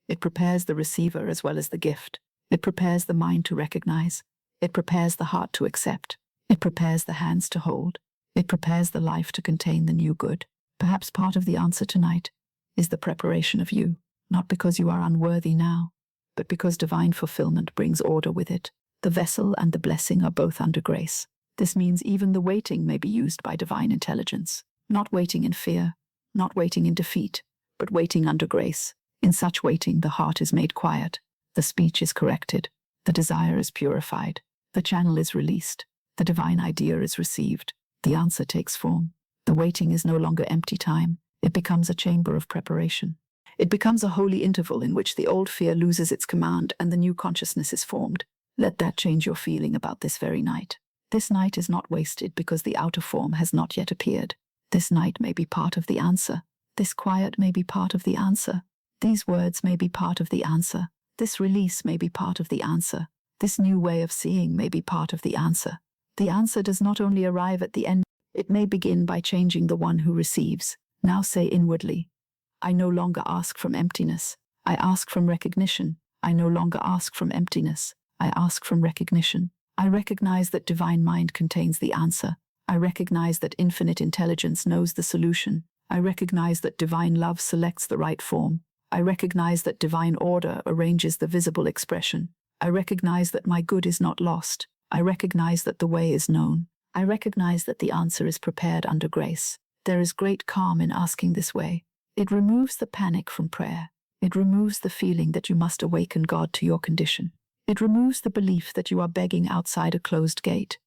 It prepares the receiver as well as the gift. It prepares the mind to recognize. It prepares the heart to accept. It prepares the hands to hold. It prepares the life to contain the new good. Perhaps part of the answer tonight is the preparation of you, not because you are unworthy now, but because divine fulfillment brings order with it. The vessel and the blessing are both under grace. This means even the waiting may be used by divine intelligence. Not waiting in fear, not waiting in defeat, but waiting under grace. In such waiting, the heart is made quiet. The speech is corrected. The desire is purified. The channel is released. The divine idea is received. The answer takes form. The waiting is no longer empty time. It becomes a chamber of preparation. It becomes a holy interval in which the old fear loses its command and the new consciousness is formed. Let that change your feeling about this very night. This night is not wasted because the outer form has not yet appeared. This night may be part of the answer. This quiet may be part of the answer. These words may be part of the answer. This release may be part of the answer. This new way of seeing may be part of the answer. The answer does not only arrive at the end, it may begin by changing the one who receives. Now say inwardly, I no longer ask from emptiness. I ask from recognition. I no longer ask from emptiness. I ask from recognition. I recognize that divine mind contains the answer. I recognize that infinite intelligence knows the solution. I recognize that divine love selects the right form. I recognize that divine order arranges the visible expression. I recognize that my good is not lost. I recognize that the way is known. I recognize that the answer is prepared under grace. There is great calm in asking this way. It removes the panic from prayer. It removes the feeling that you must awaken God to your condition. It removes the belief that you are begging outside a closed gate.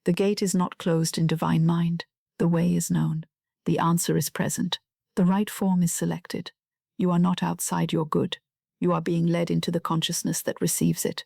The gate is not closed in divine mind. The way is known. The answer is present. The right form is selected. You are not outside your good. You are being led into the consciousness that receives it.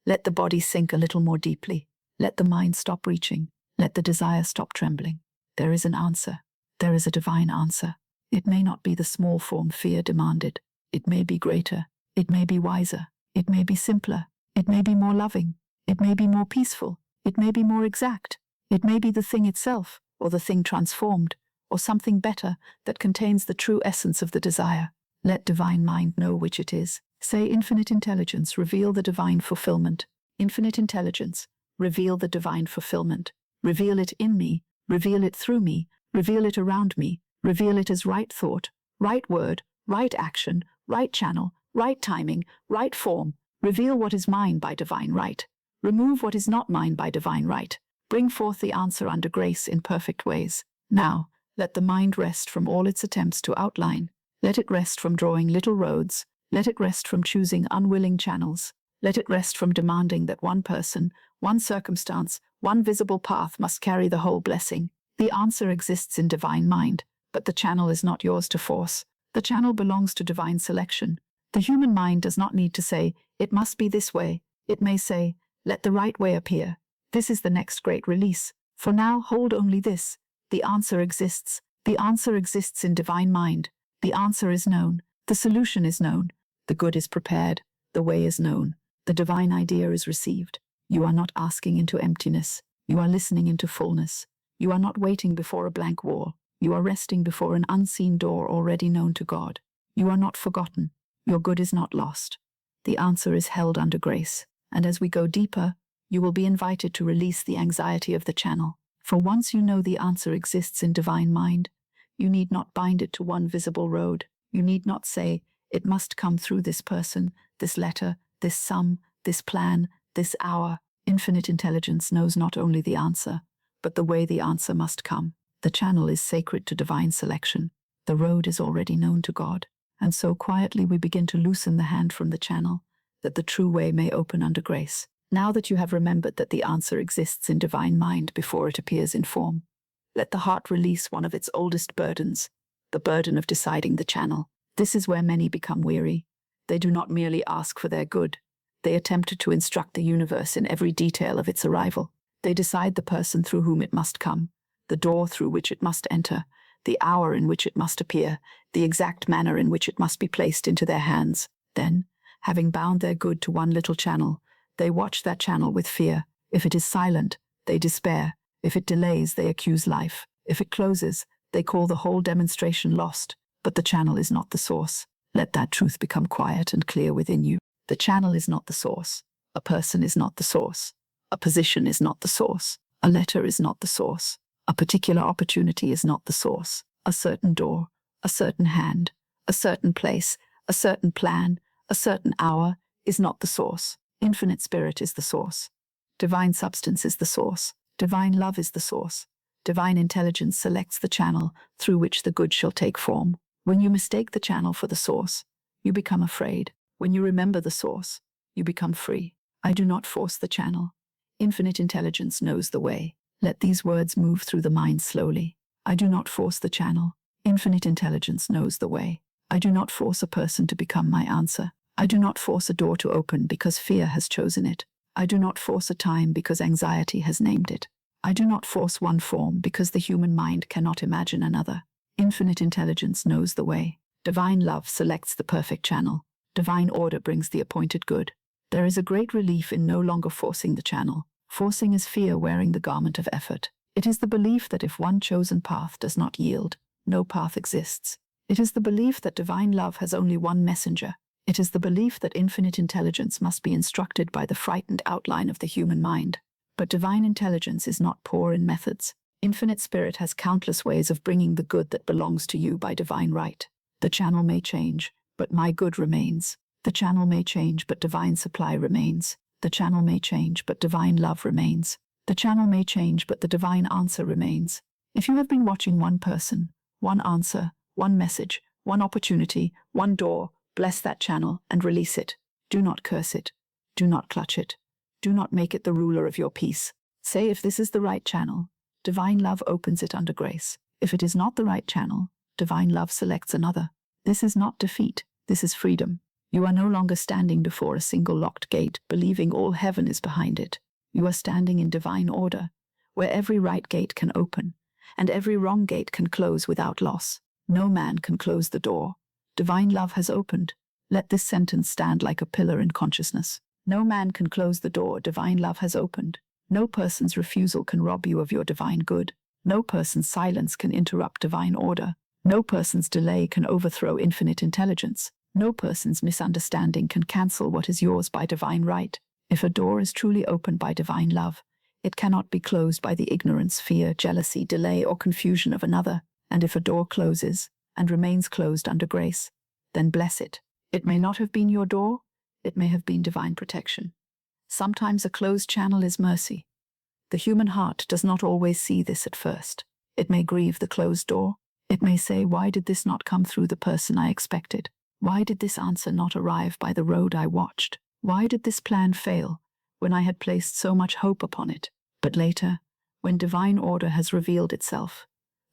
Let the body sink a little more deeply. Let the mind stop reaching. Let the desire stop trembling. There is an answer. There is a divine answer. It may not be the small form fear demanded. It may be greater. It may be wiser. It may be simpler. It may be more loving. It may be more peaceful. It may be more exact. It may be the thing itself, or the thing transformed, or something better that contains the true essence of the desire. Let divine mind know which it is. Say, infinite intelligence, reveal the divine fulfillment. Infinite intelligence, reveal the divine fulfillment. Reveal it in me. Reveal it through me. Reveal it around me. Reveal it as right thought, right word, right action, right channel, right timing, right form. Reveal what is mine by divine right. Remove what is not mine by divine right. Bring forth the answer under grace in perfect ways. Now, let the mind rest from all its attempts to outline. Let it rest from drawing little roads. Let it rest from choosing unwilling channels. Let it rest from demanding that one person, one circumstance, one visible path must carry the whole blessing. The answer exists in divine mind, but the channel is not yours to force. The channel belongs to divine selection. The human mind does not need to say, it must be this way. It may say, let the right way appear. This is the next great release. For now, hold only this. The answer exists. The answer exists in divine mind. The answer is known. The solution is known. The good is prepared. The way is known. The divine idea is received. You are not asking into emptiness. You are listening into fullness. You are not waiting before a blank wall. You are resting before an unseen door already known to God. You are not forgotten. Your good is not lost. The answer is held under grace. And as we go deeper, you will be invited to release the anxiety of the channel. For once you know the answer exists in divine mind, you need not bind it to one visible road. You need not say, it must come through this person, this letter, this sum, this plan, this hour. Infinite intelligence knows not only the answer, but the way the answer must come. The channel is sacred to divine selection. The road is already known to God. And so quietly we begin to loosen the hand from the channel, that the true way may open under grace. Now that you have remembered that the answer exists in divine mind before it appears in form, let the heart release one of its oldest burdens, the burden of deciding the channel. This is where many become weary. They do not merely ask for their good. They attempt to instruct the universe in every detail of its arrival. They decide the person through whom it must come, the door through which it must enter, the hour in which it must appear, the exact manner in which it must be placed into their hands. Then, having bound their good to one little channel, they watch that channel with fear. If it is silent, they despair. If it delays, they accuse life. If it closes, they call the whole demonstration lost. But the channel is not the source. Let that truth become quiet and clear within you. The channel is not the source. A person is not the source. A position is not the source. A letter is not the source. A particular opportunity is not the source. A certain door, a certain hand, a certain place, a certain plan, a certain hour is not the source. Infinite spirit is the source. Divine substance is the source. Divine love is the source. Divine intelligence selects the channel through which the good shall take form. When you mistake the channel for the source, you become afraid. When you remember the source, you become free. I do not force the channel. Infinite intelligence knows the way. Let these words move through the mind slowly. I do not force the channel. Infinite intelligence knows the way. I do not force a person to become my answer. I do not force a door to open because fear has chosen it. I do not force a time because anxiety has named it. I do not force one form because the human mind cannot imagine another. Infinite intelligence knows the way. Divine love selects the perfect channel. Divine order brings the appointed good. There is a great relief in no longer forcing the channel. Forcing is fear wearing the garment of effort. It is the belief that if one chosen path does not yield, no path exists. It is the belief that divine love has only one messenger. It is the belief that infinite intelligence must be instructed by the frightened outline of the human mind. But divine intelligence is not poor in methods. Infinite spirit has countless ways of bringing the good that belongs to you by divine right. The channel may change, but my good remains. The channel may change, but divine supply remains. The channel may change, but divine love remains. The channel may change, but the divine answer remains. If you have been watching one person, one answer, one message, one opportunity, one door, bless that channel and release it. Do not curse it. Do not clutch it. Do not make it the ruler of your peace. Say if this is the right channel, divine love opens it under grace. If it is not the right channel, divine love selects another. This is not defeat. This is freedom. You are no longer standing before a single locked gate, believing all heaven is behind it. You are standing in divine order, where every right gate can open, and every wrong gate can close without loss. No man can close the door. Divine love has opened. Let this sentence stand like a pillar in consciousness. No man can close the door. Divine love has opened. No person's refusal can rob you of your divine good. No person's silence can interrupt divine order. No person's delay can overthrow infinite intelligence. No person's misunderstanding can cancel what is yours by divine right. If a door is truly opened by divine love, it cannot be closed by the ignorance, fear, jealousy, delay, or confusion of another. And if a door closes and remains closed under grace, then bless it. It may not have been your door, it may have been divine protection. Sometimes a closed channel is mercy. The human heart does not always see this at first. It may grieve the closed door. It may say, why did this not come through the person I expected? Why did this answer not arrive by the road I watched? Why did this plan fail when I had placed so much hope upon it? But later, when divine order has revealed itself,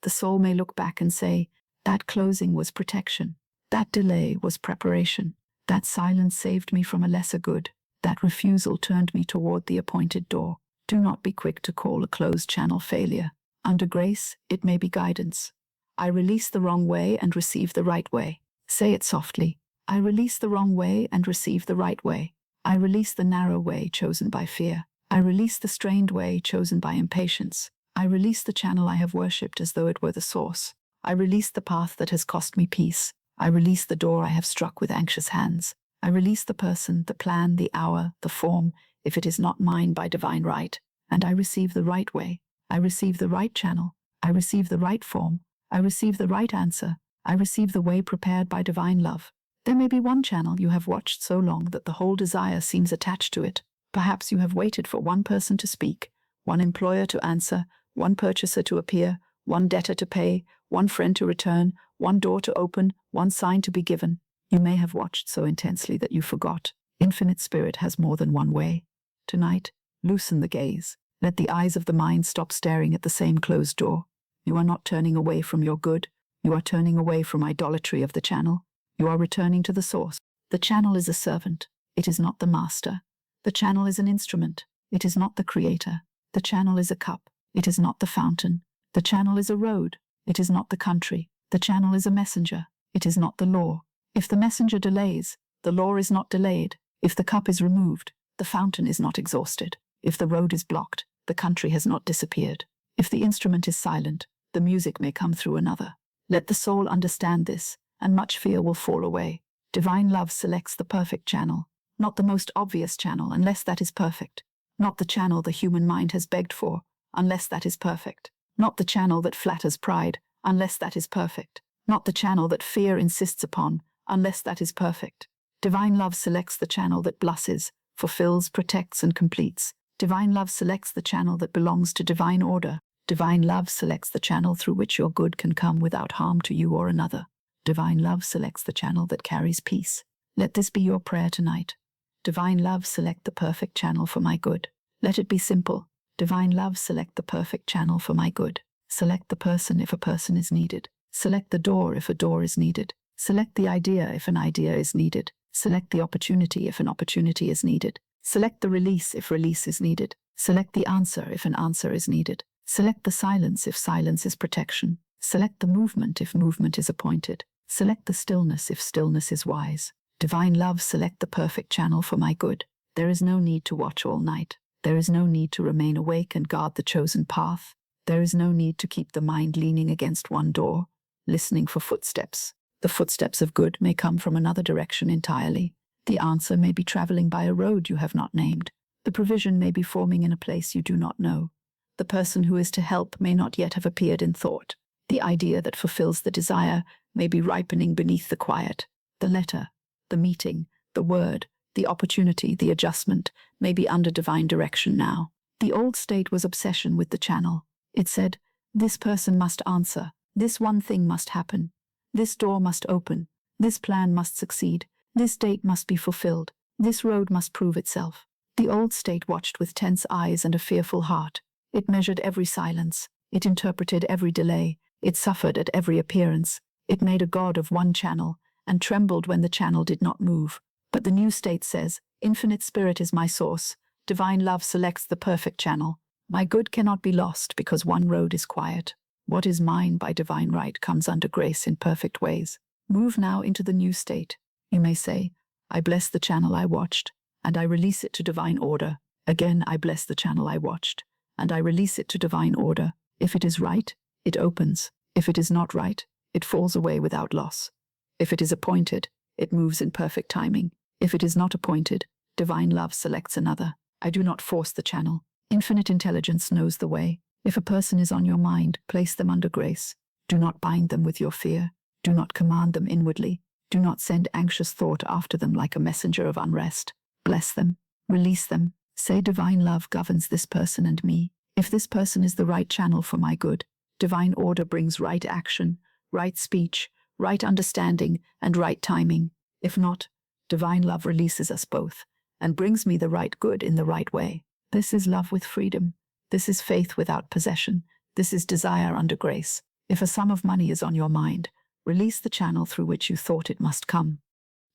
the soul may look back and say, that closing was protection. That delay was preparation. That silence saved me from a lesser good. That refusal turned me toward the appointed door. Do not be quick to call a closed channel failure. Under grace, it may be guidance. I release the wrong way and receive the right way. Say it softly. I release the wrong way and receive the right way. I release the narrow way chosen by fear. I release the strained way chosen by impatience. I release the channel I have worshipped as though it were the source. I release the path that has cost me peace. I release the door I have struck with anxious hands. I release the person, the plan, the hour, the form, if it is not mine by divine right. And I receive the right way. I receive the right channel. I receive the right form. I receive the right answer. I receive the way prepared by divine love. There may be one channel you have watched so long that the whole desire seems attached to it. Perhaps you have waited for one person to speak, one employer to answer, one purchaser to appear, one debtor to pay, one friend to return, one door to open, one sign to be given. You may have watched so intensely that you forgot. Infinite Spirit has more than one way. Tonight, loosen the gaze. Let the eyes of the mind stop staring at the same closed door. You are not turning away from your good. You are turning away from idolatry of the channel. You are returning to the source. The channel is a servant. It is not the master. The channel is an instrument. It is not the creator. The channel is a cup. It is not the fountain. The channel is a road. It is not the country. The channel is a messenger. It is not the law. If the messenger delays, the law is not delayed. If the cup is removed, the fountain is not exhausted. If the road is blocked, the country has not disappeared. If the instrument is silent, the music may come through another. Let the soul understand this, and much fear will fall away. Divine love selects the perfect channel, not the most obvious channel unless that is perfect. Not the channel the human mind has begged for, unless that is perfect. Not the channel that flatters pride, unless that is perfect. Not the channel that fear insists upon, unless that is perfect. Divine love selects the channel that blesses, fulfills, protects, and completes. Divine love selects the channel that belongs to divine order. Divine love selects the channel through which your good can come without harm to you or another. Divine love selects the channel that carries peace. Let this be your prayer tonight. Divine love, select the perfect channel for my good. Let it be simple. Divine love, select the perfect channel for my good. Select the person if a person is needed. Select the door if a door is needed. Select the idea if an idea is needed. Select the opportunity if an opportunity is needed. Select the release if release is needed. Select the answer if an answer is needed. Select the silence if silence is protection. Select the movement if movement is appointed. Select the stillness if stillness is wise. Divine love, select the perfect channel for my good. There is no need to watch all night. There is no need to remain awake and guard the chosen path. There is no need to keep the mind leaning against one door, listening for footsteps. The footsteps of good may come from another direction entirely. The answer may be traveling by a road you have not named. The provision may be forming in a place you do not know. The person who is to help may not yet have appeared in thought. The idea that fulfills the desire may be ripening beneath the quiet. The letter, the meeting, the word, the opportunity, the adjustment may be under divine direction now. The old state was obsession with the channel. It said, this person must answer, this one thing must happen, this door must open, this plan must succeed, this date must be fulfilled, this road must prove itself. The old state watched with tense eyes and a fearful heart. It measured every silence. It interpreted every delay. It suffered at every appearance. It made a god of one channel and trembled when the channel did not move. But the new state says, infinite spirit is my source. Divine love selects the perfect channel. My good cannot be lost because one road is quiet. What is mine by divine right comes under grace in perfect ways. Move now into the new state. You may say, I bless the channel I watched, and I release it to divine order. Again, I bless the channel I watched, and I release it to divine order. If it is right, it opens. If it is not right, it falls away without loss. If it is appointed, it moves in perfect timing. If it is not appointed, divine love selects another. I do not force the channel. Infinite intelligence knows the way. If a person is on your mind, place them under grace. Do not bind them with your fear. Do not command them inwardly. Do not send anxious thought after them like a messenger of unrest. Bless them. Release them. Say divine love governs this person and me. If this person is the right channel for my good, divine order brings right action, right speech, right understanding, and right timing. If not, divine love releases us both and brings me the right good in the right way. This is love with freedom. This is faith without possession. This is desire under grace. If a sum of money is on your mind, release the channel through which you thought it must come.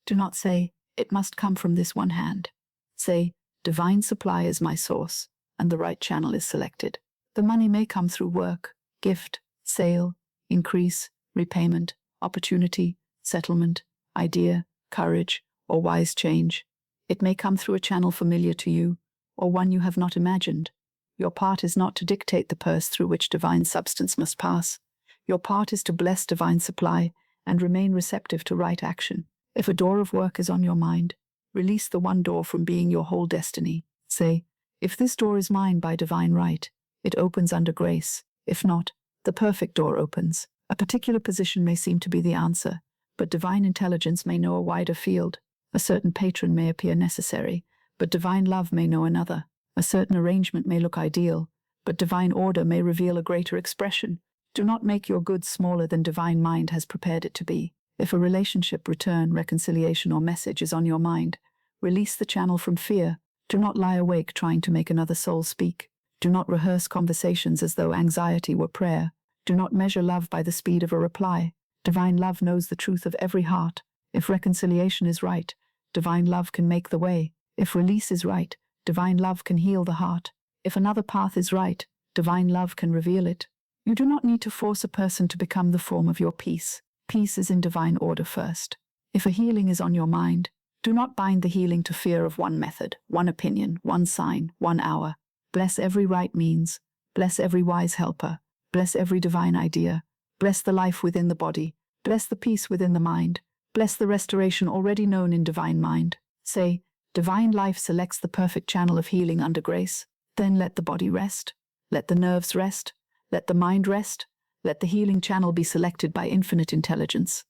Do not say, it must come from this one hand. Say, divine supply is my source, and the right channel is selected. The money may come through work, gift, sale, increase, repayment, opportunity, settlement, idea, courage, or wise change. It may come through a channel familiar to you, or one you have not imagined. Your part is not to dictate the purse through which divine substance must pass. Your part is to bless divine supply and remain receptive to right action. If a door of work is on your mind, release the one door from being your whole destiny. Say, if this door is mine by divine right, it opens under grace. If not, the perfect door opens. A particular position may seem to be the answer, but divine intelligence may know a wider field. A certain patron may appear necessary, but divine love may know another. A certain arrangement may look ideal, but divine order may reveal a greater expression. Do not make your good smaller than divine mind has prepared it to be. If a relationship, return, reconciliation, or message is on your mind, release the channel from fear. Do not lie awake trying to make another soul speak. Do not rehearse conversations as though anxiety were prayer. Do not measure love by the speed of a reply. Divine love knows the truth of every heart. If reconciliation is right, divine love can make the way. If release is right, divine love can heal the heart. If another path is right, divine love can reveal it. You do not need to force a person to become the form of your peace. Peace is in divine order first. If a healing is on your mind, do not bind the healing to fear of one method, one opinion, one sign, 1 hour. Bless every right means. Bless every wise helper. Bless every divine idea. Bless the life within the body. Bless the peace within the mind. Bless the restoration already known in divine mind. Say, divine life selects the perfect channel of healing under grace. Then let the body rest. Let the nerves rest. Let the mind rest. Let the healing channel be selected by infinite intelligence.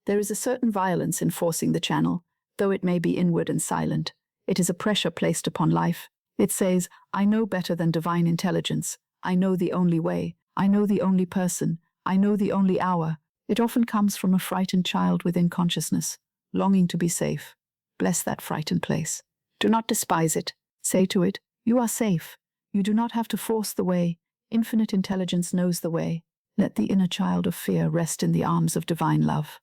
There is a certain violence in forcing the channel, though it may be inward and silent. It is a pressure placed upon life. It says, I know better than divine intelligence. I know the only way. I know the only person. I know the only hour. It often comes from a frightened child within consciousness, longing to be safe. Bless that frightened place. Do not despise it. Say to it, you are safe. You do not have to force the way. Infinite intelligence knows the way. Let the inner child of fear rest in the arms of divine love.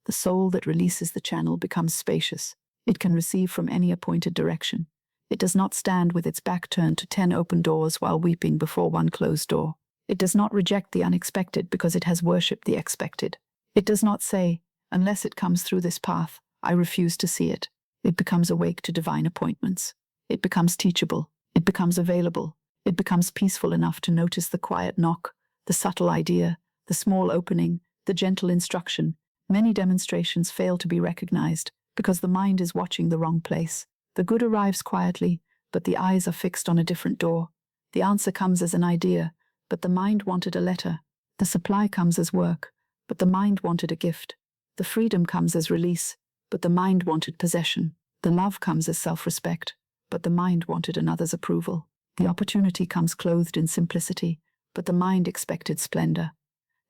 The soul that releases the channel becomes spacious. It can receive from any appointed direction. It does not stand with its back turned to 10 open doors while weeping before one closed door. It does not reject the unexpected because it has worshipped the expected. It does not say, unless it comes through this path, I refuse to see it. It becomes awake to divine appointments. It becomes teachable. It becomes available. It becomes peaceful enough to notice the quiet knock, the subtle idea, the small opening, the gentle instruction. Many demonstrations fail to be recognized because the mind is watching the wrong place. The good arrives quietly, but the eyes are fixed on a different door. The answer comes as an idea, but the mind wanted a letter. The supply comes as work, but the mind wanted a gift. The freedom comes as release, but the mind wanted possession. The love comes as self-respect, but the mind wanted another's approval. The opportunity comes clothed in simplicity, but the mind expected splendor.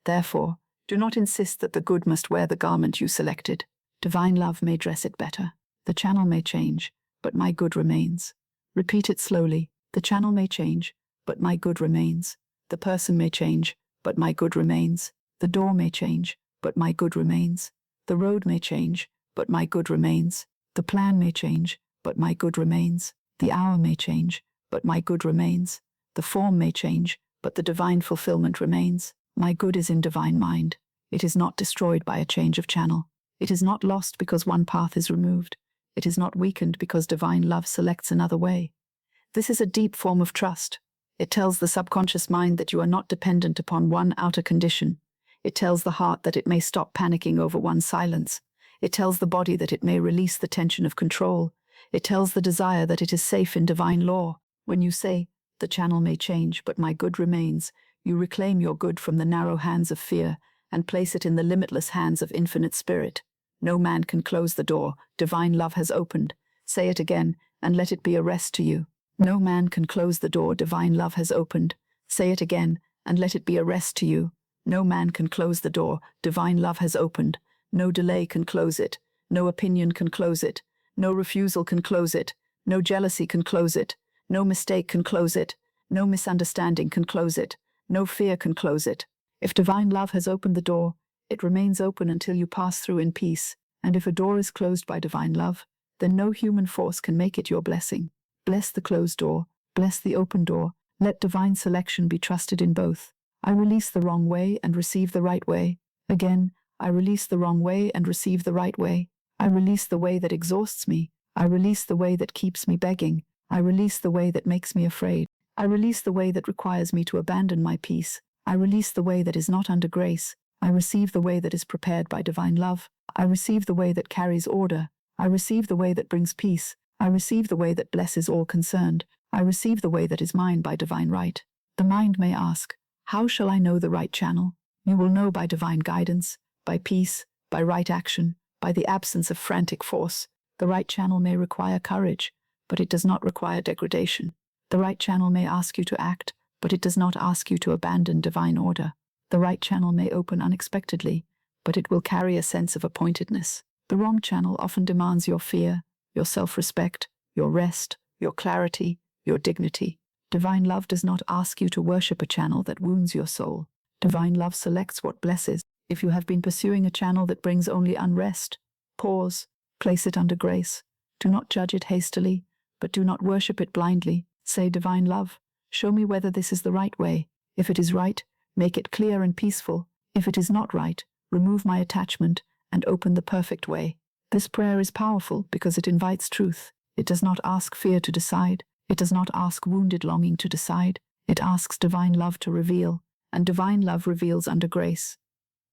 Therefore, do not insist that the good must wear the garment you selected. Divine love may dress it better. The channel may change, but my good remains. Repeat it slowly. The channel may change, but my good remains. The person may change, but my good remains. The door may change, but my good remains. The road may change, but my good remains. The plan may change, but my good remains. The hour may change, but my good remains. The form may change, but the divine fulfillment remains. My good is in divine mind. It is not destroyed by a change of channel. It is not lost because one path is removed. It is not weakened because divine love selects another way. This is a deep form of trust. It tells the subconscious mind that you are not dependent upon one outer condition. It tells the heart that it may stop panicking over one's silence. It tells the body that it may release the tension of control. It tells the desire that it is safe in divine law. When you say, the channel may change, but my good remains, you reclaim your good from the narrow hands of fear and place it in the limitless hands of infinite spirit. No man can close the door divine love has opened. Say it again, and let it be a rest to you. No man can close the door divine love has opened. Say it again, and let it be a rest to you. No man can close the door divine love has opened. No delay can close it. No opinion can close it. No refusal can close it. No jealousy can close it. No mistake can close it. No misunderstanding can close it. No fear can close it. If divine love has opened the door, it remains open until you pass through in peace. And if a door is closed by divine love, then no human force can make it your blessing. Bless the closed door. Bless the open door. Let divine selection be trusted in both. I release the wrong way and receive the right way. Again, I release the wrong way and receive the right way. I release the way that exhausts me. I release the way that keeps me begging. I release the way that makes me afraid. I release the way that requires me to abandon my peace. I release the way that is not under grace. I receive the way that is prepared by divine love. I receive the way that carries order. I receive the way that brings peace. I receive the way that blesses all concerned. I receive the way that is mine by divine right. The mind may ask, how shall I know the right channel? You will know by divine guidance, by peace, by right action, by the absence of frantic force. The right channel may require courage, but it does not require degradation. The right channel may ask you to act, but it does not ask you to abandon divine order. The right channel may open unexpectedly, but it will carry a sense of appointedness. The wrong channel often demands your fear, your self-respect, your rest, your clarity, your dignity. Divine love does not ask you to worship a channel that wounds your soul. Divine love selects what blesses. If you have been pursuing a channel that brings only unrest, pause, place it under grace. Do not judge it hastily, but do not worship it blindly. Say, divine love, show me whether this is the right way. If it is right, make it clear and peaceful. If it is not right, remove my attachment and open the perfect way. This prayer is powerful because it invites truth. It does not ask fear to decide. It does not ask wounded longing to decide. It asks divine love to reveal, and divine love reveals under grace.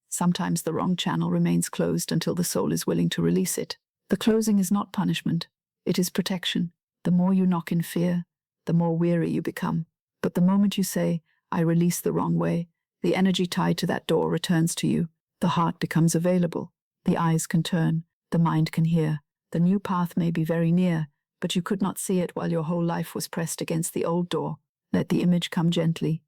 Sometimes the wrong channel remains closed until the soul is willing to release it. The closing is not punishment. It is protection. The more you knock in fear, the more weary you become. But the moment you say, I release the wrong way, the energy tied to that door returns to you. The heart becomes available. The eyes can turn. The mind can hear. The new path may be very near, but you could not see it while your whole life was pressed against the old door. Let the image come gently.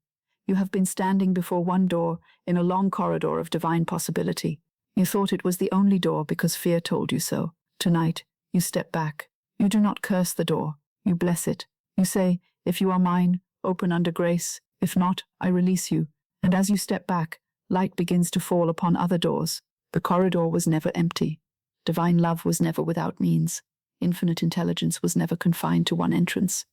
You have been standing before one door in a long corridor of divine possibility. You thought it was the only door because fear told you so. Tonight, you step back. You do not curse the door. You bless it. You say, if you are mine, open under grace. If not, I release you. And as you step back, light begins to fall upon other doors. The corridor was never empty. Divine love was never without means. Infinite intelligence was never confined to one entrance.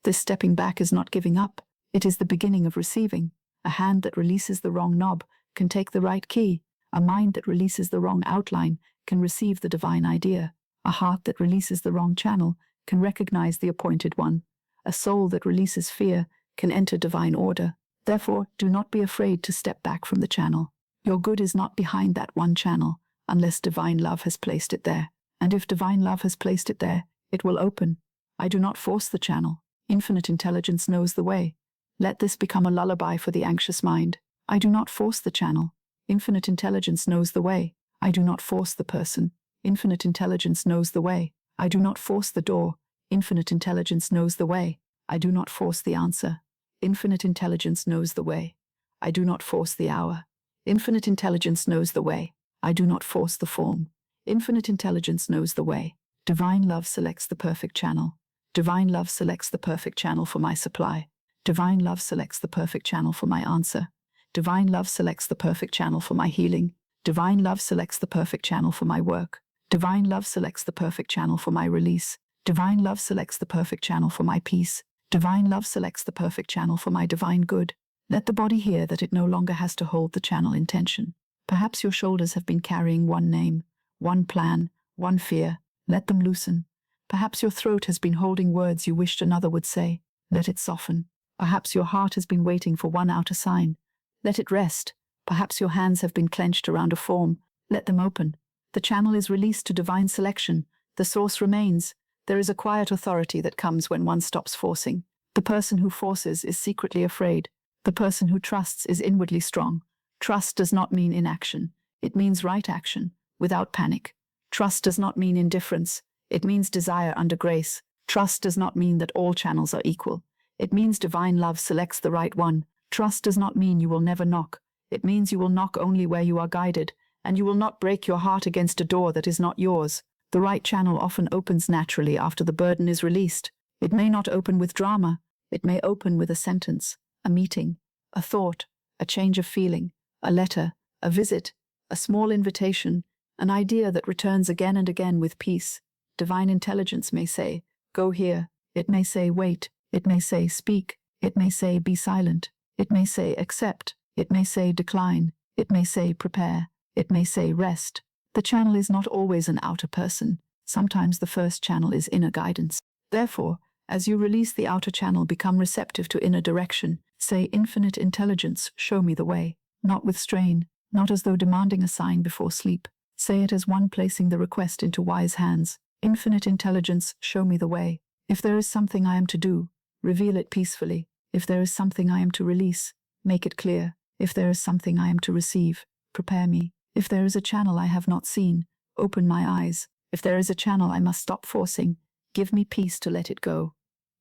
This stepping back is not giving up. It is the beginning of receiving. A hand that releases the wrong knob can take the right key. A mind that releases the wrong outline can receive the divine idea. A heart that releases the wrong channel can recognize the appointed one. A soul that releases fear can enter divine order. Therefore, do not be afraid to step back from the channel. Your good is not behind that one channel, unless divine love has placed it there. And if divine love has placed it there, it will open. I do not force the channel. Infinite intelligence knows the way. Let this become a lullaby for the anxious mind. I do not force the channel. Infinite intelligence knows the way. I do not force the person. Infinite intelligence knows the way. I do not force the door. Infinite intelligence knows the way. I do not force the answer. Infinite intelligence knows the way. I do not force the hour. Infinite intelligence knows the way. I do not force the form. Infinite intelligence knows the way. Divine love selects the perfect channel. Divine love selects the perfect channel for my supply. Divine love selects the perfect channel for my answer. Divine love selects the perfect channel for my healing. Divine love selects the perfect channel for my work. Divine love selects the perfect channel for my release. Divine love selects the perfect channel for my peace. Divine love selects the perfect channel for my divine good. Let the body hear that it no longer has to hold the channel in tension. Perhaps your shoulders have been carrying one name, one plan, one fear. Let them loosen. Perhaps your throat has been holding words you wished another would say. Let it soften. Perhaps your heart has been waiting for one outer sign. Let it rest. Perhaps your hands have been clenched around a form. Let them open. The channel is released to divine selection. The source remains. There is a quiet authority that comes when one stops forcing. The person who forces is secretly afraid. The person who trusts is inwardly strong. Trust does not mean inaction. It means right action, without panic. Trust does not mean indifference. It means desire under grace. Trust does not mean that all channels are equal. It means divine love selects the right one. Trust does not mean you will never knock. It means you will knock only where you are guided, and you will not break your heart against a door that is not yours. The right channel often opens naturally after the burden is released. It may not open with drama. It may open with a sentence, a meeting, a thought, a change of feeling, a letter, a visit, a small invitation, an idea that returns again and again with peace. Divine intelligence may say, "Go here." It may say, "Wait." It may say, "Speak." It may say, "Be silent." It may say, "Accept." It may say, "Decline." It may say, "Prepare." It may say, "Rest." The channel is not always an outer person. Sometimes the first channel is inner guidance. Therefore, as you release the outer channel, become receptive to inner direction. Say, "Infinite intelligence, show me the way." Not with strain, not as though demanding a sign before sleep. Say it as one placing the request into wise hands. "Infinite intelligence, show me the way. If there is something I am to do, reveal it peacefully. If there is something I am to release, make it clear. If there is something I am to receive, prepare me. If there is a channel I have not seen, open my eyes. If there is a channel I must stop forcing, give me peace to let it go."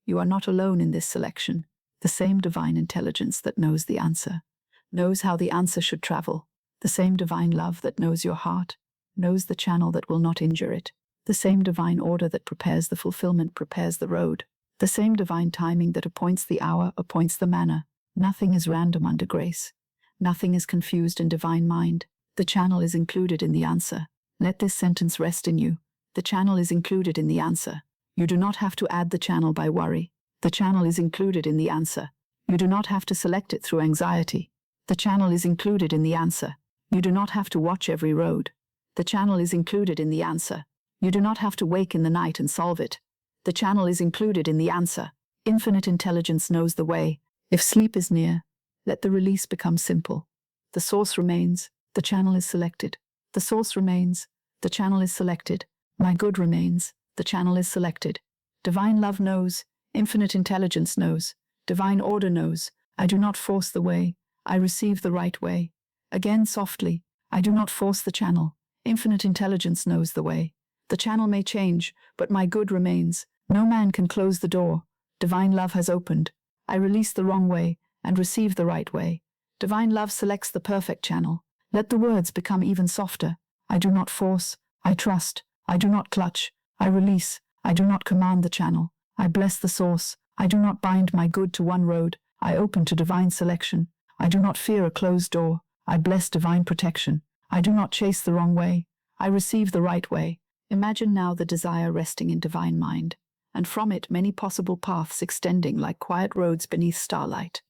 You are not alone in this selection. The same divine intelligence that knows the answer, knows how the answer should travel. The same divine love that knows your heart, knows the channel that will not injure it. The same divine order that prepares the fulfillment prepares the road. The same divine timing that appoints the hour appoints the manner. Nothing is random under grace. Nothing is confused in divine mind. The channel is included in the answer. Let this sentence rest in you. The channel is included in the answer. You do not have to add the channel by worry. The channel is included in the answer. You do not have to select it through anxiety. The channel is included in the answer. You do not have to watch every road. The channel is included in the answer. You do not have to wake in the night and solve it. The channel is included in the answer. Infinite intelligence knows the way. If sleep is near, let the release become simple. The source remains. The channel is selected. The source remains. The channel is selected. My good remains. The channel is selected. Divine love knows. Infinite intelligence knows. Divine order knows. I do not force the way. I receive the right way. Again softly. I do not force the channel. Infinite intelligence knows the way. The channel may change, but my good remains. No man can close the door. Divine love has opened. I release the wrong way and receive the right way. Divine love selects the perfect channel. Let the words become even softer. I do not force. I trust. I do not clutch. I release. I do not command the channel. I bless the source. I do not bind my good to one road. I open to divine selection. I do not fear a closed door. I bless divine protection. I do not chase the wrong way. I receive the right way. Imagine now the desire resting in divine mind, and from it many possible paths extending like quiet roads beneath starlight.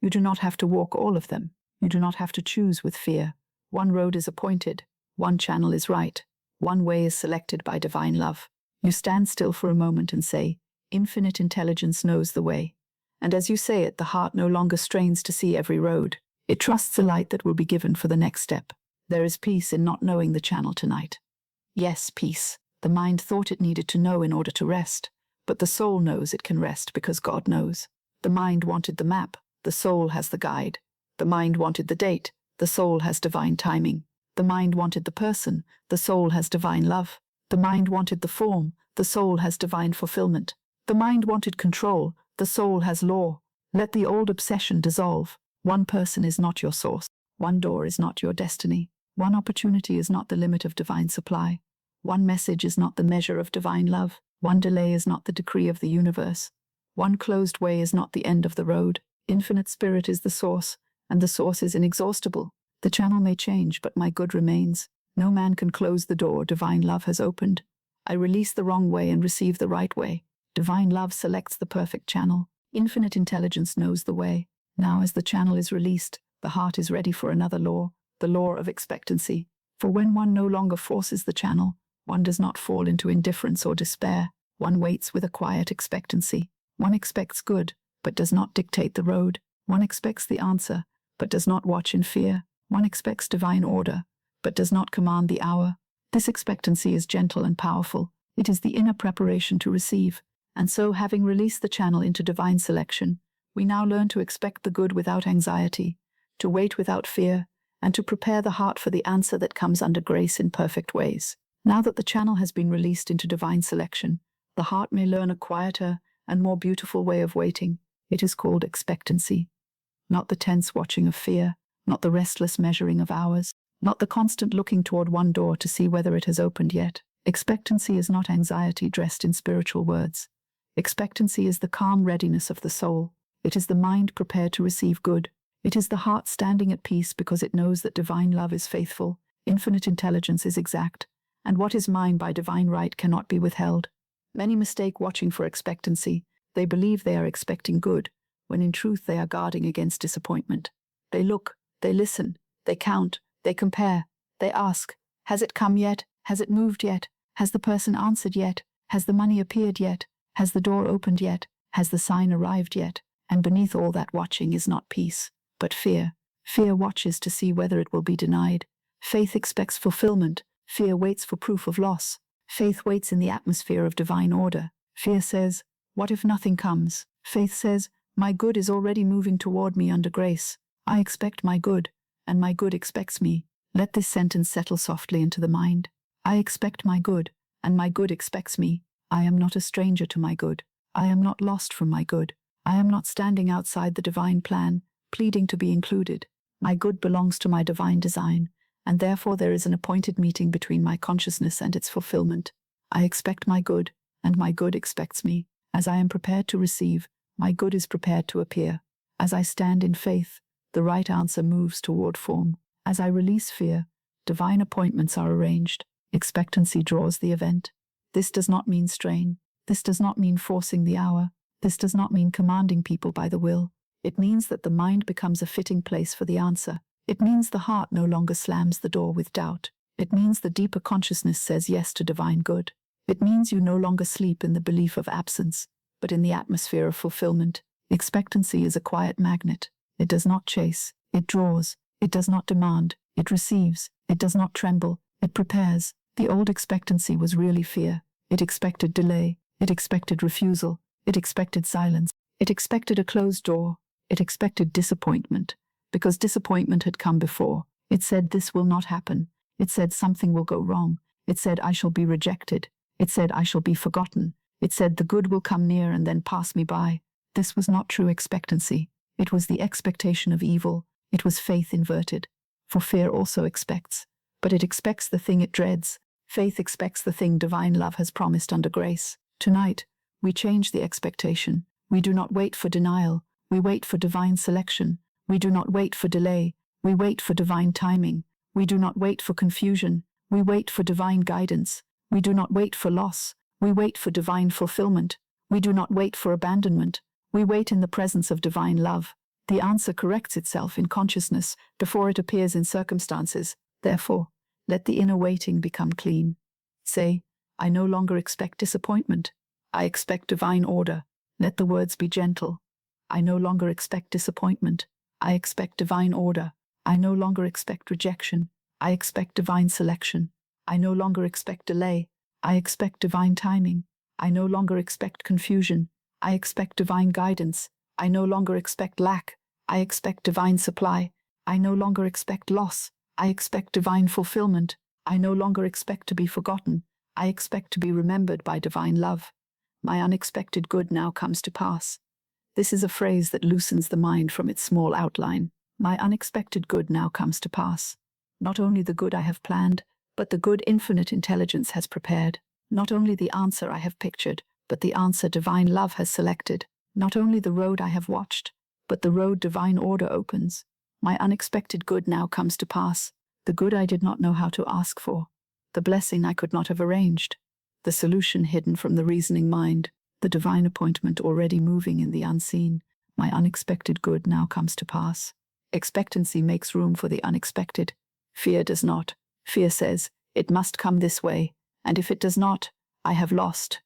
You do not have to walk all of them. You do not have to choose with fear. One road is appointed. One channel is right. One way is selected by divine love. You stand still for a moment and say, "Infinite intelligence knows the way." And as you say it, the heart no longer strains to see every road. It trusts the light that will be given for the next step. There is peace in not knowing the channel tonight. Yes, peace. The mind thought it needed to know in order to rest, but the soul knows it can rest because God knows. The mind wanted the map. The soul has the guide. The mind wanted the date. The soul has divine timing. The mind wanted the person. The soul has divine love. The mind wanted the form. The soul has divine fulfillment. The mind wanted control. The soul has law. Let the old obsession dissolve. One person is not your source. One door is not your destiny. One opportunity is not the limit of divine supply. One message is not the measure of divine love. One delay is not the decree of the universe. One closed way is not the end of the road. Infinite Spirit is the source, and the source is inexhaustible. The channel may change, but my good remains. No man can close the door divine love has opened. I release the wrong way and receive the right way. Divine love selects the perfect channel. Infinite intelligence knows the way. Now as the channel is released, the heart is ready for another law, the law of expectancy. For when one no longer forces the channel, one does not fall into indifference or despair. One waits with a quiet expectancy. One expects good, but does not dictate the road. One expects the answer, but does not watch in fear. One expects divine order, but does not command the hour. This expectancy is gentle and powerful. It is the inner preparation to receive. And so, having released the channel into divine selection, we now learn to expect the good without anxiety, to wait without fear, and to prepare the heart for the answer that comes under grace in perfect ways. Now that the channel has been released into divine selection, the heart may learn a quieter and more beautiful way of waiting. It is called expectancy. Not the tense watching of fear, not the restless measuring of hours, not the constant looking toward one door to see whether it has opened yet. Expectancy is not anxiety dressed in spiritual words. Expectancy is the calm readiness of the soul. It is the mind prepared to receive good. It is the heart standing at peace because it knows that divine love is faithful, infinite intelligence is exact, and what is mine by divine right cannot be withheld. Many mistake watching for expectancy. They believe they are expecting good, when in truth they are guarding against disappointment. They look, they listen, they count, they compare, they ask, has it come yet? Has it moved yet? Has the person answered yet? Has the money appeared yet? Has the door opened yet? Has the sign arrived yet? And beneath all that watching is not peace, but fear. Fear watches to see whether it will be denied. Faith expects fulfillment. Fear waits for proof of loss. Faith waits in the atmosphere of divine order. Fear says, what if nothing comes? Faith says, my good is already moving toward me under grace. I expect my good, and my good expects me. Let this sentence settle softly into the mind. I expect my good, and my good expects me. I am not a stranger to my good. I am not lost from my good. I am not standing outside the divine plan, pleading to be included. My good belongs to my divine design, and therefore there is an appointed meeting between my consciousness and its fulfillment. I expect my good, and my good expects me. As I am prepared to receive, my good is prepared to appear. As I stand in faith, the right answer moves toward form. As I release fear, divine appointments are arranged. Expectancy draws the event. This does not mean strain. This does not mean forcing the hour. This does not mean commanding people by the will. It means that the mind becomes a fitting place for the answer. It means the heart no longer slams the door with doubt. It means the deeper consciousness says yes to divine good. It means you no longer sleep in the belief of absence, but in the atmosphere of fulfillment. Expectancy is a quiet magnet. It does not chase. It draws. It does not demand. It receives. It does not tremble. It prepares. The old expectancy was really fear. It expected delay. It expected refusal. It expected silence. It expected a closed door. It expected disappointment, because disappointment had come before. It said this will not happen. It said something will go wrong. It said I shall be rejected. It said I shall be forgotten. It said the good will come near and then pass me by. This was not true expectancy. It was the expectation of evil. It was faith inverted. For fear also expects, but it expects the thing it dreads. Faith expects the thing divine love has promised under grace. Tonight, we change the expectation. We do not wait for denial. We wait for divine selection. We do not wait for delay. We wait for divine timing. We do not wait for confusion. We wait for divine guidance. We do not wait for loss. We wait for divine fulfillment. We do not wait for abandonment. We wait in the presence of divine love. The answer corrects itself in consciousness before it appears in circumstances. Therefore, let the inner waiting become clean. Say, I no longer expect disappointment. I expect divine order. Let the words be gentle. I no longer expect disappointment. I expect divine order. I no longer expect rejection. I expect divine selection. I no longer expect delay. I expect divine timing. I no longer expect confusion. I expect divine guidance. I no longer expect lack. I expect divine supply. I no longer expect loss. I expect divine fulfillment. I no longer expect to be forgotten. I expect to be remembered by divine love. My unexpected good now comes to pass. This is a phrase that loosens the mind from its small outline. My unexpected good now comes to pass. Not only the good I have planned, but the good infinite intelligence has prepared. Not only the answer I have pictured, but the answer divine love has selected. Not only the road I have watched, but the road divine order opens. My unexpected good now comes to pass. The good I did not know how to ask for. The blessing I could not have arranged. The solution hidden from the reasoning mind. The divine appointment already moving in the unseen. My unexpected good now comes to pass. Expectancy makes room for the unexpected. Fear does not. Fear says, it must come this way, and if it does not, I have lost.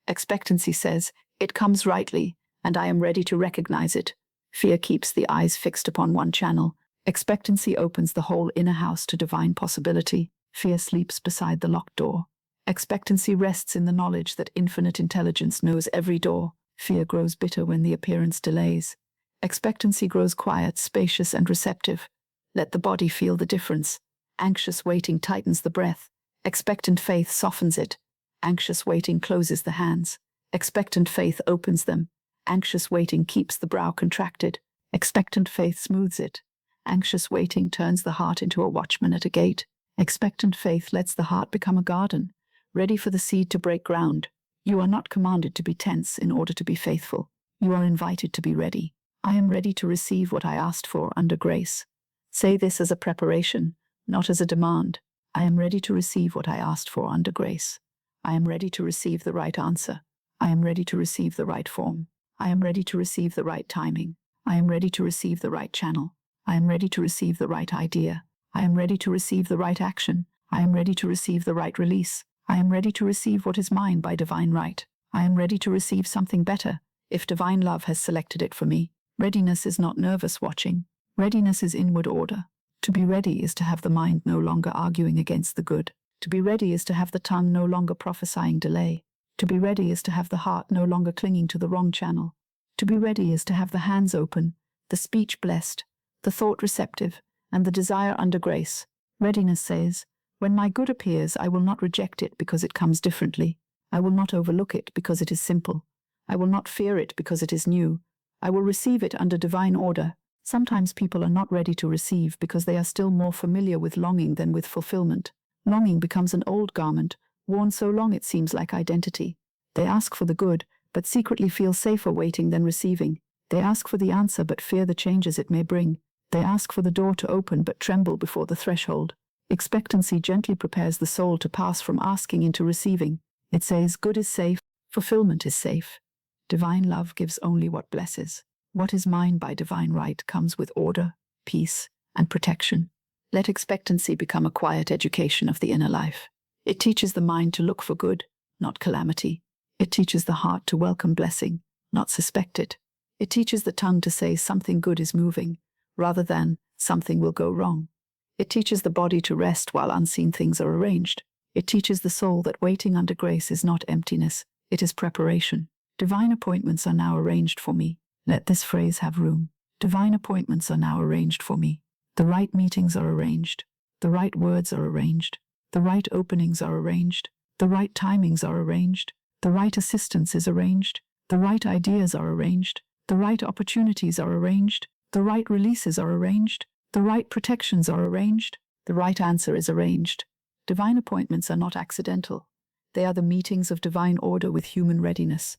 Expectancy says, it comes rightly, and I am ready to recognize it. Fear keeps the eyes fixed upon one channel. Expectancy opens the whole inner house to divine possibility. Fear sleeps beside the locked door. Expectancy rests in the knowledge that infinite intelligence knows every door. Fear grows bitter when the appearance delays. Expectancy grows quiet, spacious, and receptive. Let the body feel the difference. Anxious waiting tightens the breath. Expectant faith softens it. Anxious waiting closes the hands. Expectant faith opens them. Anxious waiting keeps the brow contracted. Expectant faith smooths it. Anxious waiting turns the heart into a watchman at a gate. Expectant faith lets the heart become a garden, ready for the seed to break ground. You are not commanded to be tense in order to be faithful. You are invited to be ready. I am ready to receive what I asked for under grace. Say this as a preparation, not as a demand. I am ready to receive what I asked for under grace. I am ready to receive the right answer. I am ready to receive the right form. I am ready to receive the right timing. I am ready to receive the right channel. I am ready to receive the right idea. I am ready to receive the right action. I am ready to receive the right release. I am ready to receive what is mine by divine right. I am ready to receive something better, if divine love has selected it for me. Readiness is not nervous watching. Readiness is inward order. To be ready is to have the mind no longer arguing against the good. To be ready is to have the tongue no longer prophesying delay. To be ready is to have the heart no longer clinging to the wrong channel. To be ready is to have the hands open, the speech blessed, the thought receptive, and the desire under grace. Readiness says, when my good appears, I will not reject it because it comes differently. I will not overlook it because it is simple. I will not fear it because it is new. I will receive it under divine order. Sometimes people are not ready to receive because they are still more familiar with longing than with fulfillment. Longing becomes an old garment, worn so long it seems like identity. They ask for the good, but secretly feel safer waiting than receiving. They ask for the answer but fear the changes it may bring. They ask for the door to open but tremble before the threshold. Expectancy gently prepares the soul to pass from asking into receiving. It says, good is safe, fulfillment is safe. Divine love gives only what blesses. What is mine by divine right comes with order, peace, and protection. Let expectancy become a quiet education of the inner life. It teaches the mind to look for good, not calamity. It teaches the heart to welcome blessing, not suspect it. It teaches the tongue to say something good is moving, rather than something will go wrong. It teaches the body to rest while unseen things are arranged. It teaches the soul that waiting under grace is not emptiness, it is preparation. Divine appointments are now arranged for me. Let this phrase have room. Divine appointments are now arranged for me. The right meetings are arranged. The right words are arranged. The right openings are arranged. The right timings are arranged. The right assistance is arranged. The right ideas are arranged. The right opportunities are arranged. The right releases are arranged. The right protections are arranged. The right answer is arranged. Divine appointments are not accidental. They are the meetings of divine order with human readiness.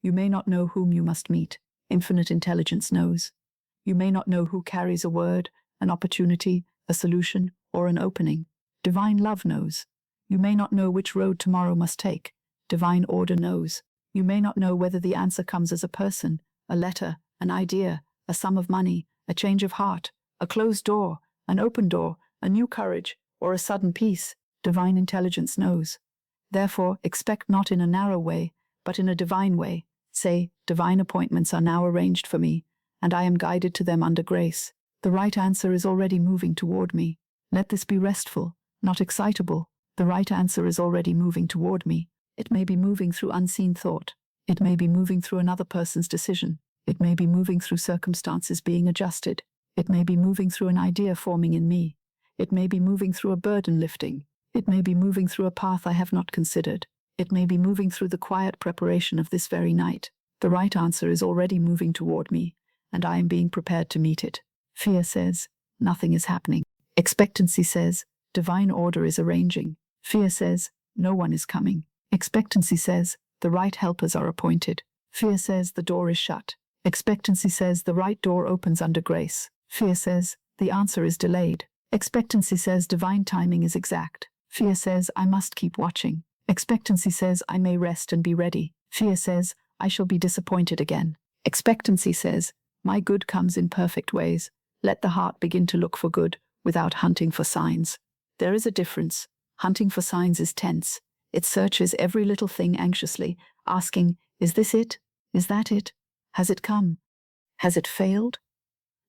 You may not know whom you must meet. Infinite intelligence knows. You may not know who carries a word, an opportunity, a solution, or an opening. Divine love knows. You may not know which road tomorrow must take. Divine order knows. You may not know whether the answer comes as a person, a letter, an idea, a sum of money, a change of heart, a closed door, an open door, a new courage, or a sudden peace. Divine intelligence knows. Therefore, expect not in a narrow way, but in a divine way. Say, divine appointments are now arranged for me, and I am guided to them under grace. The right answer is already moving toward me. Let this be restful, not excitable. The right answer is already moving toward me. It may be moving through unseen thought. It may be moving through another person's decision. It may be moving through circumstances being adjusted. It may be moving through an idea forming in me. It may be moving through a burden lifting. It may be moving through a path I have not considered. It may be moving through the quiet preparation of this very night. The right answer is already moving toward me, and I am being prepared to meet it. Fear says, nothing is happening. Expectancy says, divine order is arranging. Fear says, no one is coming. Expectancy says, the right helpers are appointed. Fear says, the door is shut. Expectancy says, the right door opens under grace. Fear says, the answer is delayed. Expectancy says, divine timing is exact. Fear says, I must keep watching. Expectancy says, I may rest and be ready. Fear says, I shall be disappointed again. Expectancy says, my good comes in perfect ways. Let the heart begin to look for good, without hunting for signs. There is a difference. Hunting for signs is tense. It searches every little thing anxiously, asking, is this it? Is that it? Has it come? Has it failed?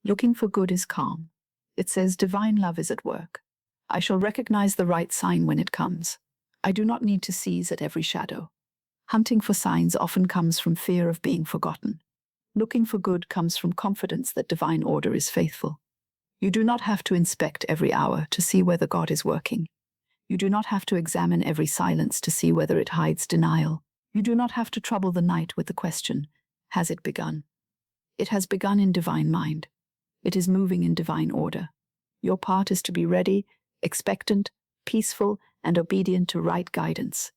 Looking for good is calm. It says divine love is at work. I shall recognize the right sign when it comes. I do not need to seize at every shadow. Hunting for signs often comes from fear of being forgotten. Looking for good comes from confidence that divine order is faithful. You do not have to inspect every hour to see whether God is working. You do not have to examine every silence to see whether it hides denial. You do not have to trouble the night with the question, has it begun? It has begun in divine mind. It is moving in divine order. Your part is to be ready, expectant, peaceful, and obedient to right guidance.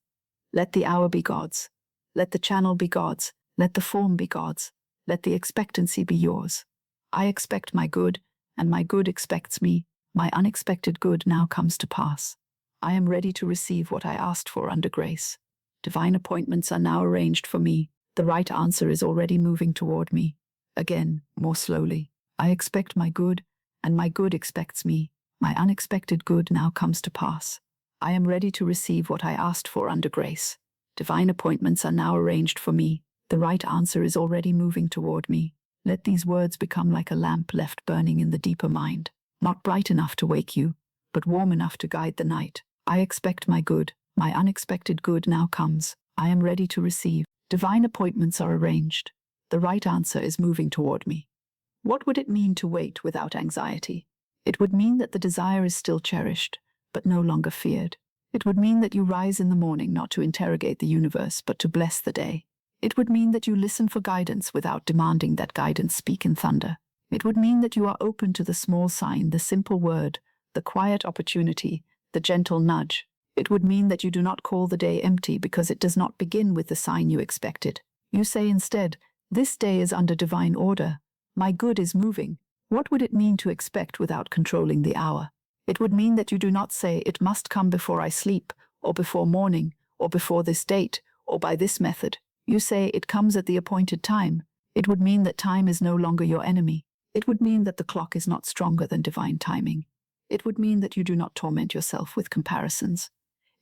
Let the hour be God's. Let the channel be God's. Let the form be God's. Let the expectancy be yours. I expect my good, and my good expects me. My unexpected good now comes to pass. I am ready to receive what I asked for under grace. Divine appointments are now arranged for me. The right answer is already moving toward me. Again, more slowly. I expect my good, and my good expects me. My unexpected good now comes to pass. I am ready to receive what I asked for under grace. Divine appointments are now arranged for me. The right answer is already moving toward me. Let these words become like a lamp left burning in the deeper mind, not bright enough to wake you, but warm enough to guide the night. I expect my good. My unexpected good now comes. I am ready to receive. Divine appointments are arranged. The right answer is moving toward me. What would it mean to wait without anxiety? It would mean that the desire is still cherished, but no longer feared. It would mean that you rise in the morning not to interrogate the universe, but to bless the day. It would mean that you listen for guidance without demanding that guidance speak in thunder. It would mean that you are open to the small sign, the simple word, the quiet opportunity, the gentle nudge. It would mean that you do not call the day empty because it does not begin with the sign you expected. You say instead, this day is under divine order. My good is moving. What would it mean to expect without controlling the hour? It would mean that you do not say, it must come before I sleep, or before morning, or before this date, or by this method. You say, it comes at the appointed time. It would mean that time is no longer your enemy. It would mean that the clock is not stronger than divine timing. It would mean that you do not torment yourself with comparisons.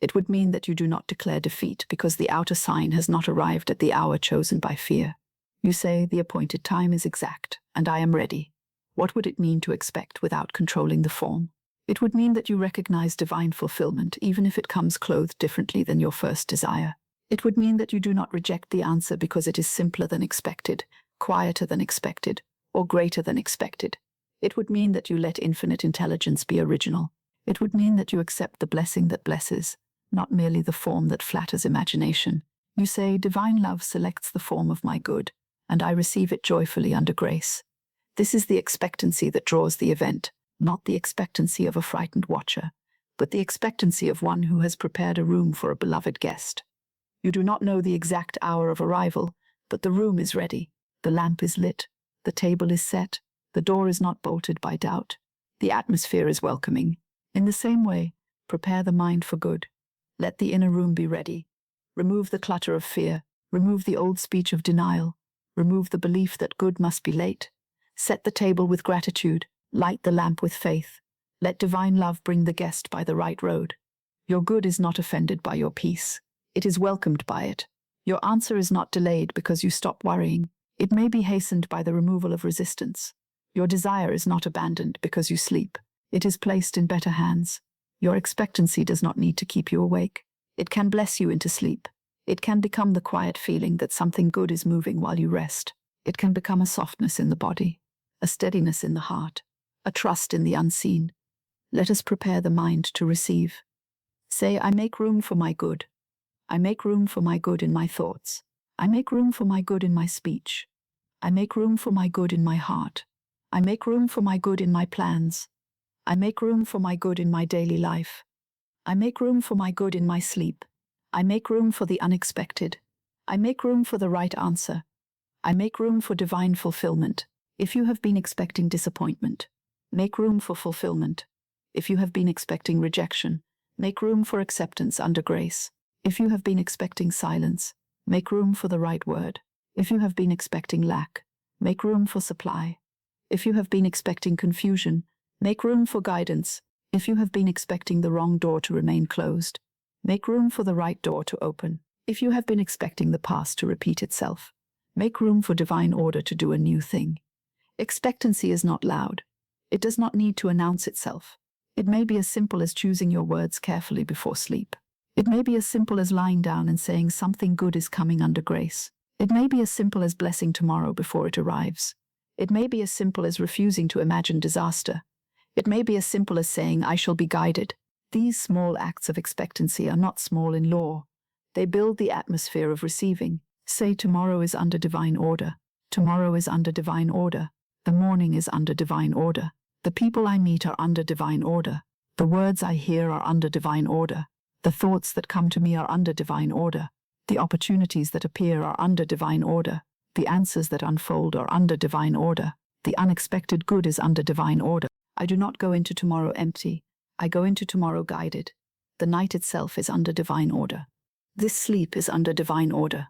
It would mean that you do not declare defeat because the outer sign has not arrived at the hour chosen by fear. You say, the appointed time is exact, and I am ready. What would it mean to expect without controlling the form? It would mean that you recognize divine fulfillment, even if it comes clothed differently than your first desire. It would mean that you do not reject the answer because it is simpler than expected, quieter than expected, or greater than expected. It would mean that you let infinite intelligence be original. It would mean that you accept the blessing that blesses, not merely the form that flatters imagination. You say, divine love selects the form of my good, and I receive it joyfully under grace. This is the expectancy that draws the event, not the expectancy of a frightened watcher, but the expectancy of one who has prepared a room for a beloved guest. You do not know the exact hour of arrival, but the room is ready. The lamp is lit. The table is set. The door is not bolted by doubt. The atmosphere is welcoming. In the same way, prepare the mind for good. Let the inner room be ready. Remove the clutter of fear. Remove the old speech of denial. Remove the belief that good must be late. Set the table with gratitude. Light the lamp with faith. Let divine love bring the guest by the right road. Your good is not offended by your peace. It is welcomed by it. Your answer is not delayed because you stop worrying. It may be hastened by the removal of resistance. Your desire is not abandoned because you sleep. It is placed in better hands. Your expectancy does not need to keep you awake. It can bless you into sleep. It can become the quiet feeling that something good is moving while you rest. It can become a softness in the body, a steadiness in the heart, a trust in the unseen. Let us prepare the mind to receive. Say, I make room for my good. I make room for my good in my thoughts. I make room for my good in my speech. I make room for my good in my heart. I make room for my good in my plans. I make room for my good in my daily life. I make room for my good in my sleep. I make room for the unexpected. I make room for the right answer. I make room for divine fulfillment. If you have been expecting disappointment, make room for fulfillment. If you have been expecting rejection, make room for acceptance under grace. If you have been expecting silence, make room for the right word. If you have been expecting lack, make room for supply. If you have been expecting confusion, make room for guidance. If you have been expecting the wrong door to remain closed, make room for the right door to open. If you have been expecting the past to repeat itself, make room for divine order to do a new thing. Expectancy is not loud. It does not need to announce itself. It may be as simple as choosing your words carefully before sleep. It may be as simple as lying down and saying something good is coming under grace. It may be as simple as blessing tomorrow before it arrives. It may be as simple as refusing to imagine disaster. It may be as simple as saying, I shall be guided. These small acts of expectancy are not small in law. They build the atmosphere of receiving. Say, tomorrow is under divine order. Tomorrow is under divine order. The morning is under divine order. The people I meet are under divine order. The words I hear are under divine order. The thoughts that come to me are under divine order. The opportunities that appear are under divine order. The answers that unfold are under divine order. The unexpected good is under divine order. I do not go into tomorrow empty. I go into tomorrow guided. The night itself is under divine order. This sleep is under divine order.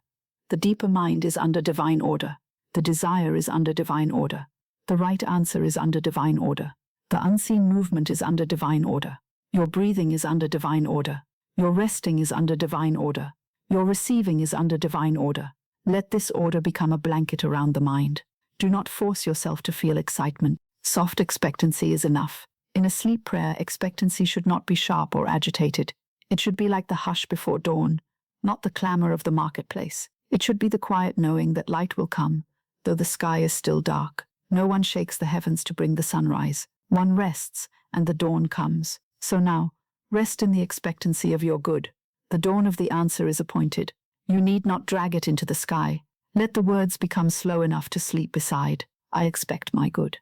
The deeper mind is under divine order. The desire is under divine order. The right answer is under divine order. The unseen movement is under divine order. Your breathing is under divine order. Your resting is under divine order. Your receiving is under divine order. Let this order become a blanket around the mind. Do not force yourself to feel excitement. Soft expectancy is enough. In a sleep prayer, expectancy should not be sharp or agitated. It should be like the hush before dawn, not the clamor of the marketplace. It should be the quiet knowing that light will come, though the sky is still dark. No one shakes the heavens to bring the sunrise. One rests, and the dawn comes. So now, rest in the expectancy of your good. The dawn of the answer is appointed. You need not drag it into the sky. Let the words become slow enough to sleep beside. I expect my good.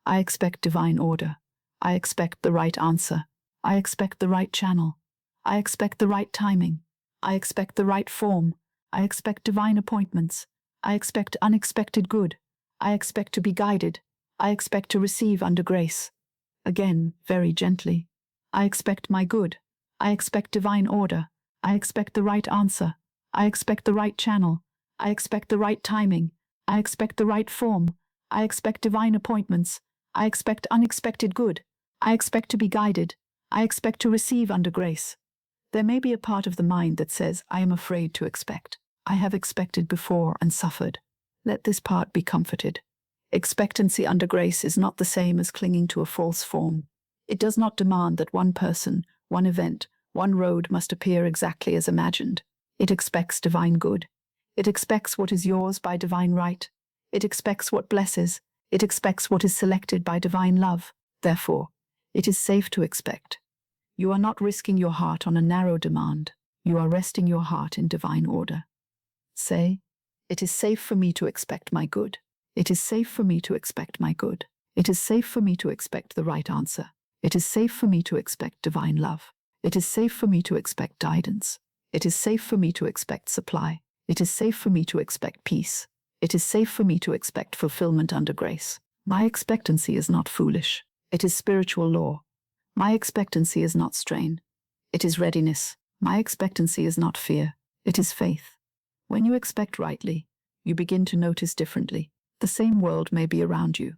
I expect divine order. I expect the right answer. I expect the right channel. I expect the right timing. I expect the right form. I expect divine appointments. I expect unexpected good. I expect to be guided. I expect to receive under grace. Again, very gently. I expect my good. I expect divine order. I expect the right answer. I expect the right channel. I expect the right timing. I expect the right form. I expect divine appointments. I expect unexpected good. I expect to be guided. I expect to receive under grace. There may be a part of the mind that says, I am afraid to expect. I have expected before and suffered. Let this part be comforted. Expectancy under grace is not the same as clinging to a false form. It does not demand that one person, one event, one road must appear exactly as imagined. It expects divine good. It expects what is yours by divine right. It expects what blesses. It expects what is selected by divine love. Therefore, it is safe to expect. You are not risking your heart on a narrow demand. You are resting your heart in divine order. Say, it is safe for me to expect my good. It is safe for me to expect my good. It is safe for me to expect the right answer. It is safe for me to expect divine love. It is safe for me to expect guidance. It is safe for me to expect supply. It is safe for me to expect peace. It is safe for me to expect fulfillment under grace. My expectancy is not foolish. It is spiritual law. My expectancy is not strain. It is readiness. My expectancy is not fear. It is faith. When you expect rightly, you begin to notice differently. The same world may be around you,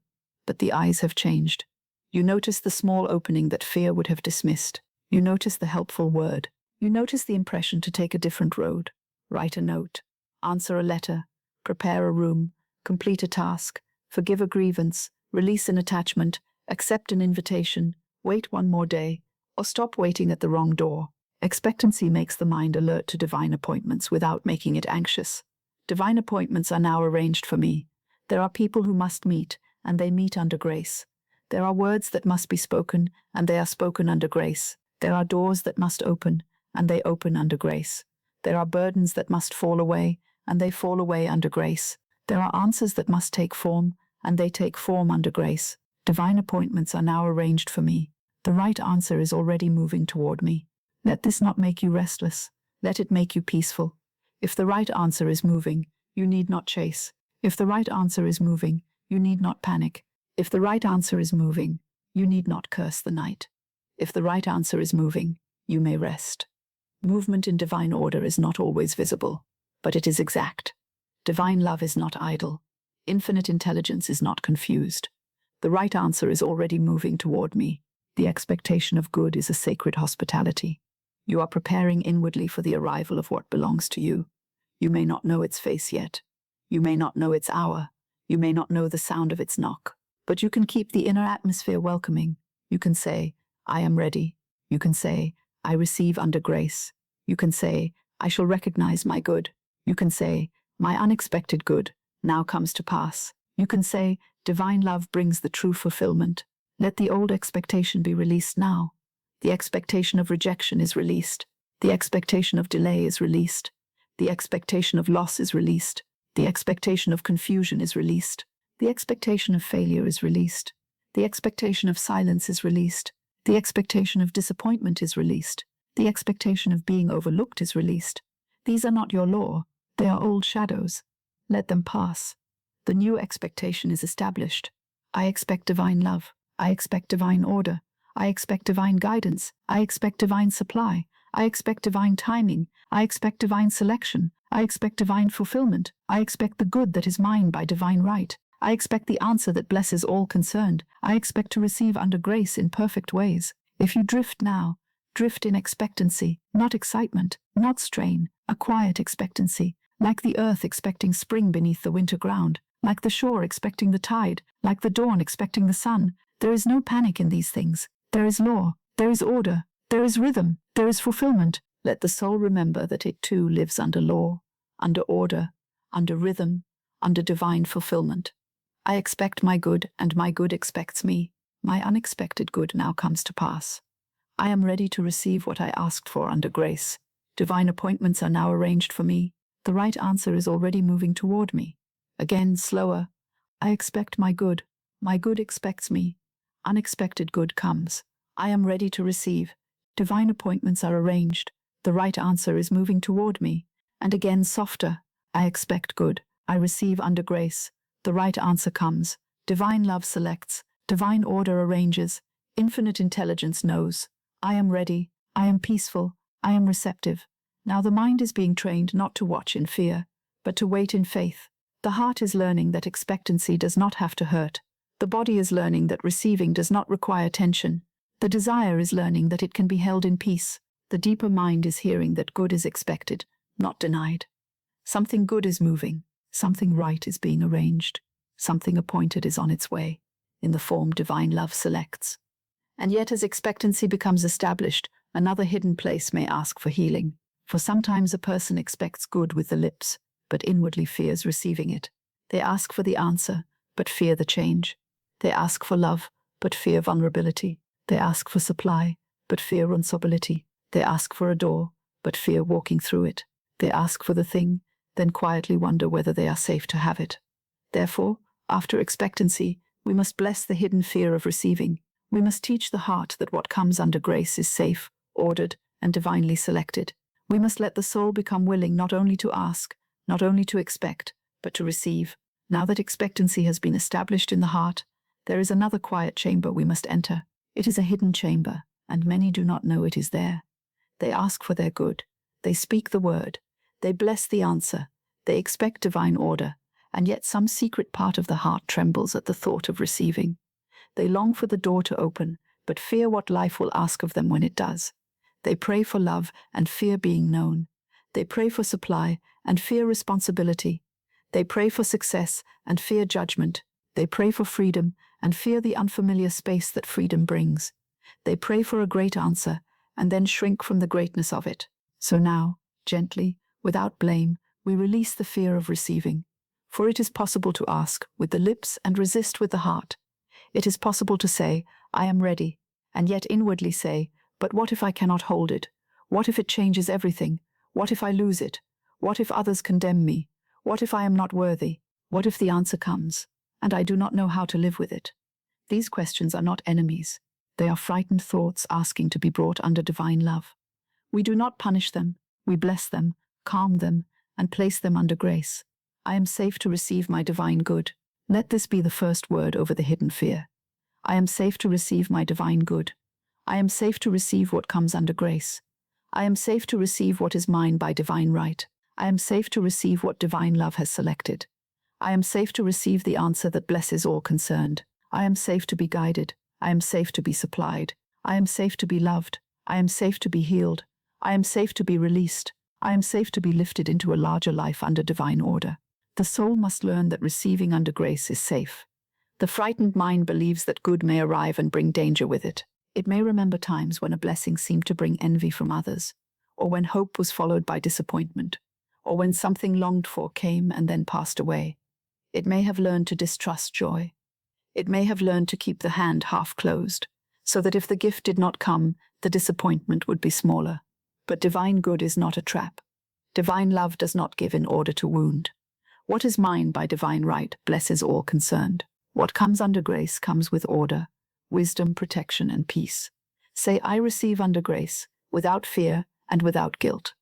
but the eyes have changed. You notice the small opening that fear would have dismissed. You notice the helpful word. You notice the impression to take a different road. Write a note. Answer a letter. Prepare a room. Complete a task. Forgive a grievance. Release an attachment. Accept an invitation. Wait one more day. Or stop waiting at the wrong door. Expectancy makes the mind alert to divine appointments without making it anxious. Divine appointments are now arranged for me. There are people who must meet, and they meet under grace. There are words that must be spoken, and they are spoken under grace. There are doors that must open, and they open under grace. There are burdens that must fall away, and they fall away under grace. There are answers that must take form, and they take form under grace. Divine appointments are now arranged for me. The right answer is already moving toward me. Let this not make you restless. Let it make you peaceful. If the right answer is moving, you need not chase. If the right answer is moving, you need not panic. If the right answer is moving, you need not curse the night. If the right answer is moving, you may rest. Movement in divine order is not always visible, but it is exact. Divine love is not idle. Infinite intelligence is not confused. The right answer is already moving toward me. The expectation of good is a sacred hospitality. You are preparing inwardly for the arrival of what belongs to you. You may not know its face yet. You may not know its hour. You may not know the sound of its knock. But you can keep the inner atmosphere welcoming. You can say, I am ready. You can say, I receive under grace. You can say, I shall recognize my good. You can say, my unexpected good now comes to pass. You can say, divine love brings the true fulfillment. Let the old expectation be released now. The expectation of rejection is released. The expectation of delay is released. The expectation of loss is released. The expectation of confusion is released. The expectation of failure is released. The expectation of silence is released. The expectation of disappointment is released. The expectation of being overlooked is released. These are not your law. They are old shadows. Let them pass. The new expectation is established. I expect divine love. I expect divine order. I expect divine guidance. I expect divine supply. I expect divine timing. I expect divine selection. I expect divine fulfillment. I expect the good that is mine by divine right. I expect the answer that blesses all concerned. I expect to receive under grace in perfect ways. If you drift now, drift in expectancy, not excitement, not strain, a quiet expectancy, like the earth expecting spring beneath the winter ground, like the shore expecting the tide, like the dawn expecting the sun. There is no panic in these things. There is law, there is order, there is rhythm, there is fulfillment. Let the soul remember that it too lives under law, under order, under rhythm, under divine fulfillment. I expect my good, and my good expects me. My unexpected good now comes to pass. I am ready to receive what I asked for under grace. Divine appointments are now arranged for me. The right answer is already moving toward me. Again, slower. I expect my good. My good expects me. Unexpected good comes. I am ready to receive. Divine appointments are arranged. The right answer is moving toward me. And again, softer. I expect good. I receive under grace. The right answer comes. Divine love selects. Divine order arranges. Infinite intelligence knows. I am ready. I am peaceful. I am receptive. Now the mind is being trained not to watch in fear, but to wait in faith. The heart is learning that expectancy does not have to hurt. The body is learning that receiving does not require tension. The desire is learning that it can be held in peace. The deeper mind is hearing that good is expected, not denied. Something good is moving. Something right is being arranged. Something appointed is on its way, in the form divine love selects. And yet as expectancy becomes established, another hidden place may ask for healing. For sometimes a person expects good with the lips, but inwardly fears receiving it. They ask for the answer, but fear the change. They ask for love, but fear vulnerability. They ask for supply, but fear responsibility. They ask for a door, but fear walking through it. They ask for the thing, then quietly wonder whether they are safe to have it. Therefore, after expectancy, we must bless the hidden fear of receiving. We must teach the heart that what comes under grace is safe, ordered, and divinely selected. We must let the soul become willing not only to ask, not only to expect, but to receive. Now that expectancy has been established in the heart, there is another quiet chamber we must enter. It is a hidden chamber, and many do not know it is there. They ask for their good. They speak the word. They bless the answer. They expect divine order, and yet some secret part of the heart trembles at the thought of receiving. They long for the door to open, but fear what life will ask of them when it does. They pray for love and fear being known. They pray for supply and fear responsibility. They pray for success and fear judgment. They pray for freedom and fear the unfamiliar space that freedom brings. They pray for a great answer and then shrink from the greatness of it. So now, gently, without blame, we release the fear of receiving. For it is possible to ask with the lips and resist with the heart. It is possible to say, I am ready, and yet inwardly say, but what if I cannot hold it? What if it changes everything? What if I lose it? What if others condemn me? What if I am not worthy? What if the answer comes, and I do not know how to live with it? These questions are not enemies. They are frightened thoughts asking to be brought under divine love. We do not punish them. We bless them, calm them, and place them under grace. I am safe to receive my divine good. Let this be the first word over the hidden fear. I am safe to receive my divine good. I am safe to receive what comes under grace. I am safe to receive what is mine by divine right. I am safe to receive what divine love has selected. I am safe to receive the answer that blesses all concerned. I am safe to be guided. I am safe to be supplied. I am safe to be loved. I am safe to be healed. I am safe to be released. I am safe to be lifted into a larger life under divine order. The soul must learn that receiving under grace is safe. The frightened mind believes that good may arrive and bring danger with it. It may remember times when a blessing seemed to bring envy from others, or when hope was followed by disappointment, or when something longed for came and then passed away. It may have learned to distrust joy. It may have learned to keep the hand half closed, so that if the gift did not come, the disappointment would be smaller. But divine good is not a trap. Divine love does not give in order to wound. What is mine by divine right blesses all concerned. What comes under grace comes with order, wisdom, protection, and peace. Say, I receive under grace, without fear and without guilt.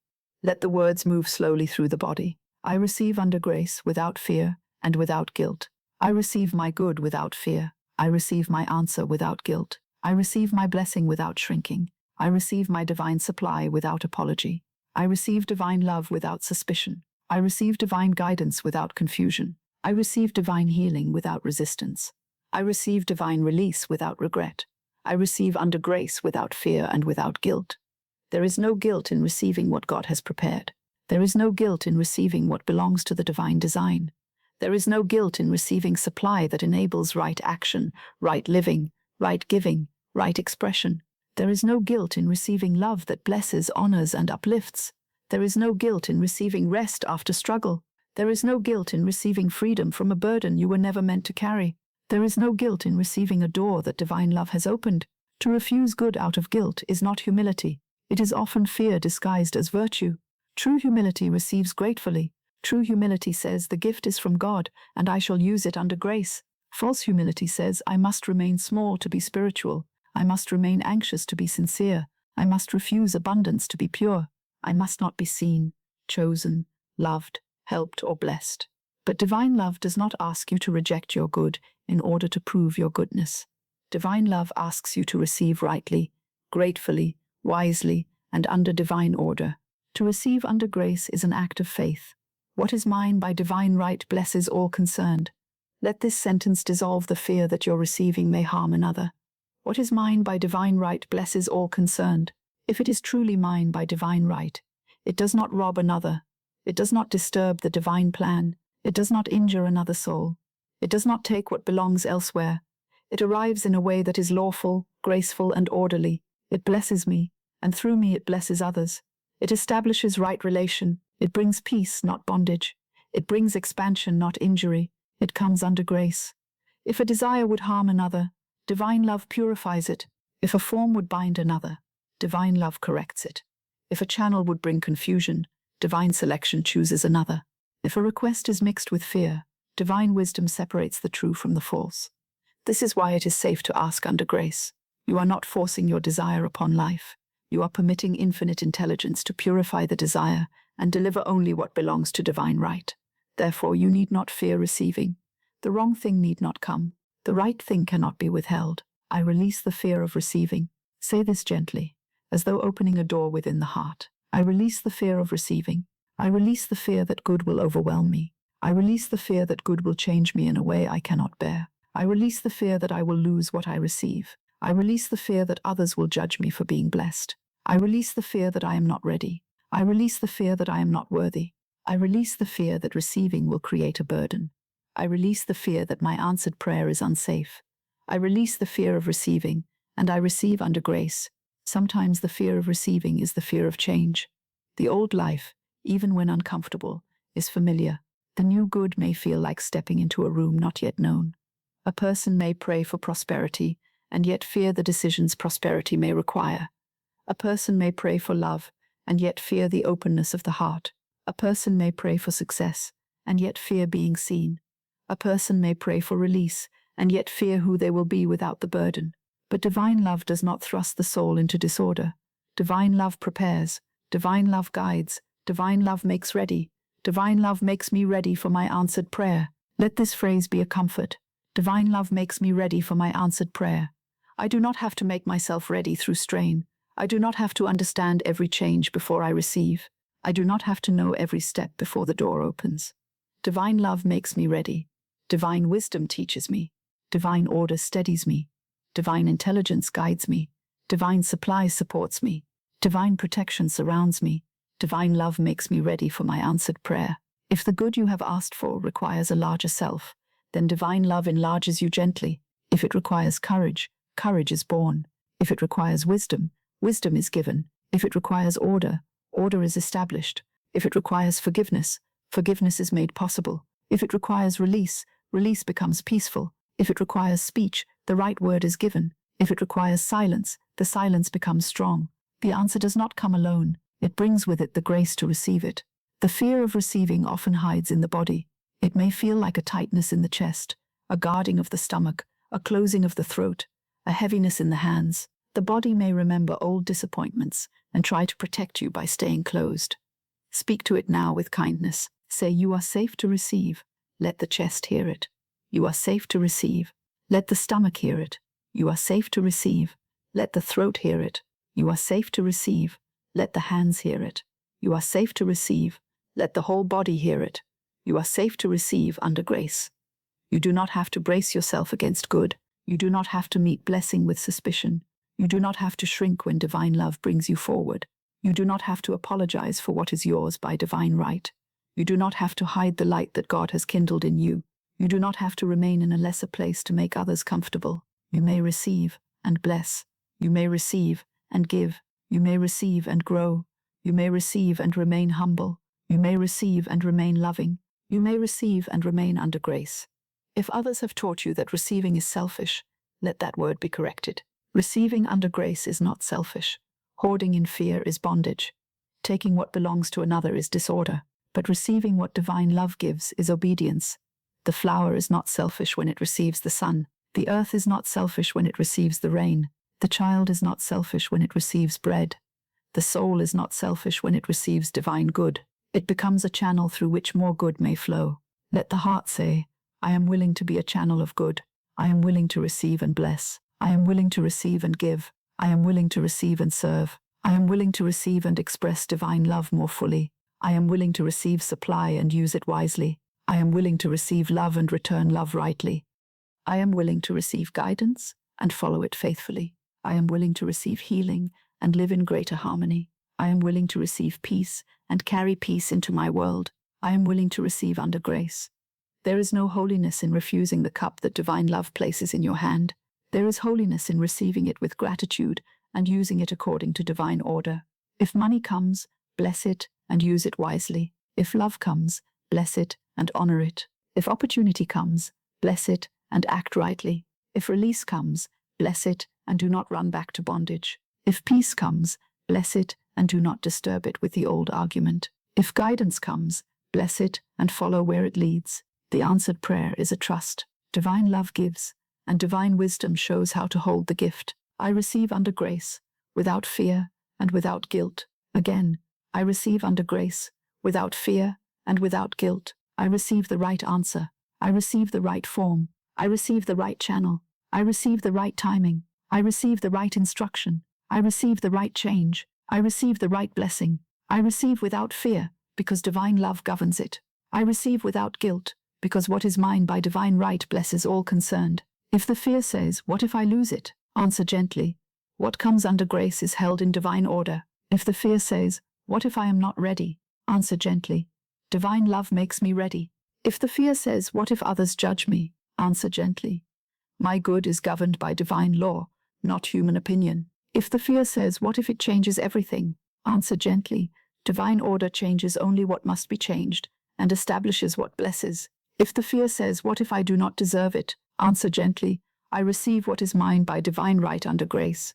Let the words move slowly through the body. I receive under grace, without fear and without guilt. I receive my good without fear. I receive my answer without guilt. I receive my blessing without shrinking. I receive my divine supply without apology. I receive divine love without suspicion. I receive divine guidance without confusion. I receive divine healing without resistance. I receive divine release without regret. I receive under grace without fear and without guilt. There is no guilt in receiving what God has prepared. There is no guilt in receiving what belongs to the divine design. There is no guilt in receiving supply that enables right action, right living, right giving, right expression. There is no guilt in receiving love that blesses, honors, and uplifts. There is no guilt in receiving rest after struggle. There is no guilt in receiving freedom from a burden you were never meant to carry. There is no guilt in receiving a door that divine love has opened. To refuse good out of guilt is not humility. It is often fear disguised as virtue. True humility receives gratefully. True humility says, the gift is from God, and I shall use it under grace. False humility says, I must remain small to be spiritual. I must remain anxious to be sincere. I must refuse abundance to be pure. I must not be seen, chosen, loved, helped, or blessed. But divine love does not ask you to reject your good in order to prove your goodness. Divine love asks you to receive rightly, gratefully, wisely, and under divine order. To receive under grace is an act of faith. What is mine by divine right blesses all concerned. Let this sentence dissolve the fear that your receiving may harm another. What is mine by divine right blesses all concerned. If it is truly mine by divine right, it does not rob another. It does not disturb the divine plan. It does not injure another soul. It does not take what belongs elsewhere. It arrives in a way that is lawful, graceful, and orderly. It blesses me, and through me it blesses others. It establishes right relation. It brings peace, not bondage. It brings expansion, not injury. It comes under grace. If a desire would harm another, divine love purifies it. If a form would bind another, divine love corrects it. If a channel would bring confusion, divine selection chooses another. If a request is mixed with fear, divine wisdom separates the true from the false. This is why it is safe to ask under grace. You are not forcing your desire upon life. You are permitting infinite intelligence to purify the desire and deliver only what belongs to divine right. Therefore, you need not fear receiving. The wrong thing need not come. The right thing cannot be withheld. I release the fear of receiving. Say this gently, as though opening a door within the heart. I release the fear of receiving. I release the fear that good will overwhelm me. I release the fear that good will change me in a way I cannot bear. I release the fear that I will lose what I receive. I release the fear that others will judge me for being blessed. I release the fear that I am not ready. I release the fear that I am not worthy. I release the fear that receiving will create a burden. I release the fear that my answered prayer is unsafe. I release the fear of receiving, and I receive under grace. Sometimes the fear of receiving is the fear of change. The old life, even when uncomfortable, is familiar. The new good may feel like stepping into a room not yet known. A person may pray for prosperity, and yet fear the decisions prosperity may require. A person may pray for love, and yet fear the openness of the heart. A person may pray for success, and yet fear being seen. A person may pray for release, and yet fear who they will be without the burden. But divine love does not thrust the soul into disorder. Divine love prepares. Divine love guides. Divine love makes ready. Divine love makes me ready for my answered prayer. Let this phrase be a comfort. Divine love makes me ready for my answered prayer. I do not have to make myself ready through strain. I do not have to understand every change before I receive. I do not have to know every step before the door opens. Divine love makes me ready. Divine wisdom teaches me. Divine order steadies me. Divine intelligence guides me. Divine supply supports me. Divine protection surrounds me. Divine love makes me ready for my answered prayer. If the good you have asked for requires a larger self, then divine love enlarges you gently. If it requires courage, courage is born. If it requires wisdom, wisdom is given. If it requires order, order is established. If it requires forgiveness, forgiveness is made possible. If it requires release, release becomes peaceful. If it requires speech, the right word is given. If it requires silence, the silence becomes strong. The answer does not come alone. It brings with it the grace to receive it. The fear of receiving often hides in the body. It may feel like a tightness in the chest, a guarding of the stomach, a closing of the throat, a heaviness in the hands. The body may remember old disappointments and try to protect you by staying closed. Speak to it now with kindness. Say, you are safe to receive. Let the chest hear it. You are safe to receive. Let the stomach hear it. You are safe to receive. Let the throat hear it. You are safe to receive. Let the hands hear it. You are safe to receive. Let the whole body hear it. You are safe to receive under grace. You do not have to brace yourself against good. You do not have to meet blessing with suspicion. You do not have to shrink when divine love brings you forward. You do not have to apologize for what is yours by divine right. You do not have to hide the light that God has kindled in you. You do not have to remain in a lesser place to make others comfortable. You may receive and bless. You may receive and give. You may receive and grow. You may receive and remain humble. You may receive and remain loving. You may receive and remain under grace. If others have taught you that receiving is selfish, let that word be corrected. Receiving under grace is not selfish. Hoarding in fear is bondage. Taking what belongs to another is disorder. But receiving what divine love gives is obedience. The flower is not selfish when it receives the sun. The earth is not selfish when it receives the rain. The child is not selfish when it receives bread. The soul is not selfish when it receives divine good. It becomes a channel through which more good may flow. Let the heart say, I am willing to be a channel of good. I am willing to receive and bless. I am willing to receive and give. I am willing to receive and serve. I am willing to receive and express divine love more fully. I am willing to receive supply and use it wisely. I am willing to receive love and return love rightly. I am willing to receive guidance and follow it faithfully. I am willing to receive healing and live in greater harmony. I am willing to receive peace and carry peace into my world. I am willing to receive under grace. There is no holiness in refusing the cup that divine love places in your hand. There is holiness in receiving it with gratitude and using it according to divine order. If money comes, bless it and use it wisely. If love comes, bless it and honor it. If opportunity comes, bless it and act rightly. If release comes, bless it and do not run back to bondage. If peace comes, bless it and do not disturb it with the old argument. If guidance comes, bless it and follow where it leads. The answered prayer is a trust. Divine love gives, and divine wisdom shows how to hold the gift. I receive under grace, without fear and without guilt. Again, I receive under grace, without fear and without guilt. I receive the right answer. I receive the right form. I receive the right channel. I receive the right timing. I receive the right instruction. I receive the right change. I receive the right blessing. I receive without fear, because divine love governs it. I receive without guilt, because what is mine by divine right blesses all concerned. If the fear says, "What if I lose it?" answer gently, "What comes under grace is held in divine order." If the fear says, "What if I am not ready?" answer gently, "Divine love makes me ready." If the fear says, "What if others judge me?" answer gently, "My good is governed by divine law, not human opinion." If the fear says, "What if it changes everything?" answer gently, "Divine order changes only what must be changed, and establishes what blesses." If the fear says, "What if I do not deserve it?" answer gently, "I receive what is mine by divine right under grace."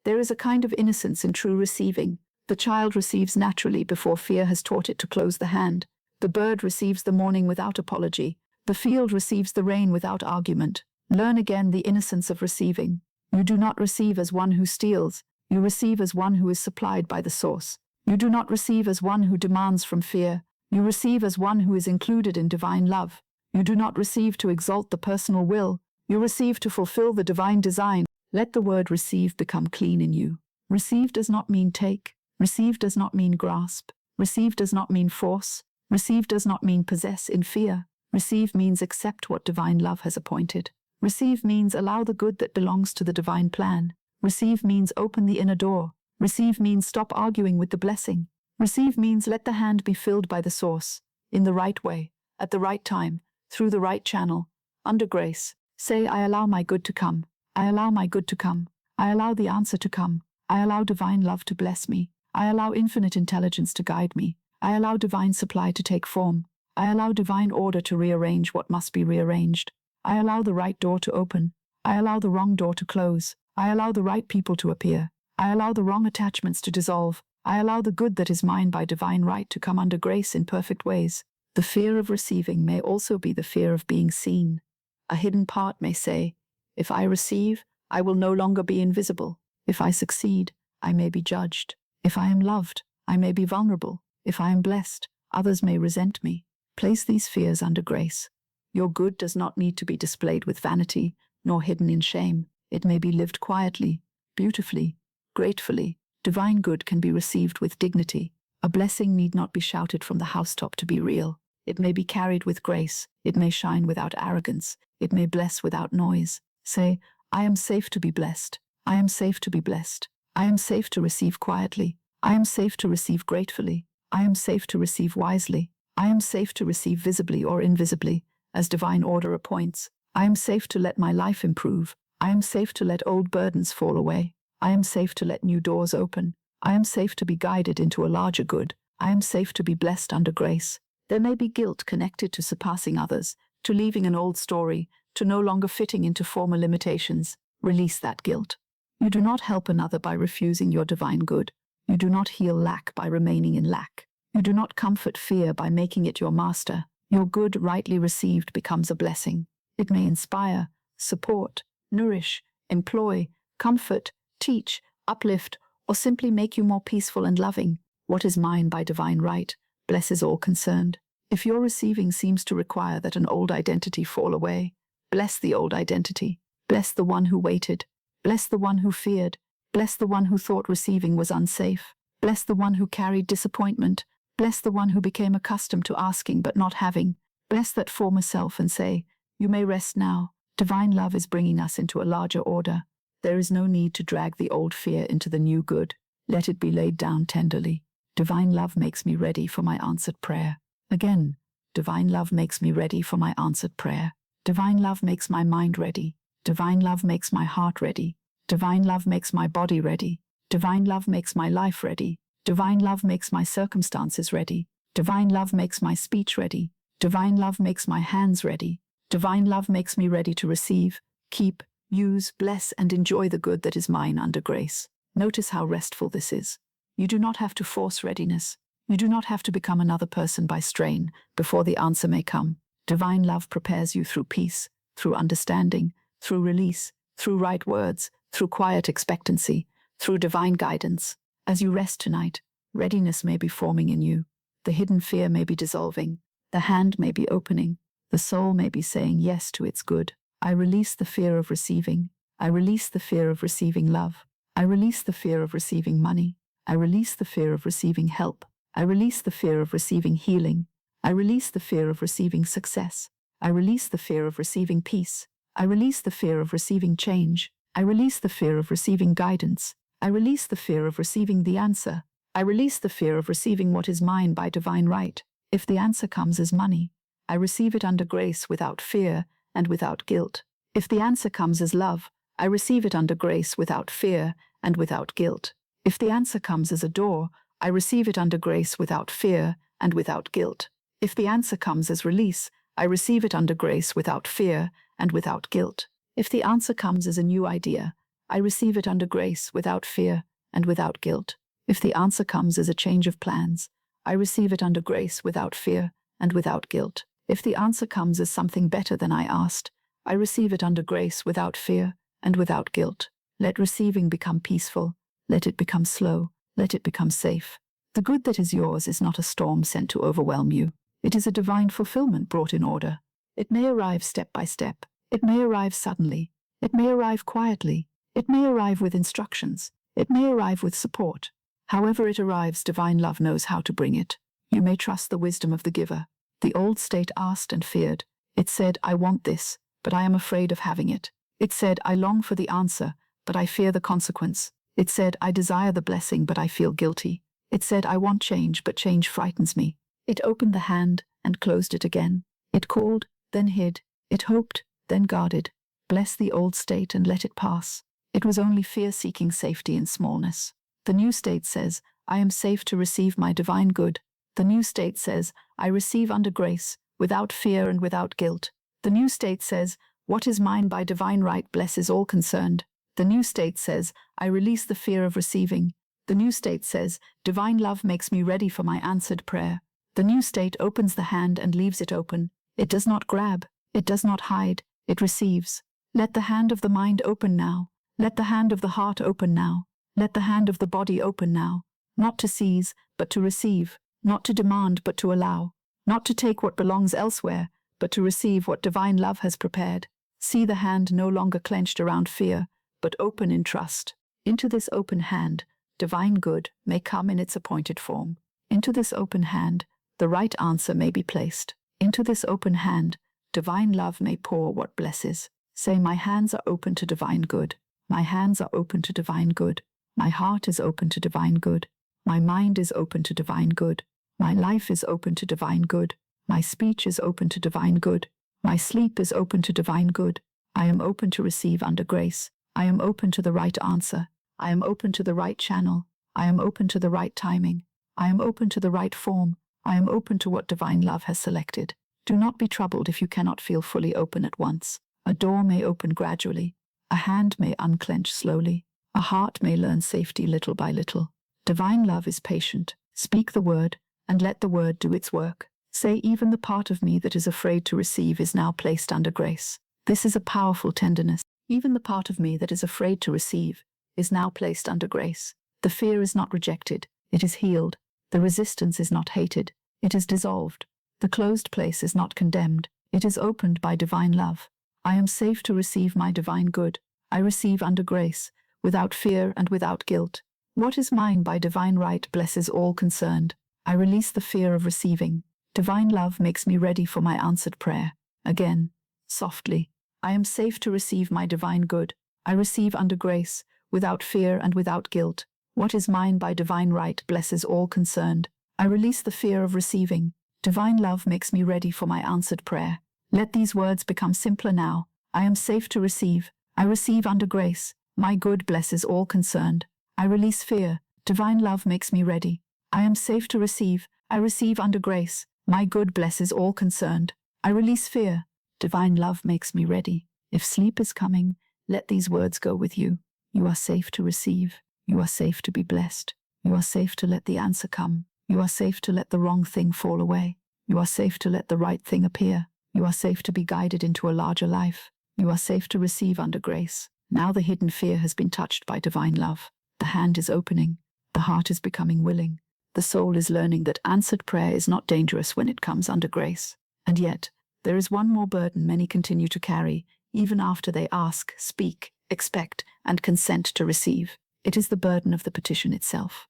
There is a kind of innocence in true receiving. The child receives naturally before fear has taught it to close the hand. The bird receives the morning without apology. The field receives the rain without argument. Learn again the innocence of receiving. You do not receive as one who steals. You receive as one who is supplied by the source. You do not receive as one who demands from fear. You receive as one who is included in divine love. You do not receive to exalt the personal will. You receive to fulfill the divine design. Let the word receive become clean in you. Receive does not mean take. Receive does not mean grasp. Receive does not mean force. Receive does not mean possess in fear. Receive means accept what divine love has appointed. Receive means allow the good that belongs to the divine plan. Receive means open the inner door. Receive means stop arguing with the blessing. Receive means let the hand be filled by the source, in the right way, at the right time, through the right channel, under grace. Say, "I allow my good to come. I allow my good to come. I allow the answer to come. I allow divine love to bless me. I allow infinite intelligence to guide me. I allow divine supply to take form. I allow divine order to rearrange what must be rearranged. I allow the right door to open. I allow the wrong door to close. I allow the right people to appear. I allow the wrong attachments to dissolve. I allow the good that is mine by divine right to come under grace in perfect ways." The fear of receiving may also be the fear of being seen. A hidden part may say, "If I receive, I will no longer be invisible. If I succeed, I may be judged. If I am loved, I may be vulnerable. If I am blessed, others may resent me." Place these fears under grace. Your good does not need to be displayed with vanity, nor hidden in shame. It may be lived quietly, beautifully, gratefully. Divine good can be received with dignity. A blessing need not be shouted from the housetop to be real. It may be carried with grace. It may shine without arrogance. It may bless without noise. Say, "I am safe to be blessed. I am safe to be blessed. I am safe to receive quietly. I am safe to receive gratefully. I am safe to receive wisely. I am safe to receive visibly or invisibly, as divine order appoints. I am safe to let my life improve. I am safe to let old burdens fall away. I am safe to let new doors open. I am safe to be guided into a larger good. I am safe to be blessed under grace." There may be guilt connected to surpassing others, to leaving an old story, to no longer fitting into former limitations. Release that guilt. You do not help another by refusing your divine good. You do not heal lack by remaining in lack. You do not comfort fear by making it your master. Your good rightly received becomes a blessing. It may inspire, support, nourish, employ, comfort, teach, uplift, or simply make you more peaceful and loving. What is mine by divine right blesses all concerned. If your receiving seems to require that an old identity fall away, bless the old identity. Bless the one who waited. Bless the one who feared. Bless the one who thought receiving was unsafe. Bless the one who carried disappointment. Bless the one who became accustomed to asking but not having. Bless that former self and say, "You may rest now. Divine love is bringing us into a larger order. There is no need to drag the old fear into the new good. Let it be laid down tenderly. Divine love makes me ready for my answered prayer." Again, divine love makes me ready for my answered prayer. Divine love makes my mind ready. Divine love makes my heart ready. Divine love makes my body ready. Divine love makes my life ready. Divine love makes my circumstances ready. Divine love makes my speech ready. Divine love makes my hands ready. Divine love makes me ready to receive, keep, use, bless, and enjoy the good that is mine under grace. Notice how restful this is. You do not have to force readiness. You do not have to become another person by strain before the answer may come. Divine love prepares you through peace, through understanding, through release, through right words, through quiet expectancy, through divine guidance. As you rest tonight, readiness may be forming in you. The hidden fear may be dissolving. The hand may be opening. The soul may be saying yes to its good. I release the fear of receiving. I release the fear of receiving love. I release the fear of receiving money. I release the fear of receiving help. I release the fear of receiving healing. I release the fear of receiving success. I release the fear of receiving peace. I release the fear of receiving change. I release the fear of receiving guidance. I release the fear of receiving the answer. I release the fear of receiving what is mine by divine right. If the answer comes as money, I receive it under grace without fear and without guilt. If the answer comes as love, I receive it under grace without fear and without guilt. If the answer comes as a door, I receive it under grace without fear and without guilt. If the answer comes as release, I receive it under grace without fear and without guilt. If the answer comes as a new idea, I receive it under grace without fear and without guilt. If the answer comes as a change of plans, I receive it under grace without fear and without guilt. If the answer comes as something better than I asked, I receive it under grace without fear and without guilt. Let receiving become peaceful. Let it become slow. Let it become safe. The good that is yours is not a storm sent to overwhelm you. It is a divine fulfillment brought in order. It may arrive step by step. It may arrive suddenly. It may arrive quietly. It may arrive with instructions. It may arrive with support. However it arrives, divine love knows how to bring it. You may trust the wisdom of the giver. The old state asked and feared. It said, I want this, but I am afraid of having it. It said, I long for the answer, but I fear the consequence. It said, I desire the blessing, but I feel guilty. It said, I want change, but change frightens me. It opened the hand and closed it again. It called, then hid. It hoped, then guarded. Bless the old state and let it pass. It was only fear seeking safety in smallness. The new state says, I am safe to receive my divine good. The new state says, I receive under grace, without fear and without guilt. The new state says, what is mine by divine right blesses all concerned. The new state says, I release the fear of receiving. The new state says, divine love makes me ready for my answered prayer. The new state opens the hand and leaves it open. It does not grab. It does not hide. It receives. Let the hand of the mind open now. Let the hand of the heart open now. Let the hand of the body open now. Not to seize, but to receive. Not to demand, but to allow. Not to take what belongs elsewhere, but to receive what divine love has prepared. See the hand no longer clenched around fear, but open in trust. Into this open hand, divine good may come in its appointed form. Into this open hand, the right answer may be placed. Into this open hand, divine love may pour what blesses. Say, my hands are open to divine good. My hands are open to divine good. My heart is open to divine good. My mind is open to divine good. My life is open to divine good. My speech is open to divine good. My sleep is open to divine good. I am open to receive under grace. I am open to the right answer. I am open to the right channel. I am open to the right timing. I am open to the right form. I am open to what divine love has selected. Do not be troubled if you cannot feel fully open at once. A door may open gradually. A hand may unclench slowly. A heart may learn safety little by little. Divine love is patient. Speak the word, and let the word do its work. Say, even the part of me that is afraid to receive is now placed under grace. This is a powerful tenderness. Even the part of me that is afraid to receive is now placed under grace. The fear is not rejected. It is healed. The resistance is not hated. It is dissolved. The closed place is not condemned. It is opened by divine love. I am safe to receive my divine good. I receive under grace, without fear and without guilt. What is mine by divine right blesses all concerned. I release the fear of receiving. Divine love makes me ready for my answered prayer. Again, softly, I am safe to receive my divine good. I receive under grace, without fear and without guilt. What is mine by divine right blesses all concerned. I release the fear of receiving. Divine love makes me ready for my answered prayer. Let these words become simpler now. I am safe to receive. I receive under grace. My good blesses all concerned. I release fear. Divine love makes me ready. I am safe to receive. I receive under grace. My good blesses all concerned. I release fear. Divine love makes me ready. If sleep is coming, let these words go with you. You are safe to receive. You are safe to be blessed. You are safe to let the answer come. You are safe to let the wrong thing fall away. You are safe to let the right thing appear. You are safe to be guided into a larger life. You are safe to receive under grace. Now the hidden fear has been touched by divine love. The hand is opening. The heart is becoming willing. The soul is learning that answered prayer is not dangerous when it comes under grace. And yet, there is one more burden many continue to carry, even after they ask, speak, expect, and consent to receive. It is the burden of the petition itself.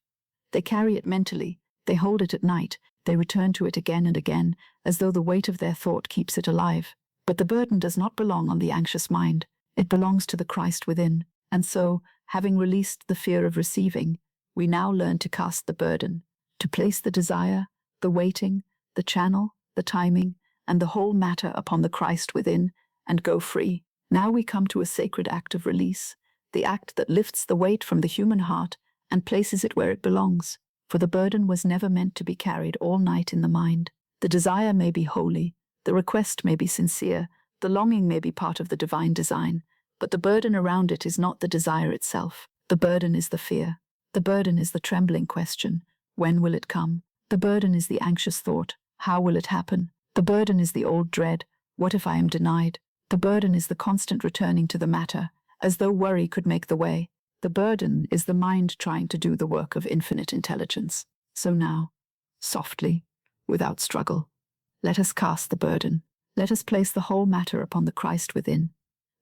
They carry it mentally, they hold it at night, they return to it again and again, as though the weight of their thought keeps it alive. But the burden does not belong on the anxious mind, it belongs to the Christ within. And so, having released the fear of receiving, we now learn to cast the burden, to place the desire, the waiting, the channel, the timing, and the whole matter upon the Christ within, and go free. Now we come to a sacred act of release, the act that lifts the weight from the human heart and places it where it belongs. For the burden was never meant to be carried all night in the mind. The desire may be holy, the request may be sincere, the longing may be part of the divine design, but the burden around it is not the desire itself. The burden is the fear. The burden is the trembling question, when will it come? The burden is the anxious thought, how will it happen? The burden is the old dread, what if I am denied? The burden is the constant returning to the matter, as though worry could make the way. The burden is the mind trying to do the work of infinite intelligence. So now, softly, without struggle, let us cast the burden. Let us place the whole matter upon the Christ within,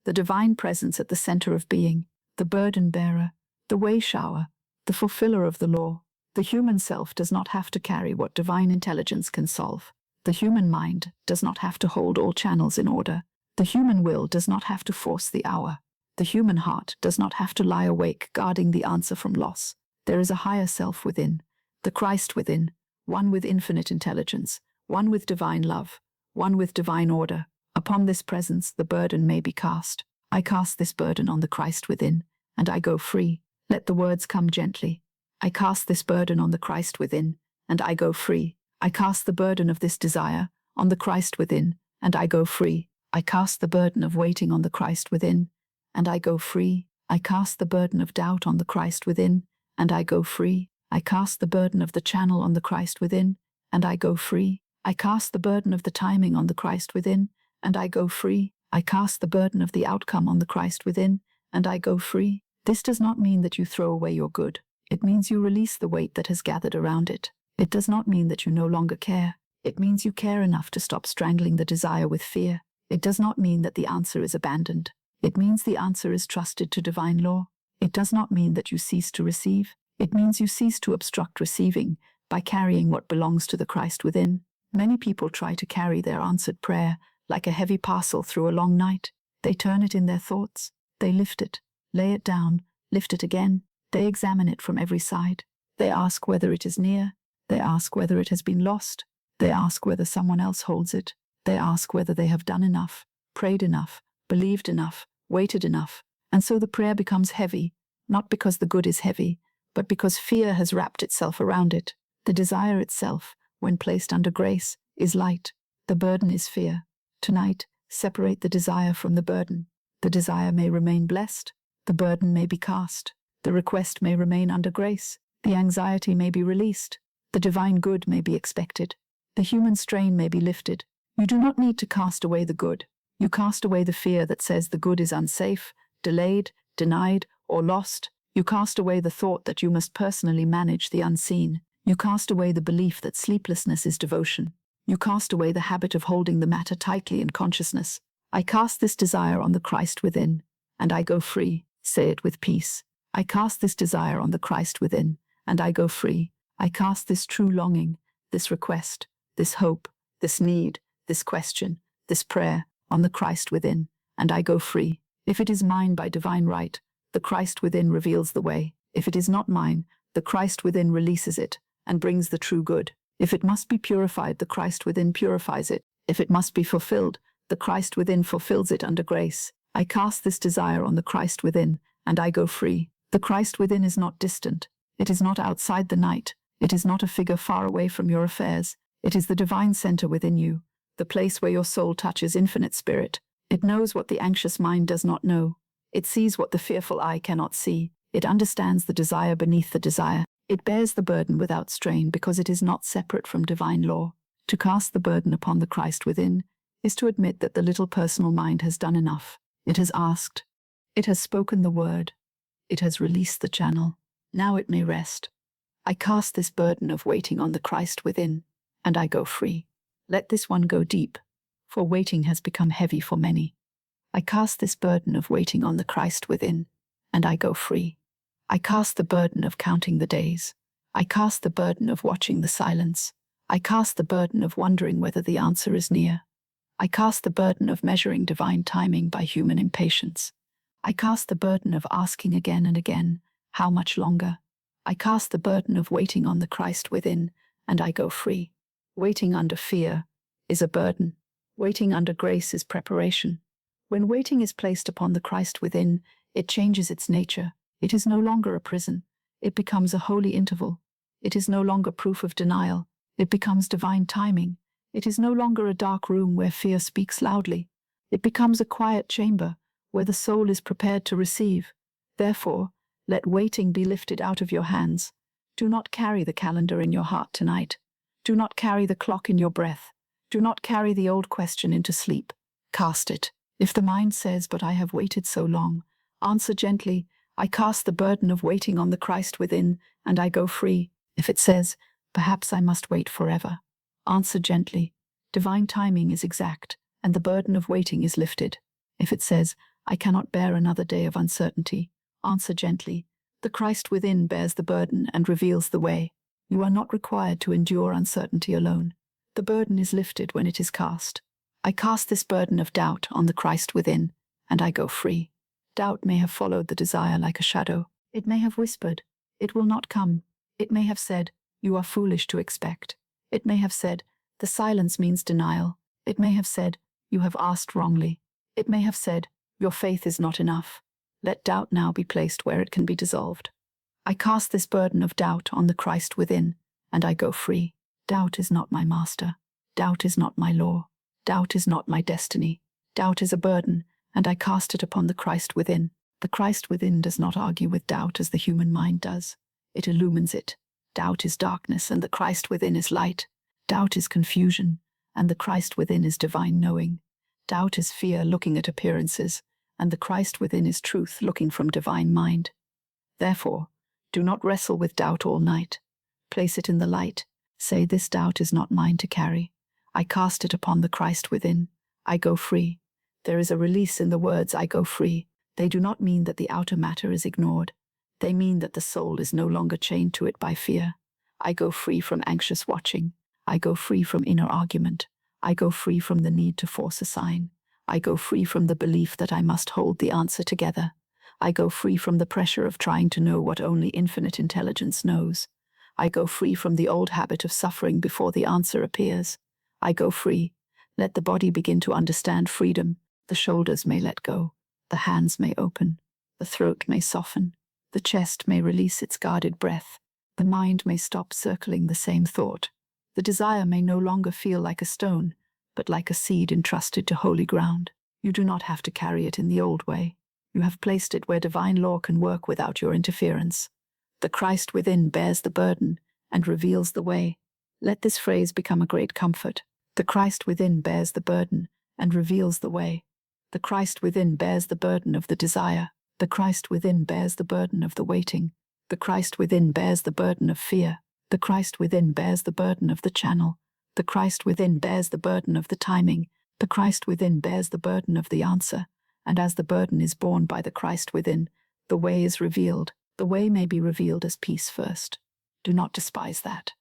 the divine presence at the center of being, the burden bearer, the way shower, the fulfiller of the law. The human self does not have to carry what divine intelligence can solve. The human mind does not have to hold all channels in order. The human will does not have to force the hour. The human heart does not have to lie awake guarding the answer from loss. There is a higher self within, the Christ within, one with infinite intelligence, one with divine love, one with divine order. Upon this presence the burden may be cast. I cast this burden on the Christ within, and I go free. Let the words come gently. I cast this burden on the Christ within, and I go free. I cast the burden of this desire on the Christ within, and I go free. I cast the burden of waiting on the Christ within, and I go free. I cast the burden of doubt on the Christ within, and I go free. I cast the burden of the channel on the Christ within, and I go free. I cast the burden of the timing on the Christ within, and I go free. I cast the burden of the outcome on the Christ within, and I go free. This does not mean that you throw away your good. It means you release the weight that has gathered around it. It does not mean that you no longer care. It means you care enough to stop strangling the desire with fear. It does not mean that the answer is abandoned. It means the answer is trusted to divine law. It does not mean that you cease to receive. It means you cease to obstruct receiving by carrying what belongs to the Christ within. Many people try to carry their answered prayer like a heavy parcel through a long night. They turn it in their thoughts. They lift it, lay it down, lift it again. They examine it from every side. They ask whether it is near. They ask whether it has been lost. They ask whether someone else holds it. They ask whether they have done enough, prayed enough, believed enough, waited enough. And so the prayer becomes heavy, not because the good is heavy, but because fear has wrapped itself around it. The desire itself, when placed under grace, is light. The burden is fear. Tonight, separate the desire from the burden. The desire may remain blessed. The burden may be cast. The request may remain under grace. The anxiety may be released. The divine good may be expected. The human strain may be lifted. You do not need to cast away the good. You cast away the fear that says the good is unsafe, delayed, denied, or lost. You cast away the thought that you must personally manage the unseen. You cast away the belief that sleeplessness is devotion. You cast away the habit of holding the matter tightly in consciousness. I cast this desire on the Christ within, and I go free. Say it with peace. I cast this desire on the Christ within, and I go free. I cast this true longing, this request, this hope, this need, this question, this prayer, on the Christ within, and I go free. If it is mine by divine right, the Christ within reveals the way. If it is not mine, the Christ within releases it, and brings the true good. If it must be purified, the Christ within purifies it. If it must be fulfilled, the Christ within fulfills it under grace. I cast this desire on the Christ within, and I go free. The Christ within is not distant. It is not outside the night. It is not a figure far away from your affairs. It is the divine center within you, the place where your soul touches infinite spirit. It knows what the anxious mind does not know. It sees what the fearful eye cannot see. It understands the desire beneath the desire. It bears the burden without strain because it is not separate from divine law. To cast the burden upon the Christ within is to admit that the little personal mind has done enough. It has asked. It has spoken the word. It has released the channel. Now it may rest. I cast this burden of waiting on the Christ within, and I go free. Let this one go deep, for waiting has become heavy for many. I cast this burden of waiting on the Christ within, and I go free. I cast the burden of counting the days. I cast the burden of watching the silence. I cast the burden of wondering whether the answer is near. I cast the burden of measuring divine timing by human impatience. I cast the burden of asking again and again, how much longer? I cast the burden of waiting on the Christ within, and I go free. Waiting under fear is a burden. Waiting under grace is preparation. When waiting is placed upon the Christ within, it changes its nature. It is no longer a prison. It becomes a holy interval. It is no longer proof of denial. It becomes divine timing. It is no longer a dark room where fear speaks loudly. It becomes a quiet chamber where the soul is prepared to receive. Therefore, let waiting be lifted out of your hands. Do not carry the calendar in your heart tonight. Do not carry the clock in your breath. Do not carry the old question into sleep. Cast it. If the mind says, "But I have waited so long," answer gently, "I cast the burden of waiting on the Christ within, and I go free." If it says, "Perhaps I must wait forever," answer gently, "Divine timing is exact, and the burden of waiting is lifted." If it says, "I cannot bear another day of uncertainty," answer gently, "The Christ within bears the burden and reveals the way." You are not required to endure uncertainty alone. The burden is lifted when it is cast. I cast this burden of doubt on the Christ within, and I go free. Doubt may have followed the desire like a shadow. It may have whispered, "It will not come." It may have said, "You are foolish to expect." It may have said, "The silence means denial." It may have said, "You have asked wrongly." It may have said, "Your faith is not enough." Let doubt now be placed where it can be dissolved. I cast this burden of doubt on the Christ within, and I go free. Doubt is not my master. Doubt is not my law. Doubt is not my destiny. Doubt is a burden, and I cast it upon the Christ within. The Christ within does not argue with doubt as the human mind does. It illumines it. Doubt is darkness, and the Christ within is light. Doubt is confusion, and the Christ within is divine knowing. Doubt is fear looking at appearances, and the Christ within is truth looking from divine mind. Therefore, do not wrestle with doubt all night. Place it in the light. Say, "This doubt is not mine to carry. I cast it upon the Christ within. I go free." There is a release in the words "I go free." They do not mean that the outer matter is ignored. They mean that the soul is no longer chained to it by fear. I go free from anxious watching. I go free from inner argument. I go free from the need to force a sign. I go free from the belief that I must hold the answer together. I go free from the pressure of trying to know what only infinite intelligence knows. I go free from the old habit of suffering before the answer appears. I go free. Let the body begin to understand freedom. The shoulders may let go. The hands may open. The throat may soften. The chest may release its guarded breath. The mind may stop circling the same thought. The desire may no longer feel like a stone, but like a seed entrusted to holy ground. You do not have to carry it in the old way. You have placed it where divine law can work without your interference. The Christ within bears the burden and reveals the way. Let this phrase become a great comfort. The Christ within bears the burden and reveals the way. The Christ within bears the burden of the desire. The Christ within bears the burden of the waiting. The Christ within bears the burden of fear. The Christ within bears the burden of the channel. The Christ within bears the burden of the timing. The Christ within bears the burden of the answer. And as the burden is borne by the Christ within, the way is revealed. The way may be revealed as peace first. Do not despise that.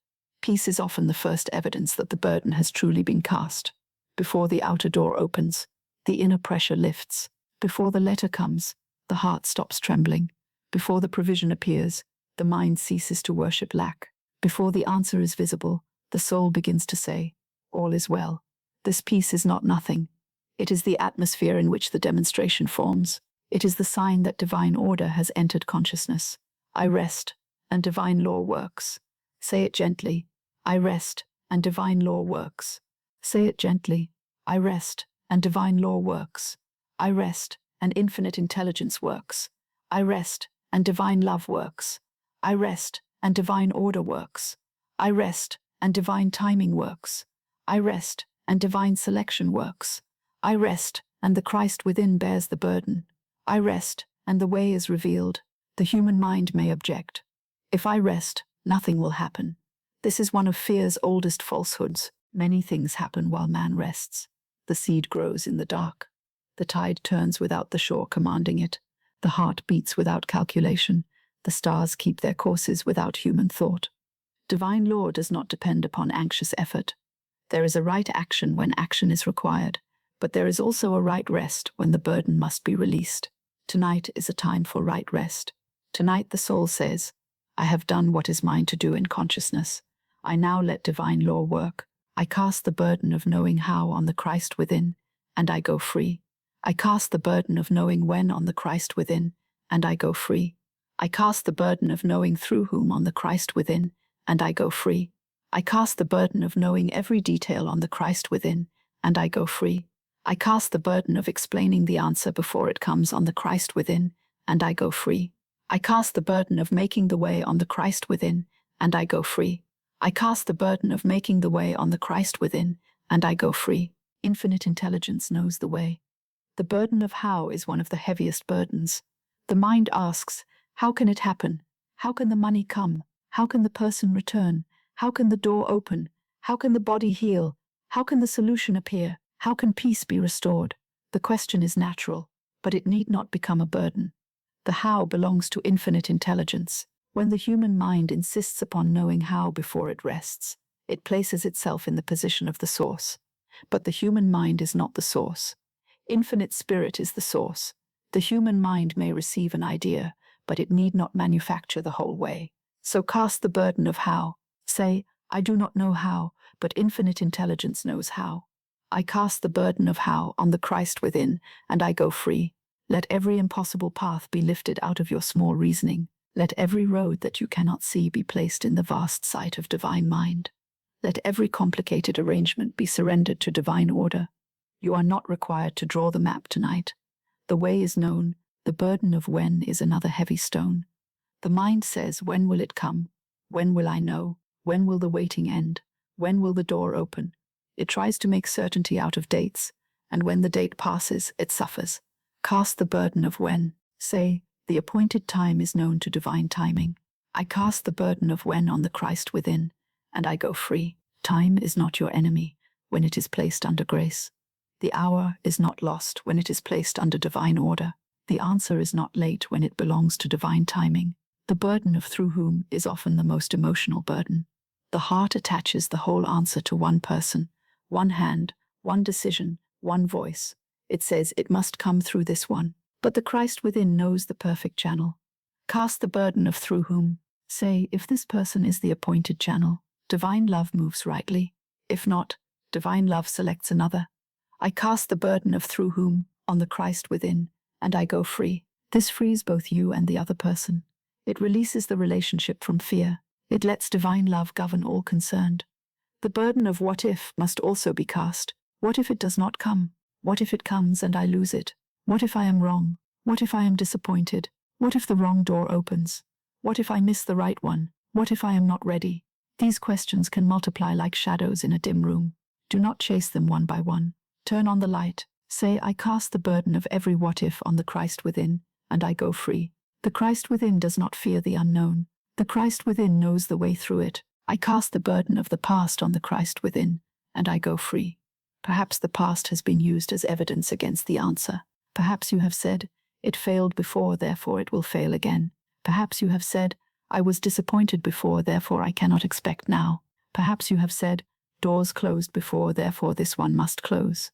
Peace is often the first evidence that the burden has truly been cast. Before the outer door opens, the inner pressure lifts. Before the letter comes, the heart stops trembling. Before the provision appears, the mind ceases to worship lack. Before the answer is visible, the soul begins to say, "All is well." This peace is not nothing. It is the atmosphere in which the demonstration forms. It is the sign that divine order has entered consciousness. I rest, and divine law works. Say it gently. I rest, and divine law works. Say it gently. I rest, and divine law works. I rest, and infinite intelligence works. I rest, and divine love works. I rest, and divine order works. I rest, and divine timing works. I rest, and divine selection works. I rest, and the Christ within bears the burden. I rest, and the way is revealed. The human mind may object. If I rest, Nothing will happen. This is one of fear's oldest falsehoods. Many things happen while man rests. The seed grows in the dark. The tide turns without the shore commanding it. The heart beats without calculation. The stars keep their courses without human thought. Divine law does not depend upon anxious effort. There is a right action when action is required, but there is also a right rest when the burden must be released. Tonight is a time for right rest. Tonight the soul says, I have done what is mine to do in consciousness. I now let divine law work. I cast the burden of knowing how on the Christ within, and I go free. I cast the burden of knowing when on the Christ within, and I go free. I cast the burden of knowing through whom on the Christ within, and I go free. I cast the burden of knowing every detail on the Christ within, and I go free. I cast the burden of explaining the answer before it comes on the Christ within, and I go free. I cast the burden of making the way on the Christ within, and I go free. I cast the burden of making the way on the Christ within, and I go free. Infinite intelligence knows the way. The burden of how is one of the heaviest burdens. The mind asks, how can it happen? How can the money come? How can the person return? How can the door open? How can the body heal? How can the solution appear? How can peace be restored? The question is natural, but it need not become a burden. The how belongs to infinite intelligence. When the human mind insists upon knowing how before it rests, it places itself in the position of the source. But the human mind is not the source. Infinite spirit is the source. The human mind may receive an idea, but it need not manufacture the whole way. So cast the burden of how. Say, I do not know how, but infinite intelligence knows how. I cast the burden of how on the Christ within, and I go free. Let every impossible path be lifted out of your small reasoning. Let every road that you cannot see be placed in the vast sight of divine mind. Let every complicated arrangement be surrendered to divine order. You are not required to draw the map tonight. The way is known. The burden of when is another heavy stone. The mind says, when will it come? When will I know? When will the waiting end? When will the door open? It tries to make certainty out of dates, and when the date passes, it suffers. Cast the burden of when. Say, the appointed time is known to divine timing. I cast the burden of when on the Christ within, and I go free. Time is not your enemy when it is placed under grace. The hour is not lost when it is placed under divine order. The answer is not late when it belongs to divine timing. The burden of through whom is often the most emotional burden. The heart attaches the whole answer to one person, one hand, one decision, one voice. It says it must come through this one. But the Christ within knows the perfect channel. Cast the burden of through whom. Say, if this person is the appointed channel, divine love moves rightly. If not, divine love selects another. I cast the burden of through whom on the Christ within, and I go free. This frees both you and the other person. It releases the relationship from fear. It lets divine love govern all concerned. The burden of what if must also be cast. What if it does not come? What if it comes and I lose it? What if I am wrong? What if I am disappointed? What if the wrong door opens? What if I miss the right one? What if I am not ready? These questions can multiply like shadows in a dim room. Do not chase them one by one. Turn on the light. Say, I cast the burden of every what if on the Christ within, and I go free. The Christ within does not fear the unknown. The Christ within knows the way through it. I cast the burden of the past on the Christ within, and I go free. Perhaps the past has been used as evidence against the answer. Perhaps you have said, it failed before, therefore it will fail again. Perhaps you have said, I was disappointed before, therefore I cannot expect now. Perhaps you have said, doors closed before, therefore this one must close.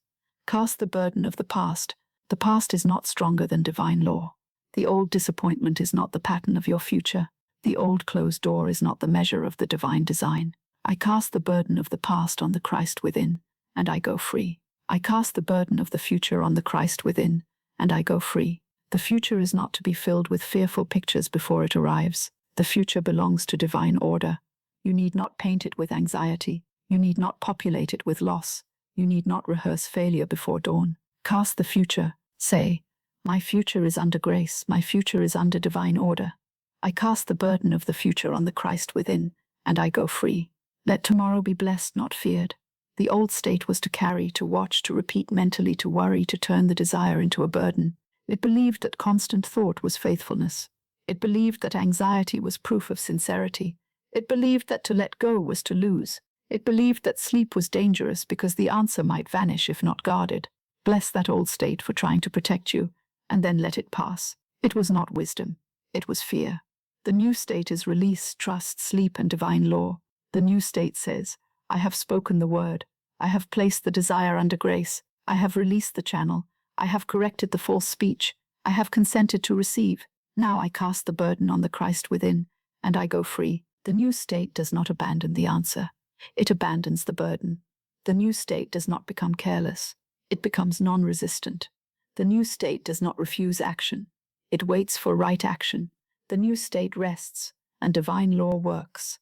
Cast the burden of the past. The past is not stronger than divine law. The old disappointment is not the pattern of your future. The old closed door is not the measure of the divine design. I cast the burden of the past on the Christ within, and I go free. I cast the burden of the future on the Christ within, and I go free. The future is not to be filled with fearful pictures before it arrives. The future belongs to divine order. You need not paint it with anxiety. You need not populate it with loss. You need not rehearse failure before dawn. Cast the future. Say, my future is under grace. My future is under divine order. I cast the burden of the future on the Christ within, and I go free. Let tomorrow be blessed, not feared. The old state was to carry, to watch, to repeat mentally, to worry, to turn the desire into a burden. It believed that constant thought was faithfulness. It believed that anxiety was proof of sincerity. It believed that to let go was to lose. It believed that sleep was dangerous because the answer might vanish if not guarded. Bless that old state for trying to protect you, and then let it pass. It was not wisdom. It was fear. The new state is release, trust, sleep, and divine law. The new state says, I have spoken the word. I have placed the desire under grace. I have released the channel. I have corrected the false speech. I have consented to receive. Now I cast the burden on the Christ within, and I go free. The new state does not abandon the answer. It abandons the burden. The new state does not become careless. It becomes non-resistant. The new state does not refuse action. It waits for right action. The new state rests, and divine law works.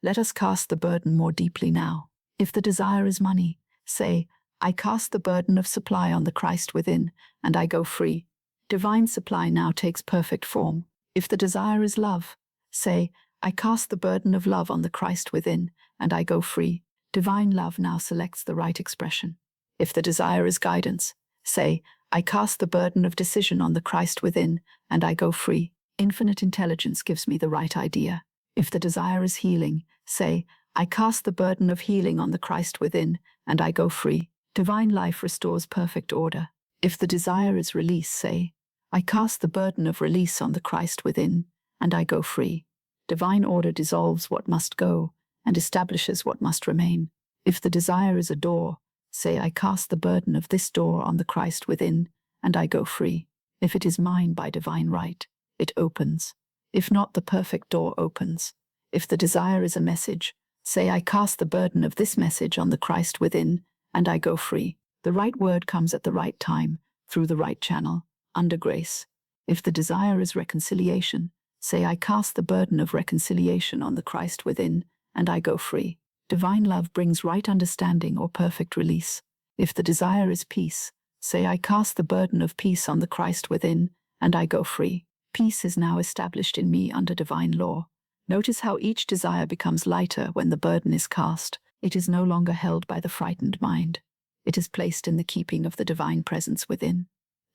Let us cast the burden more deeply now. If the desire is money, say, I cast the burden of supply on the Christ within, and I go free. Divine supply now takes perfect form. If the desire is love, say, I cast the burden of love on the Christ within, and I go free. Divine love now selects the right expression. If the desire is guidance, say, I cast the burden of decision on the Christ within, and I go free. Infinite intelligence gives me the right idea. If the desire is healing, say, I cast the burden of healing on the Christ within, and I go free. Divine life restores perfect order. If the desire is release, say, I cast the burden of release on the Christ within, and I go free. Divine order dissolves what must go and establishes what must remain. If the desire is a door, say, I cast the burden of this door on the Christ within, and I go free. If it is mine by divine right, it opens. If not, the perfect door opens. If the desire is a message, say, I cast the burden of this message on the Christ within, and I go free. The right word comes at the right time, through the right channel, under grace. If the desire is reconciliation, say, I cast the burden of reconciliation on the Christ within, and I go free. Divine love brings right understanding or perfect release. If the desire is peace, say, I cast the burden of peace on the Christ within, and I go free. Peace is now established in me under divine law. Notice how each desire becomes lighter when the burden is cast. It is no longer held by the frightened mind. It is placed in the keeping of the divine presence within.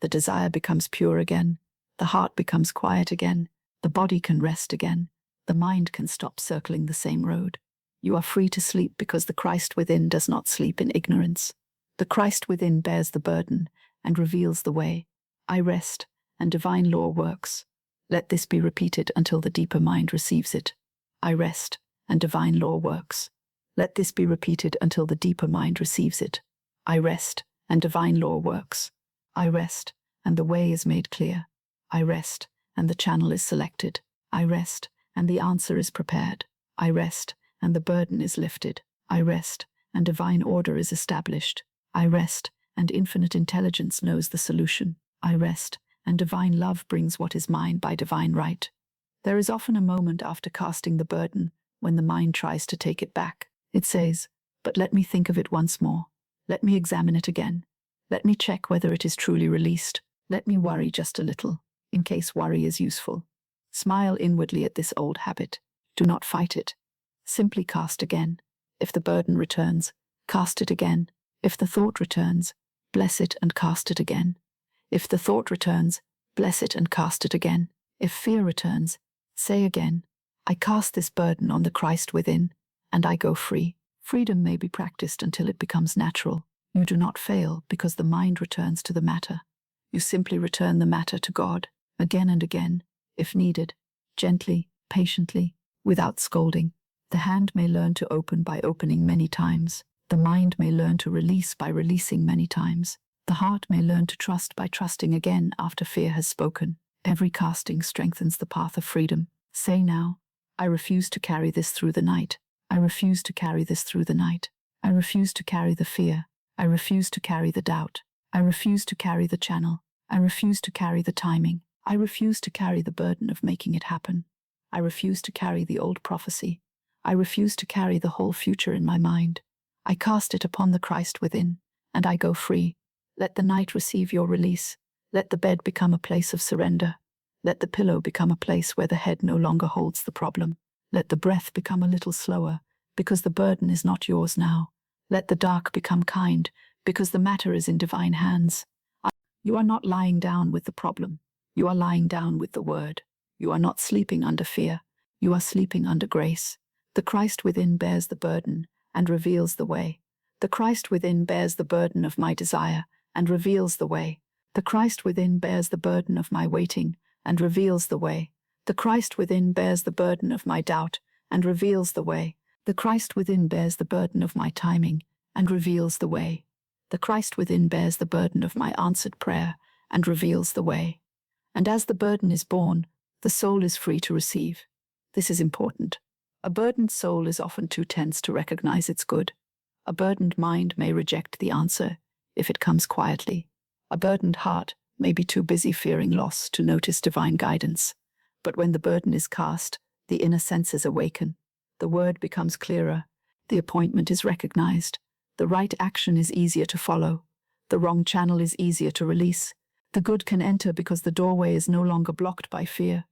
The desire becomes pure again. The heart becomes quiet again. The body can rest again. The mind can stop circling the same road. You are free to sleep because the Christ within does not sleep in ignorance. The Christ within bears the burden and reveals the way. I rest, and divine law works. Let this be repeated until the deeper mind receives it. I rest, and divine law works. Let this be repeated until the deeper mind receives it. I rest, and divine law works. I rest, and the way is made clear. I rest, and the channel is selected. I rest, and the answer is prepared. I rest, and the burden is lifted. I rest, and divine order is established. I rest, and infinite intelligence knows the solution. I rest, and divine love brings what is mine by divine right. There is often a moment after casting the burden when the mind tries to take it back. It says, but let me think of it once more. Let me examine it again. Let me check whether it is truly released. Let me worry just a little, in case worry is useful. Smile inwardly at this old habit. Do not fight it. Simply cast again. If the burden returns, cast it again. If the thought returns, bless it and cast it again. If the thought returns, bless it and cast it again. If fear returns, say again, I cast this burden on the Christ within, and I go free. Freedom may be practiced until it becomes natural. You do not fail because the mind returns to the matter. You simply return the matter to God, again and again, if needed, gently, patiently, without scolding. The hand may learn to open by opening many times. The mind may learn to release by releasing many times. The heart may learn to trust by trusting again after fear has spoken. Every casting strengthens the path of freedom. Say now, I refuse to carry this through the night. I refuse to carry this through the night. I refuse to carry the fear. I refuse to carry the doubt. I refuse to carry the channel. I refuse to carry the timing. I refuse to carry the burden of making it happen. I refuse to carry the old prophecy. I refuse to carry the whole future in my mind. I cast it upon the Christ within, and I go free. Let the night receive your release. Let the bed become a place of surrender. Let the pillow become a place where the head no longer holds the problem. Let the breath become a little slower, because the burden is not yours now. Let the dark become kind, because the matter is in divine hands. You are not lying down with the problem. You are lying down with the word. You are not sleeping under fear. You are sleeping under grace. The Christ within bears the burden and reveals the way. The Christ within bears the burden of my desire and reveals the way. The Christ within bears the burden of my waiting and reveals the way. The Christ within bears the burden of my doubt and reveals the way. The Christ within bears the burden of my timing and reveals the way. The Christ within bears the burden of my answered prayer and reveals the way. And as the burden is borne, the soul is free to receive. This is important. A burdened soul is often too tense to recognize its good. A burdened mind may reject the answer if it comes quietly. A burdened heart may be too busy fearing loss to notice divine guidance. But when the burden is cast, the inner senses awaken. The word becomes clearer. The appointment is recognized. The right action is easier to follow. The wrong channel is easier to release. The good can enter because the doorway is no longer blocked by fear.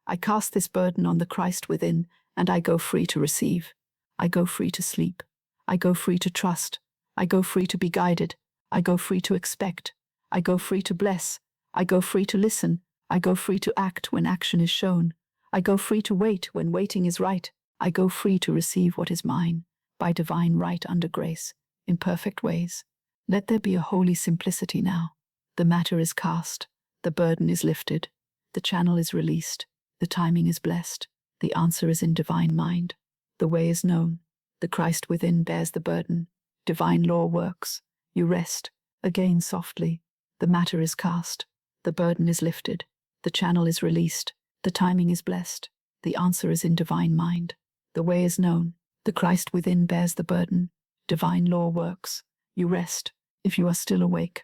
I cast this burden on the Christ within, and I go free to receive. I go free to sleep. I go free to trust. I go free to be guided. I go free to expect. I go free to bless. I go free to listen. I go free to act when action is shown. I go free to wait when waiting is right. I go free to receive what is mine, by divine right under grace, in perfect ways. Let there be a holy simplicity now. The matter is cast. The burden is lifted. The channel is released. The timing is blessed. The answer is in divine mind. The way is known. The Christ within bears the burden. Divine law works. You rest. Again softly. The matter is cast. The burden is lifted. The channel is released. The timing is blessed. The answer is in divine mind. The way is known. The Christ within bears the burden. Divine law works. You rest. If you are still awake,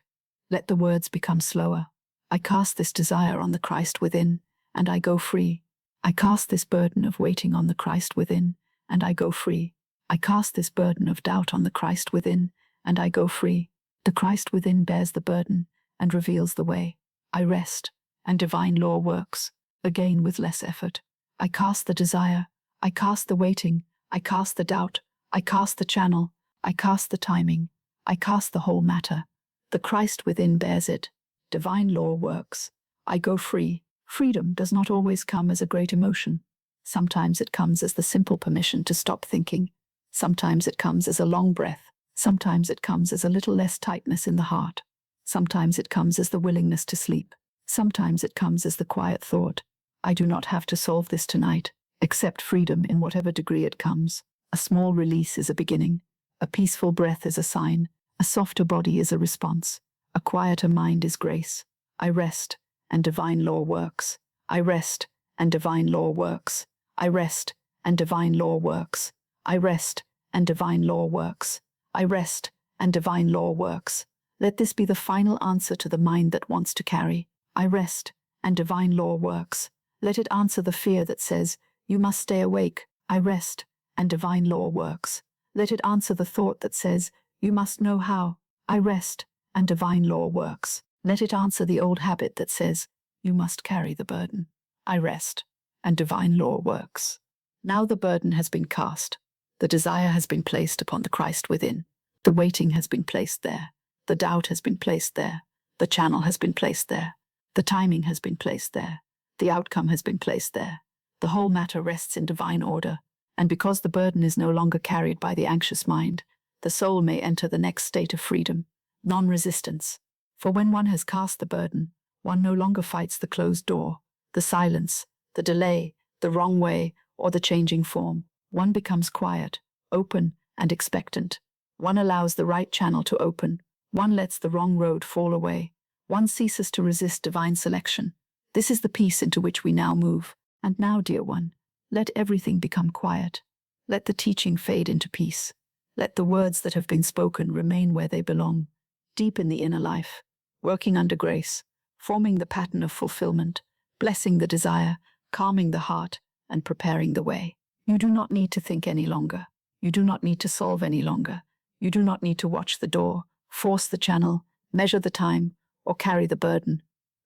let the words become slower. I cast this desire on the Christ within, and I go free. I cast this burden of waiting on the Christ within, and I go free. I cast this burden of doubt on the Christ within, and I go free. The Christ within bears the burden and reveals the way. I rest, and divine law works, again with less effort. I cast the desire. I cast the waiting. I cast the doubt. I cast the channel. I cast the timing. I cast the whole matter. The Christ within bears it. Divine law works. I go free. Freedom does not always come as a great emotion. Sometimes it comes as the simple permission to stop thinking. Sometimes it comes as a long breath. Sometimes it comes as a little less tightness in the heart. Sometimes it comes as the willingness to sleep. Sometimes it comes as the quiet thought, I do not have to solve this tonight. Accept freedom in whatever degree it comes. A small release is a beginning. A peaceful breath is a sign. A softer body is a response. A quieter mind is grace. I rest, and divine law works. I rest, and divine law works. I rest, and divine law works. I rest, and divine law works. I rest, and divine law works. Let this be the final answer to the mind that wants to carry. I rest, and divine law works. Let it answer the fear that says, you must stay awake. I rest, and divine law works. Let it answer the thought that says, you must know how. I rest, and divine law works. Let it answer the old habit that says, you must carry the burden. I rest, and divine law works. Now the burden has been cast. The desire has been placed upon the Christ within. The waiting has been placed there. The doubt has been placed there. The channel has been placed there. The timing has been placed there. The outcome has been placed there. The whole matter rests in divine order, and because the burden is no longer carried by the anxious mind, the soul may enter the next state of freedom, non-resistance. For when one has cast the burden, one no longer fights the closed door, the silence, the delay, the wrong way, or the changing form. One becomes quiet, open, and expectant. One allows the right channel to open. One lets the wrong road fall away. One ceases to resist divine selection. This is the peace into which we now move. And now, dear one, let everything become quiet. Let the teaching fade into peace. Let the words that have been spoken remain where they belong, deep in the inner life, working under grace, forming the pattern of fulfillment, blessing the desire, calming the heart, and preparing the way. You do not need to think any longer. You do not need to solve any longer. You do not need to watch the door, force the channel, measure the time, or carry the burden.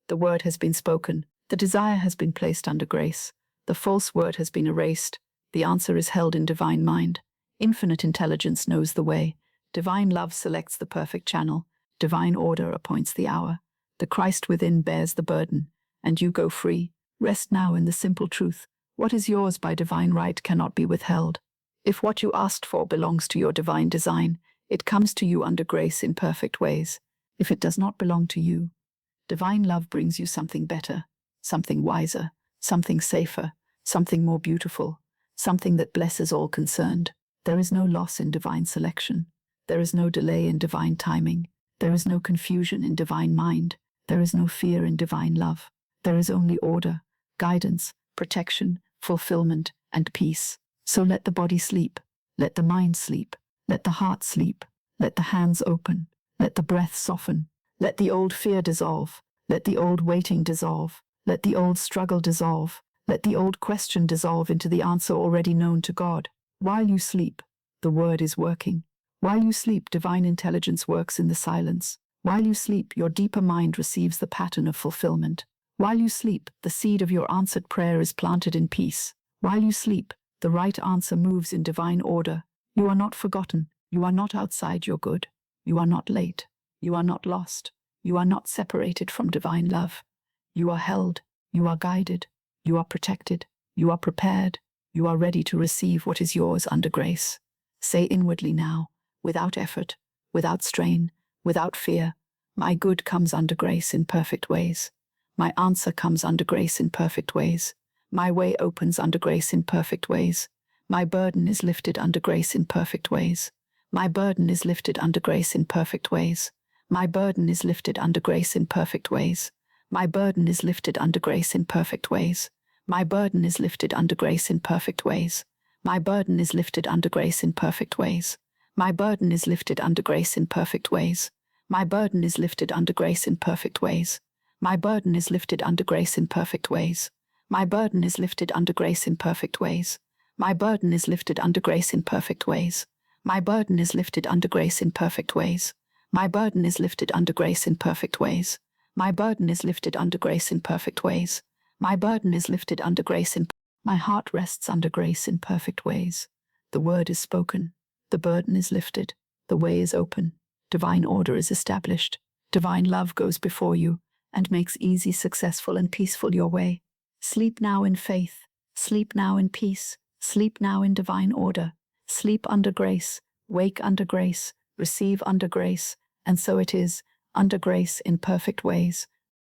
The word has been spoken. The desire has been placed under grace. The false word has been erased. The answer is held in divine mind. Infinite intelligence knows the way. Divine love selects the perfect channel. Divine order appoints the hour. The Christ within bears the burden, and you go free. Rest now in the simple truth. What is yours by divine right cannot be withheld. If what you asked for belongs to your divine design, it comes to you under grace in perfect ways. If it does not belong to you, divine love brings you something better, something wiser, something safer, something more beautiful, something that blesses all concerned. There is no loss in divine selection. There is no delay in divine timing. There is no confusion in divine mind. There is no fear in divine love. There is only order, guidance, protection, fulfillment, and peace. So let the body sleep, let the mind sleep, let the heart sleep, let the hands open, let the breath soften, let the old fear dissolve, let the old waiting dissolve, let the old struggle dissolve, let the old question dissolve into the answer already known to God. While you sleep, the word is working. While you sleep, divine intelligence works in the silence. While you sleep, your deeper mind receives the pattern of fulfillment. While you sleep, the seed of your answered prayer is planted in peace. While you sleep, the right answer moves in divine order. You are not forgotten. You are not outside your good. You are not late. You are not lost. You are not separated from divine love. You are held. You are guided. You are protected. You are prepared. You are ready to receive what is yours under grace. Say inwardly now, without effort, without strain, without fear, my good comes under grace in perfect ways. My answer comes under grace in perfect ways. My way opens under grace in perfect ways. My burden is lifted under grace in perfect ways. My burden is lifted under grace in perfect ways. My burden is lifted under grace in perfect ways. My burden is lifted under grace in perfect ways. My burden is lifted under grace in perfect ways. My burden is lifted under grace in perfect ways. My burden is lifted under grace in perfect ways. My burden is lifted under grace in perfect ways. My burden is lifted under grace in perfect ways. My burden is lifted under grace in perfect ways. My burden is lifted under grace in perfect ways. My burden is lifted under grace in perfect ways. My burden is lifted under grace in perfect ways. My burden is lifted under grace in perfect ways. My burden is lifted under grace in my heart rests under grace in perfect ways. The word is spoken. The burden is lifted. The way is open. Divine order is established. Divine love goes before you and makes easy, successful, and peaceful your way. Sleep now in faith. Sleep now in peace. Sleep now in divine order. Sleep under grace. Wake under grace. Receive under grace. And so it is, under grace in perfect ways.